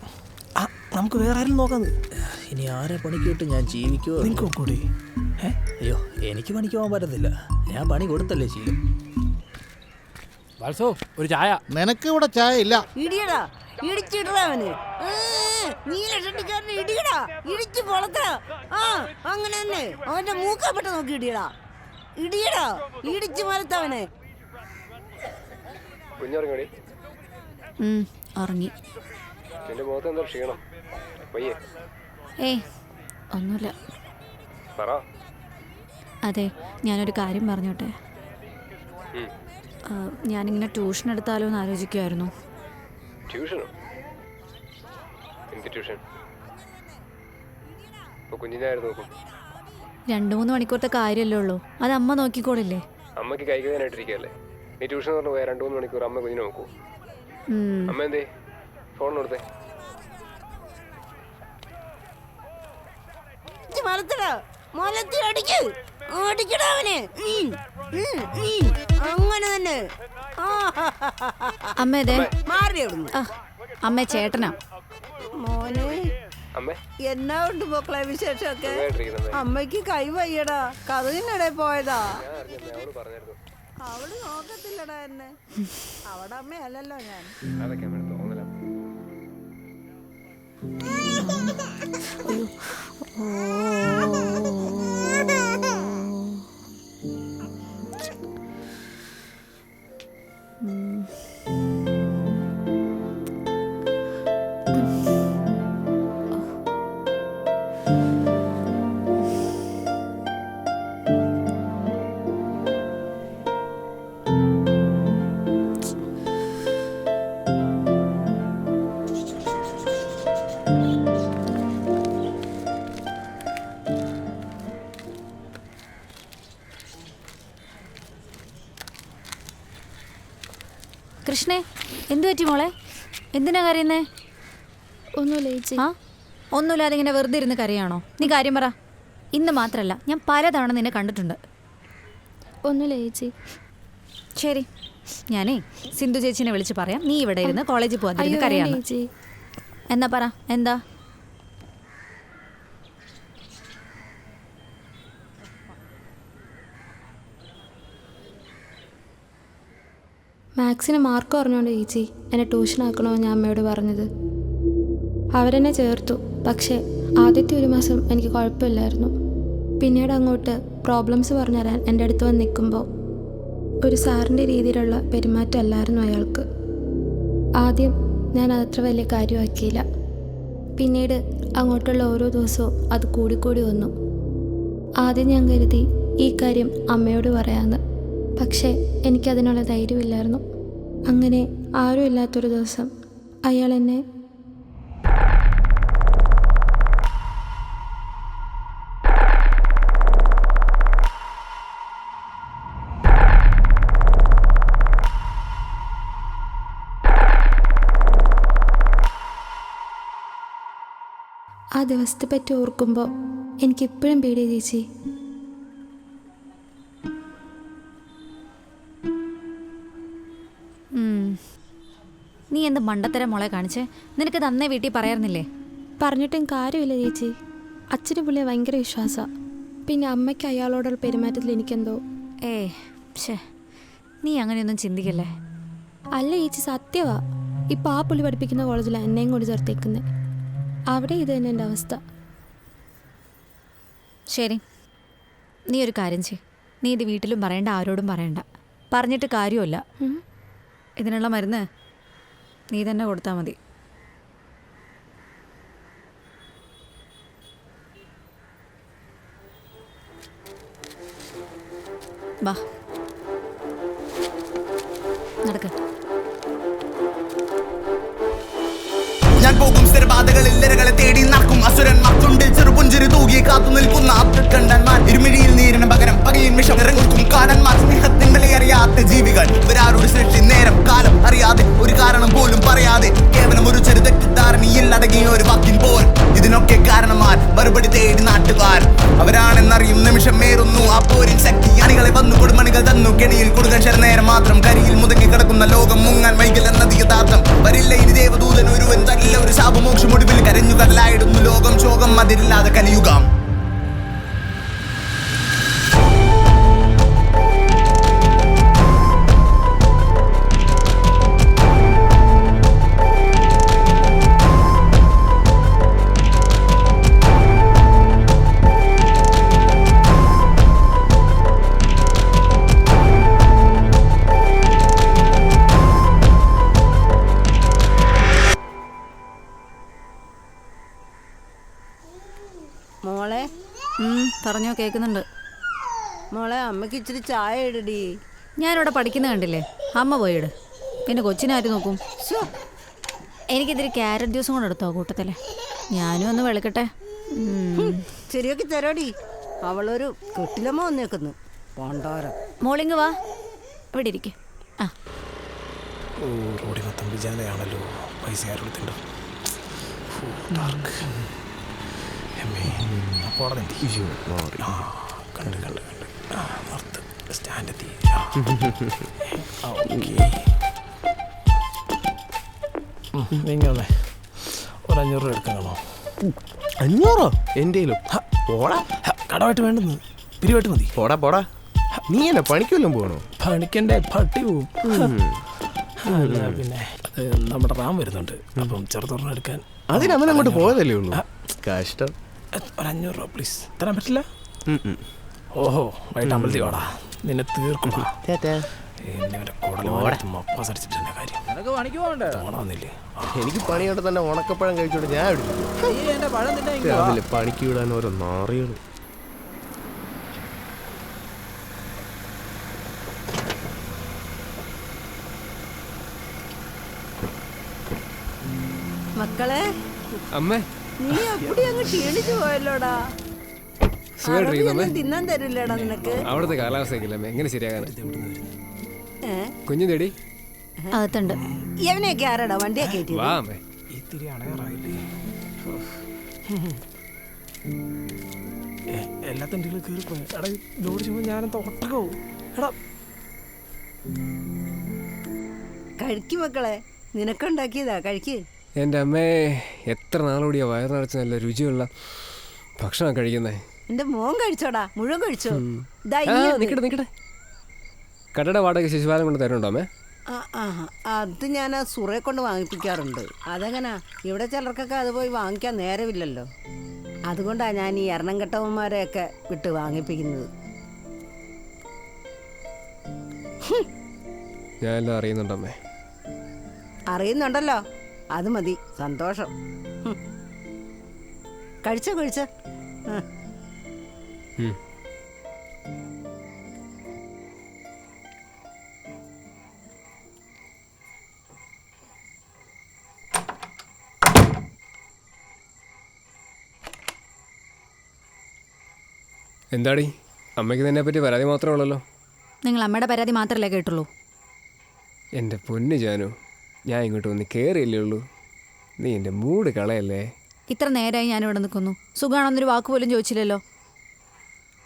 Speaker 11: നമുക്ക് വേറെ ആരും നോക്കാം.
Speaker 16: ഇനി ആരെ പണിക്ക് വിട്ട് ഞാൻ ജീവിക്കുമോ?
Speaker 11: നിങ്ങൾക്ക് കൂടി.
Speaker 16: അയ്യോ, എനിക്ക് പണിക്ക് പോകാൻ പറ്റത്തില്ല. ഞാൻ പണി കൊടുത്തല്ലേ ചെയ്യും.
Speaker 11: വാത്സോ, ഒരു ചായ.
Speaker 18: നിനക്ക് ഇവിടെ ചായ ഇല്ല.
Speaker 10: ഇടിയടാ, ഇടിച്ചിടടാ അവന്. നീലഷട്ടിക്കാരനെ ഇടിയടാ, ഇടിച്ചു പൊളത്തടാ. ആ അങ്ങനെ തന്നെ അവന്റെ മൂക്കപ്പെട്ട നോക്കി ഇടിയടാ, ഇടിയടാ, ഇടിച്ചു മരത്തവനെ.
Speaker 12: കുഞ്ഞിറങ്ങി.
Speaker 21: ഉറങ്ങി.
Speaker 12: എന്റെ മുഖത്ത് എന്താ ക്ഷീണം? പയ്യെ.
Speaker 21: ഏയ് ഒന്നുമില്ല.
Speaker 12: പറ.
Speaker 21: അതെ, ഞാനൊരു കാര്യം പറഞ്ഞോട്ടെ. ഞാനിങ്ങനെ ട്യൂഷൻ എടുത്താലോ എന്ന് ആലോചിക്കുമായിരുന്നു.
Speaker 12: ട്യൂഷനോ? എന്ത് ട്യൂഷൻ? കുഞ്ഞിനായിരുന്നു നോക്കും.
Speaker 21: 2-3 മണിക്കൂറത്തെ കാര്യമല്ലേ ഉള്ളൂ, അത് അമ്മ നോക്കിക്കോളില്ലേ?
Speaker 12: അമ്മക്ക് കൈകാനായിട്ടിരിക്കല്ലേ നീ ട്യൂഷൻ പറഞ്ഞു പോയാൽ 2-3 മണിക്കൂർ അമ്മ കുഞ്ഞിനെ നോക്കൂ. അമ്മ എന്തേ ഫോൺ കൊടുത്തേ?
Speaker 10: അങ്ങനെ തന്നെ.
Speaker 21: അമ്മേ ചേട്ടനാ.
Speaker 10: മോനെ എന്നാ ഉണ്ട് മക്കളെ വിശേഷമൊക്കെ? അമ്മയ്ക്ക് കൈ വയ്യടാ, കഥകിനിടെ പോയതാ. അവള് നോക്കത്തില്ലടാ എന്നെ. അവിടെ അമ്മയല്ലല്ലോ ഞാൻ.
Speaker 21: കൃഷ്ണേ, എന്തു പറ്റി മോളെ? എന്തിനാ കരയുന്നേ?
Speaker 14: ഒന്നുമില്ല ചേച്ചി.
Speaker 21: ആ, ഒന്നുമില്ലാതെ ഇങ്ങനെ വെറുതെ ഇരുന്ന് കരയാണോ? നീ കാര്യം പറ. ഇന്ന് മാത്രമല്ല, ഞാൻ പലതവണ നിന്നെ കണ്ടിട്ടുണ്ട്.
Speaker 14: ഒന്നുമില്ല ചേച്ചി.
Speaker 21: ശരി, ഞാനേ സിന്ധു ചേച്ചിനെ വിളിച്ച് പറയാം. നീ ഇവിടെ ഇരുന്ന് കോളേജിൽ പോകാതിരുന്ന് കരയാന്ന്. എന്നാ പറ, എന്താ?
Speaker 14: മാത്സിന് മാർക്ക് പറഞ്ഞോണ്ട് ചേച്ചി എന്നെ ട്യൂഷൻ ആക്കണമെന്ന് ഞാൻ അമ്മയോട് പറഞ്ഞത്. അവരെന്നെ ചേർത്തു. പക്ഷേ ആദ്യത്തെ 1 മാസം എനിക്ക് കുഴപ്പമില്ലായിരുന്നു. പിന്നീട് അങ്ങോട്ട് പ്രോബ്ലംസ് പറഞ്ഞു തരാൻ എൻ്റെ അടുത്ത് വന്ന് നിൽക്കുമ്പോൾ ഒരു സാറിൻ്റെ രീതിയിലുള്ള പെരുമാറ്റമല്ലായിരുന്നു അയാൾക്ക്. ആദ്യം ഞാൻ അതത്ര വലിയ കാര്യമാക്കിയില്ല. പിന്നീട് അങ്ങോട്ടുള്ള ഓരോ ദിവസവും അത് കൂടിക്കൂടി വന്നു. ആദ്യം ഞാൻ കരുതി ഈ കാര്യം അമ്മയോട് പറയാമെന്ന്. പക്ഷേ എനിക്കതിനുള്ള ധൈര്യമില്ലായിരുന്നു. അങ്ങനെ ആരും ഇല്ലാത്തൊരു ദിവസം അയാൾ എന്നെ ആ ദിവസത്തെ പറ്റി ഓർക്കുമ്പോൾ എനിക്കിപ്പോഴും പേടി ചേച്ചി.
Speaker 21: നീ എന്ത് മണ്ടത്തരം മോളെ കാണിച്ചേ? നിനക്ക് നന്നേ വീട്ടിൽ പറയാറുന്നില്ലേ?
Speaker 14: പറഞ്ഞിട്ടും കാര്യമില്ല ചേച്ചി. അച്ഛന് പുള്ളിയെ ഭയങ്കര വിശ്വാസമാണ്. പിന്നെ അമ്മയ്ക്ക് അയാളോടുള്ള പെരുമാറ്റത്തിൽ എനിക്കെന്തോ
Speaker 21: നീ അങ്ങനെയൊന്നും ചിന്തിക്കല്ലേ.
Speaker 14: അല്ല ചേച്ചി, സത്യമാ. ഇപ്പോൾ ആ പുള്ളി പഠിപ്പിക്കുന്ന കോളേജിലാണ് എന്നെയും കൂടി ചേർത്തേക്കുന്നത്. അവിടെ ഇത് തന്നെ എൻ്റെ അവസ്ഥ.
Speaker 21: ശരി, നീ ഒരു കാര്യം ചെയ്യ്. നീ ഇത് വീട്ടിലും പറയണ്ട, ആരോടും പറയണ്ട. പറഞ്ഞിട്ട് കാര്യമില്ല. ഇതിനുള്ള മരുന്ന് നീ തന്നെ കൊടുത്താൽ മതി. വാ, നടക്ക്.
Speaker 8: ഞാൻ പോകും സ്ഥിരബാധകളിൽ ഇരകളെ തേടി നടക്കും അസുരന്മാർക്കുണ്ട് ചെറുപുഞ്ചിരി തൂകി കാത്തു നിൽക്കുന്ന അബ്ദുക്കണ്ടന്മാർ. ഇരുമിഴിയിൽ നീരിന് പകരം പകയിൽ വിഷം ഇറങ്ങും കാടന്മാർ. സ്നേഹത്തിൻ വിലയറിയാത്ത ജീവികൾ. ഇവരാരോട് സൃഷ്ടി നേരം കാലം അറിയാതെ ഒരു കാരണം പോലും പറയാതെ കേവലം ഒരു ചെറു തെറ്റിദ്ധാരണയിൽ അടങ്ങിയ ഒരു വാക്കിൻ പോൽ. ഇതിനൊക്കെ കാരണമാർ മറുപടി തേടി നാട്ടുകാർ. അവരാണെന്നറിയും നിമിഷം മേറുന്നു ആ പോരിൻ ശക്തി. അണികളെ വന്നു കൊടുമണികൾ തന്നു കെണിയിൽ കൊടുക്കാൻ ശരനേരം മാത്രം. കരിയിൽ മുതങ്ങി കിടക്കുന്ന ലോകം മുങ്ങാൻ വൈകൽ എന്നത് യഥാർത്ഥം. വരില്ല ഇനി ദേവദൂതൻ ഒരുവൻ തരില്ല ഒരു ശാപമോക്ഷം. ഒടുവിൽ കരഞ്ഞു കടലായിടുന്നു ലോകം ശോകം അതിരില്ലാതെ കലിയുഗം.
Speaker 10: മോളെ,
Speaker 21: പറഞ്ഞോ, കേൾക്കുന്നുണ്ട്.
Speaker 10: മോളെ, അമ്മയ്ക്ക് ഇച്ചിരി ചായ ഇടടി.
Speaker 21: ഞാനിവിടെ പഠിക്കുന്ന കണ്ടില്ലേ, അമ്മ പോയിട്. പിന്നെ കൊച്ചിനാരും നോക്കും. എനിക്കിതിരി ക്യാരറ്റ് ജ്യൂസും കൂടെ എടുത്തോ കൂട്ടത്തില്ലേ? ഞാനും ഒന്ന് വെളുക്കട്ടെ.
Speaker 10: ശരിയൊക്കെ തരോടി. അവളൊരു കെട്ടിലമ്മ വന്നേക്കുന്നു. പോണ്ടോരം.
Speaker 21: മോളിങ് വാ, ഇവിടെ ഇരിക്കും. ആ,
Speaker 11: റോഡി മൊത്തം വിജാനയാണല്ലോ. പൈസ ആരോടുത്തുണ്ട്. കണ്ട് കണ്ട് കണ്ട് നിർത്ത്. സ്റ്റാൻഡെത്തി. നീങ്ങ 500 രൂപ എടുക്കാനാണോ?
Speaker 18: 500? എൻ്റെ പോടാ.
Speaker 11: കടമായിട്ട് വേണ്ടെന്ന്, പിരിവായിട്ട് മതി.
Speaker 18: പോടാ പോടാ. നീ എന്നെ പണിക്കൊല്ലും പോകണോ?
Speaker 11: പണിക്കണ്ടേ, പട്ടി പോവും. അല്ല പിന്നെ അത് നമ്മുടെ റാം വരുന്നുണ്ട്, അപ്പം ചെറുതൊരെണ്ണം എടുക്കാൻ.
Speaker 18: അതിനവൻ അങ്ങോട്ട് പോയതല്ലേ ഉള്ളൂ. കഷ്ടം.
Speaker 11: 500 രൂപ പ്ലീസ്. തരാൻ പറ്റില്ല? ഓഹോ, വൈകിട്ട് അമ്പലത്തിൽ വാടാ, നിന്നെ തീർക്കണോ?
Speaker 18: എനിക്ക് പണിയോടെ തന്നെ ഉണക്കപ്പഴം കഴിച്ചോണ്ട് ഞാൻ അതില് പണിക്ക് വിടാൻ ഓരോ നാറികൾ.
Speaker 10: മക്കളെ,
Speaker 12: അമ്മേ
Speaker 10: നീ അപ്പടി അങ്ങ് ക്ഷീണിച്ചു പോയല്ലോടാ. തിന്നാൻ തരില്ലടാ നിനക്ക്.
Speaker 12: അവിടുത്തെ കാലാവസ്ഥ എങ്ങനെ ശരിയാകാൻ? കുഞ്ഞു തേടി
Speaker 10: അകത്തുണ്ട്. എവനെയൊക്കെ ആരാടാ വണ്ടിയാ കയറ്റി?
Speaker 12: വാ അമ്മേ.
Speaker 11: എല്ലാ തണ്ടികളും കയറിപ്പോയി. എടാ ജോലി ചെയ്യുമ്പോൾ ഞാനെന്താ ഒട്ടകവും. എടാ
Speaker 10: കഴിക്ക് മക്കളെ, നിനക്കുണ്ടാക്കിയതാ, കഴിക്ക്.
Speaker 12: എൻ്റെ അമ്മേ, എത്ര നാളോടിയാ വയറ് നിറച്ച് നല്ല രുചിയുള്ള ഭക്ഷണം കഴിക്കുന്നേ.
Speaker 10: എന്റെ മോൻ കഴിച്ചോടാ, മുഴുവൻ കഴിച്ചോ?
Speaker 12: നിക്കട്ടെ. കടയുടെ വാടക ശിശുപാലം കൊണ്ട് തരുന്നുണ്ടോ അമ്മേ?
Speaker 10: അത് ഞാൻ ആ സുറയെ കൊണ്ട് വാങ്ങിപ്പിക്കാറുണ്ട്. അതെങ്ങനാ, ഇവിടെ ചിലർക്കൊക്കെ അത് പോയി വാങ്ങിക്കാൻ നേരമില്ലല്ലോ. അതുകൊണ്ടാണ് ഞാൻ ഈ എറണംകെട്ടവന്മാരെയൊക്കെ വിട്ട് വാങ്ങിപ്പിക്കുന്നത്.
Speaker 12: ഞാൻ എല്ലാം അറിയുന്നുണ്ടമ്മേ.
Speaker 10: അറിയുന്നുണ്ടല്ലോ, അത് മതി, സന്തോഷം. കഴിച്ചോ.
Speaker 12: എന്താടി, അമ്മയ്ക്ക് തന്നെ പറ്റി പരാതി മാത്രമേ ഉള്ളല്ലോ.
Speaker 21: നിങ്ങൾ അമ്മയുടെ പരാതി മാത്രമല്ലേ കേട്ടുള്ളൂ?
Speaker 12: എൻ്റെ പൊന്നു ജാനു, ഞാൻ ഇങ്ങോട്ട് വന്ന് കയറിയല്ലേ ഉള്ളൂ. നീ എൻ്റെ മൂഡ് കളയല്ലേ.
Speaker 21: ഇത്ര നേരമായി ഞാനിവിടെ നിൽക്കുന്നു, സുഖമാണെന്നൊരു വാക്ക് പോലും ചോദിച്ചില്ലല്ലോ.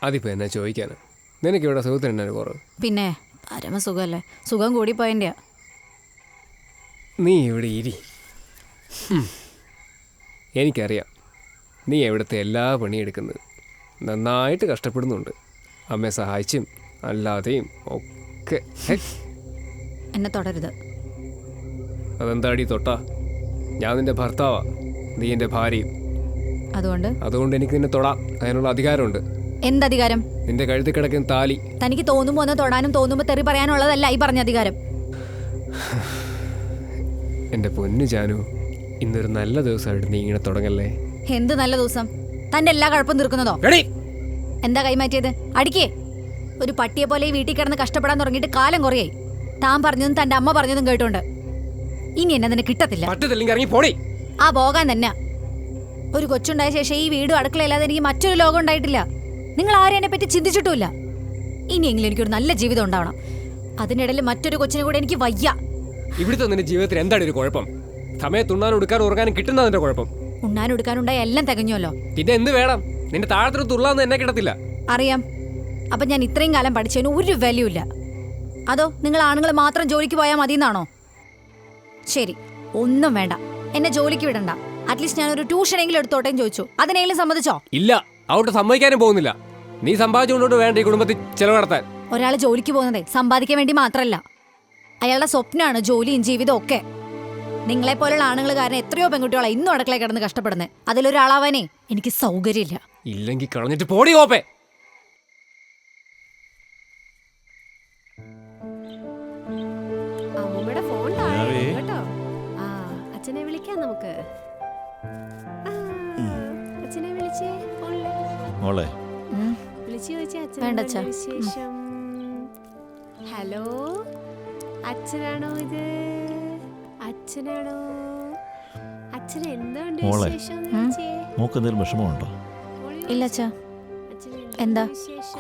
Speaker 12: അതിപ്പോൾ എന്നാ ചോദിക്കാനാ? നിനക്ക് ഇവിടെ സുഖത്തിനുണ്ടാണ് കുറവ്.
Speaker 21: പിന്നെ പരമസുഖമല്ലേ, സുഖം കൂടിപ്പോയതിൻ്റെയാ.
Speaker 12: നീ ഇവിടെ ഇരി. എനിക്കറിയാം നീ എവിടുത്തെ എല്ലാ പണിയെടുക്കുന്നത്. നന്നായിട്ട് കഷ്ടപ്പെടുന്നുണ്ട്, അമ്മയെ സഹായിച്ചും അല്ലാതെയും ഒക്കെ.
Speaker 21: എന്നെ തൊടരുത്.
Speaker 12: അതെന്താടി തൊട്ടാ? ഞാൻ നിന്റെ ഭർത്താവാ, നീ എൻ്റെ ഭാര്യയും. അതുകൊണ്ട് എനിക്ക് നിന്നെ തൊടാം, അതിനുള്ള അധികാരമുണ്ട്.
Speaker 21: എന്തധികാരം?
Speaker 12: നിന്റെ കഴുത്തിൽ കിടക്കുന്ന താലി.
Speaker 21: തനിക്ക് തോന്നുമ്പോ ഒന്ന് തൊടാനും തോന്നുമ്പോ തെറി പറയാനുള്ളതല്ല ഈ പറഞ്ഞ അധികാരം.
Speaker 12: എൻ്റെ പൊന്നു ജാനു, ഇന്നൊരു നല്ല ദിവസമായിട്ട് നീ ഇങ്ങനെ തുടങ്ങല്ലേ.
Speaker 21: എന്ത് നല്ല ദിവസം? തന്റെ എല്ലാ കുഴപ്പം തീർക്കുന്നതോ? എന്താ കൈമാറ്റിയത്? അടിക്കേ. ഒരു പട്ടിയെ പോലെ ഈ വീട്ടിൽ കിടന്ന് കഷ്ടപ്പെടാൻ തുടങ്ങിയിട്ട് കാലം കുറയായി. താൻ പറഞ്ഞതും തന്റെ അമ്മ പറഞ്ഞതും കേട്ടോണ്ട് ഇനി എന്നെ നിന്നെ കിട്ടത്തില്ല. ആ പോകാൻ തന്നെ. ഒരു കൊച്ചുണ്ടായ ശേഷം ഈ വീടും അടുക്കളയില്ലാതെ എനിക്ക് മറ്റൊരു ലോകം ഉണ്ടായിട്ടില്ല. നിങ്ങൾ ആരും എന്നെ പറ്റി ചിന്തിച്ചിട്ടുമില്ല. ഇനിയെങ്കിലും എനിക്കൊരു നല്ല ജീവിതം ഉണ്ടാവണം. അതിനിടയിൽ മറ്റൊരു കൊച്ചിനെ കൂടെ എനിക്ക് വയ്യ.
Speaker 12: ഇവിടുത്തെ നിന്റെ ജീവിതത്തിൽ എന്താണ് ഒരു കുഴപ്പം? സമയത്ത് ഉണ്ണാനും എടുക്കാനും ഉറങ്ങാനും കിട്ടുന്നതിന്റെ കുഴപ്പം.
Speaker 21: ഉണ്ണാനും എടുക്കാനുണ്ടായ എല്ലാം തികഞ്ഞല്ലോ.
Speaker 12: പിന്നെ എന്ത് വേണം? നിന്റെ താഴത്തിന് തുള്ളാന്ന് എന്നെ കിട്ടത്തില്ല.
Speaker 21: അറിയാം. അപ്പൊ ഞാൻ ഇത്രയും കാലം പഠിച്ചതിന് ഒരു വാല്യൂ ഇല്ല. അതോ നിങ്ങൾ ആണുങ്ങൾ മാത്രം ജോലിക്ക് പോയാൽ മതി എന്നാണോ? ശരി, ഒന്നും വേണ്ട, എന്നെ ജോലിക്ക് വിടണ്ട. അറ്റ്ലീസ്റ്റ് ഞാനൊരു ട്യൂഷനെങ്കിലും എടുത്തോട്ടേന്ന് ചോദിച്ചു. അതിനെങ്കിലും സമ്മതിച്ചോ?
Speaker 12: ഇല്ല, അവിടെ സമ്മതിക്കാനും പോകുന്നില്ല. നീ സമ്പാദിച്ചുകൊണ്ടോട്ട് വേണ്ട ഈ കുടുംബത്തിൽ ചെലവ് നടത്താൻ.
Speaker 21: ഒരാൾ ജോലിക്ക് പോകുന്നതേ സമ്പാദിക്കാൻ വേണ്ടി മാത്രമല്ല. അയാളുടെ സ്വപ്നമാണ് ജോലിയും ജീവിതവും ഒക്കെ. നിങ്ങളെപ്പോലുള്ള ആണുങ്ങൾ കാരണം എത്രയോ പെൺകുട്ടികളെ ഇന്നും അടുക്കളയിൽ കിടന്ന് കഷ്ടപ്പെടുന്നത്. അതിലൊരാളാവാനേ എനിക്ക് സൗകര്യമില്ല.
Speaker 12: ഇല്ലെങ്കിൽ കളഞ്ഞിട്ട് പോടി കോപ്പേ.
Speaker 3: അമ്മൂമ്മയുടെ ഫോൺ കേട്ടോ. ആ, അച്ഛനെ വിളിക്കാം നമുക്ക്. അച്ഛനെ വിളിച്ചേ
Speaker 5: മോളെ.
Speaker 3: വിളിച്ചു ചോദിച്ചേ
Speaker 21: വേണ്ട
Speaker 3: അച്ഛൻ വിശേഷം. ഹലോ, അച്ഛനാണോ ഇത്? അച്ഛനാണോ? അച്ഛൻ എന്തുണ്ട്
Speaker 5: മോളെ,
Speaker 3: വിശേഷം?
Speaker 5: മോക്ക് എന്തെങ്കിലും വിഷമമുണ്ടോ?
Speaker 21: ഇല്ല അച്ഛാ. എന്താ?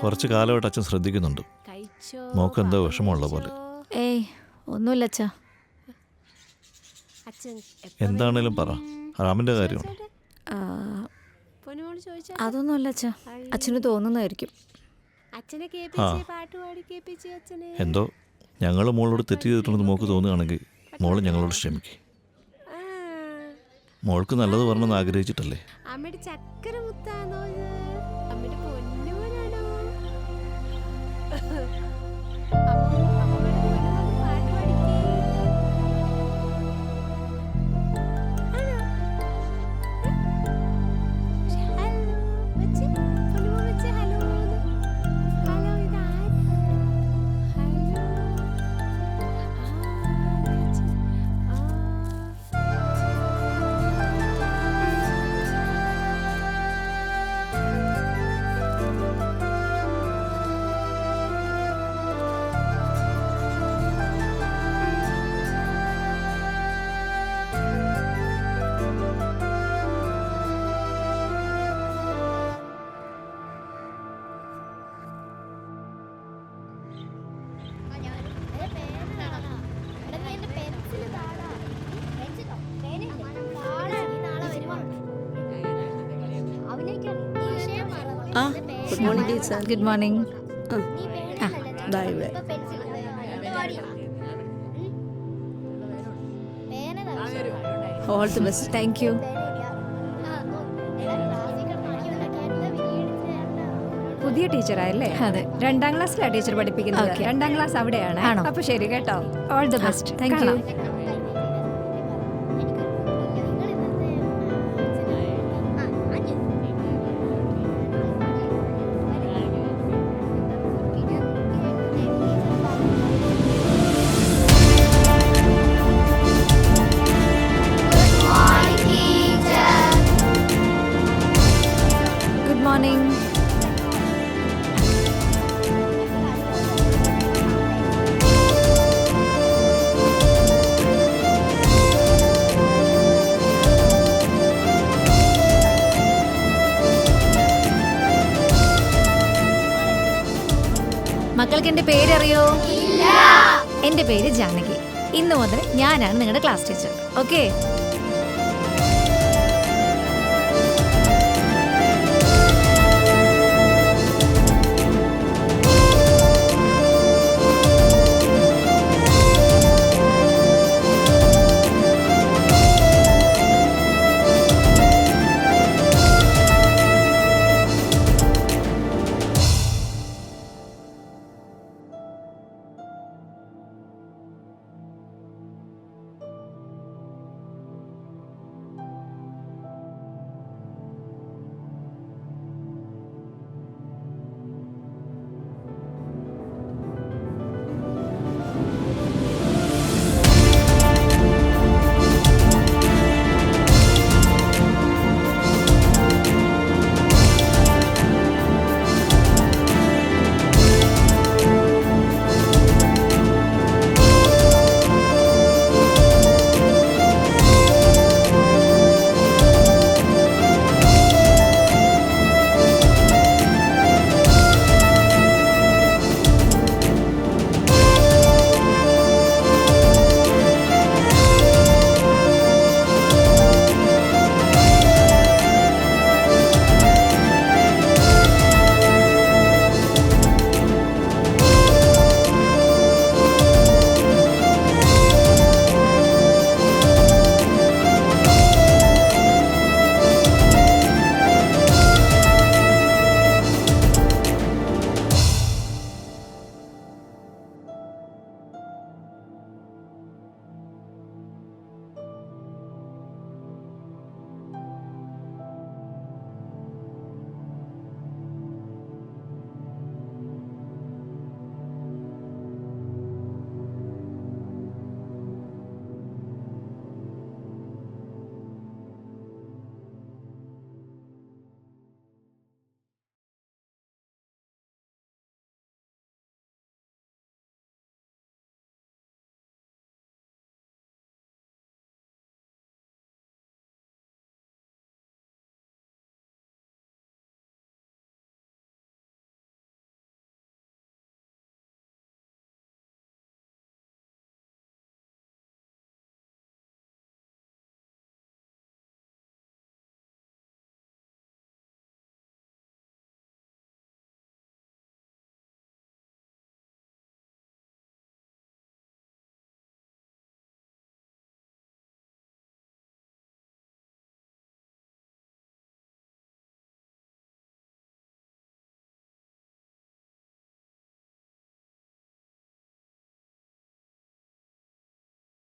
Speaker 5: കുറച്ച് കാലമായിട്ട് അച്ഛൻ ശ്രദ്ധിക്കുന്നുണ്ട്. മോക്ക് എന്തോ വിഷമമുള്ള പോലെ.
Speaker 21: ഏയ് ഒന്നുമില്ല അച്ഛാ.
Speaker 5: എന്താണേലും പറ, റാമിന്റെ കാര്യമാണ്.
Speaker 21: അതൊന്നുമല്ല അച്ഛാ, അച്ഛന് തോന്നുന്നതായിരിക്കും.
Speaker 5: എന്തോ ഞങ്ങൾ മോളോട് തെറ്റ് ചെയ്തിട്ടുണ്ടെന്ന് മോക്ക് തോന്നുകയാണെങ്കിൽ മോള് ഞങ്ങളോട് ക്ഷമിക്കും. മോൾക്ക് നല്ലത് പറഞ്ഞെന്ന് ആഗ്രഹിച്ചിട്ടല്ലേ.
Speaker 3: അമ്മയുടെ ചക്കര മുത്താണോ ഇത്? അമ്മയുടെ പൊന്നുമോനാണോ?
Speaker 21: Good morning teacher. Good morning. All the best. Thank you.
Speaker 4: പുതിയ ടീച്ചറായല്ലേ?
Speaker 21: അതെ.
Speaker 4: 2ാം ക്ലാസ്സിലാണ് ടീച്ചർ പഠിപ്പിക്കുന്നത്. 2ാം ക്ലാസ് അവിടെയാണ്. അപ്പൊ ശരി കേട്ടോ.
Speaker 21: All the best. Thank U. Good morning. മക്കൾക്ക് എൻ്റെ പേരറിയോ? എൻ്റെ പേര് ജാനകി. ഇന്ന് മുതൽ ഞാനാണ് നിങ്ങളുടെ ക്ലാസ് ടീച്ചർ. ഓക്കെ?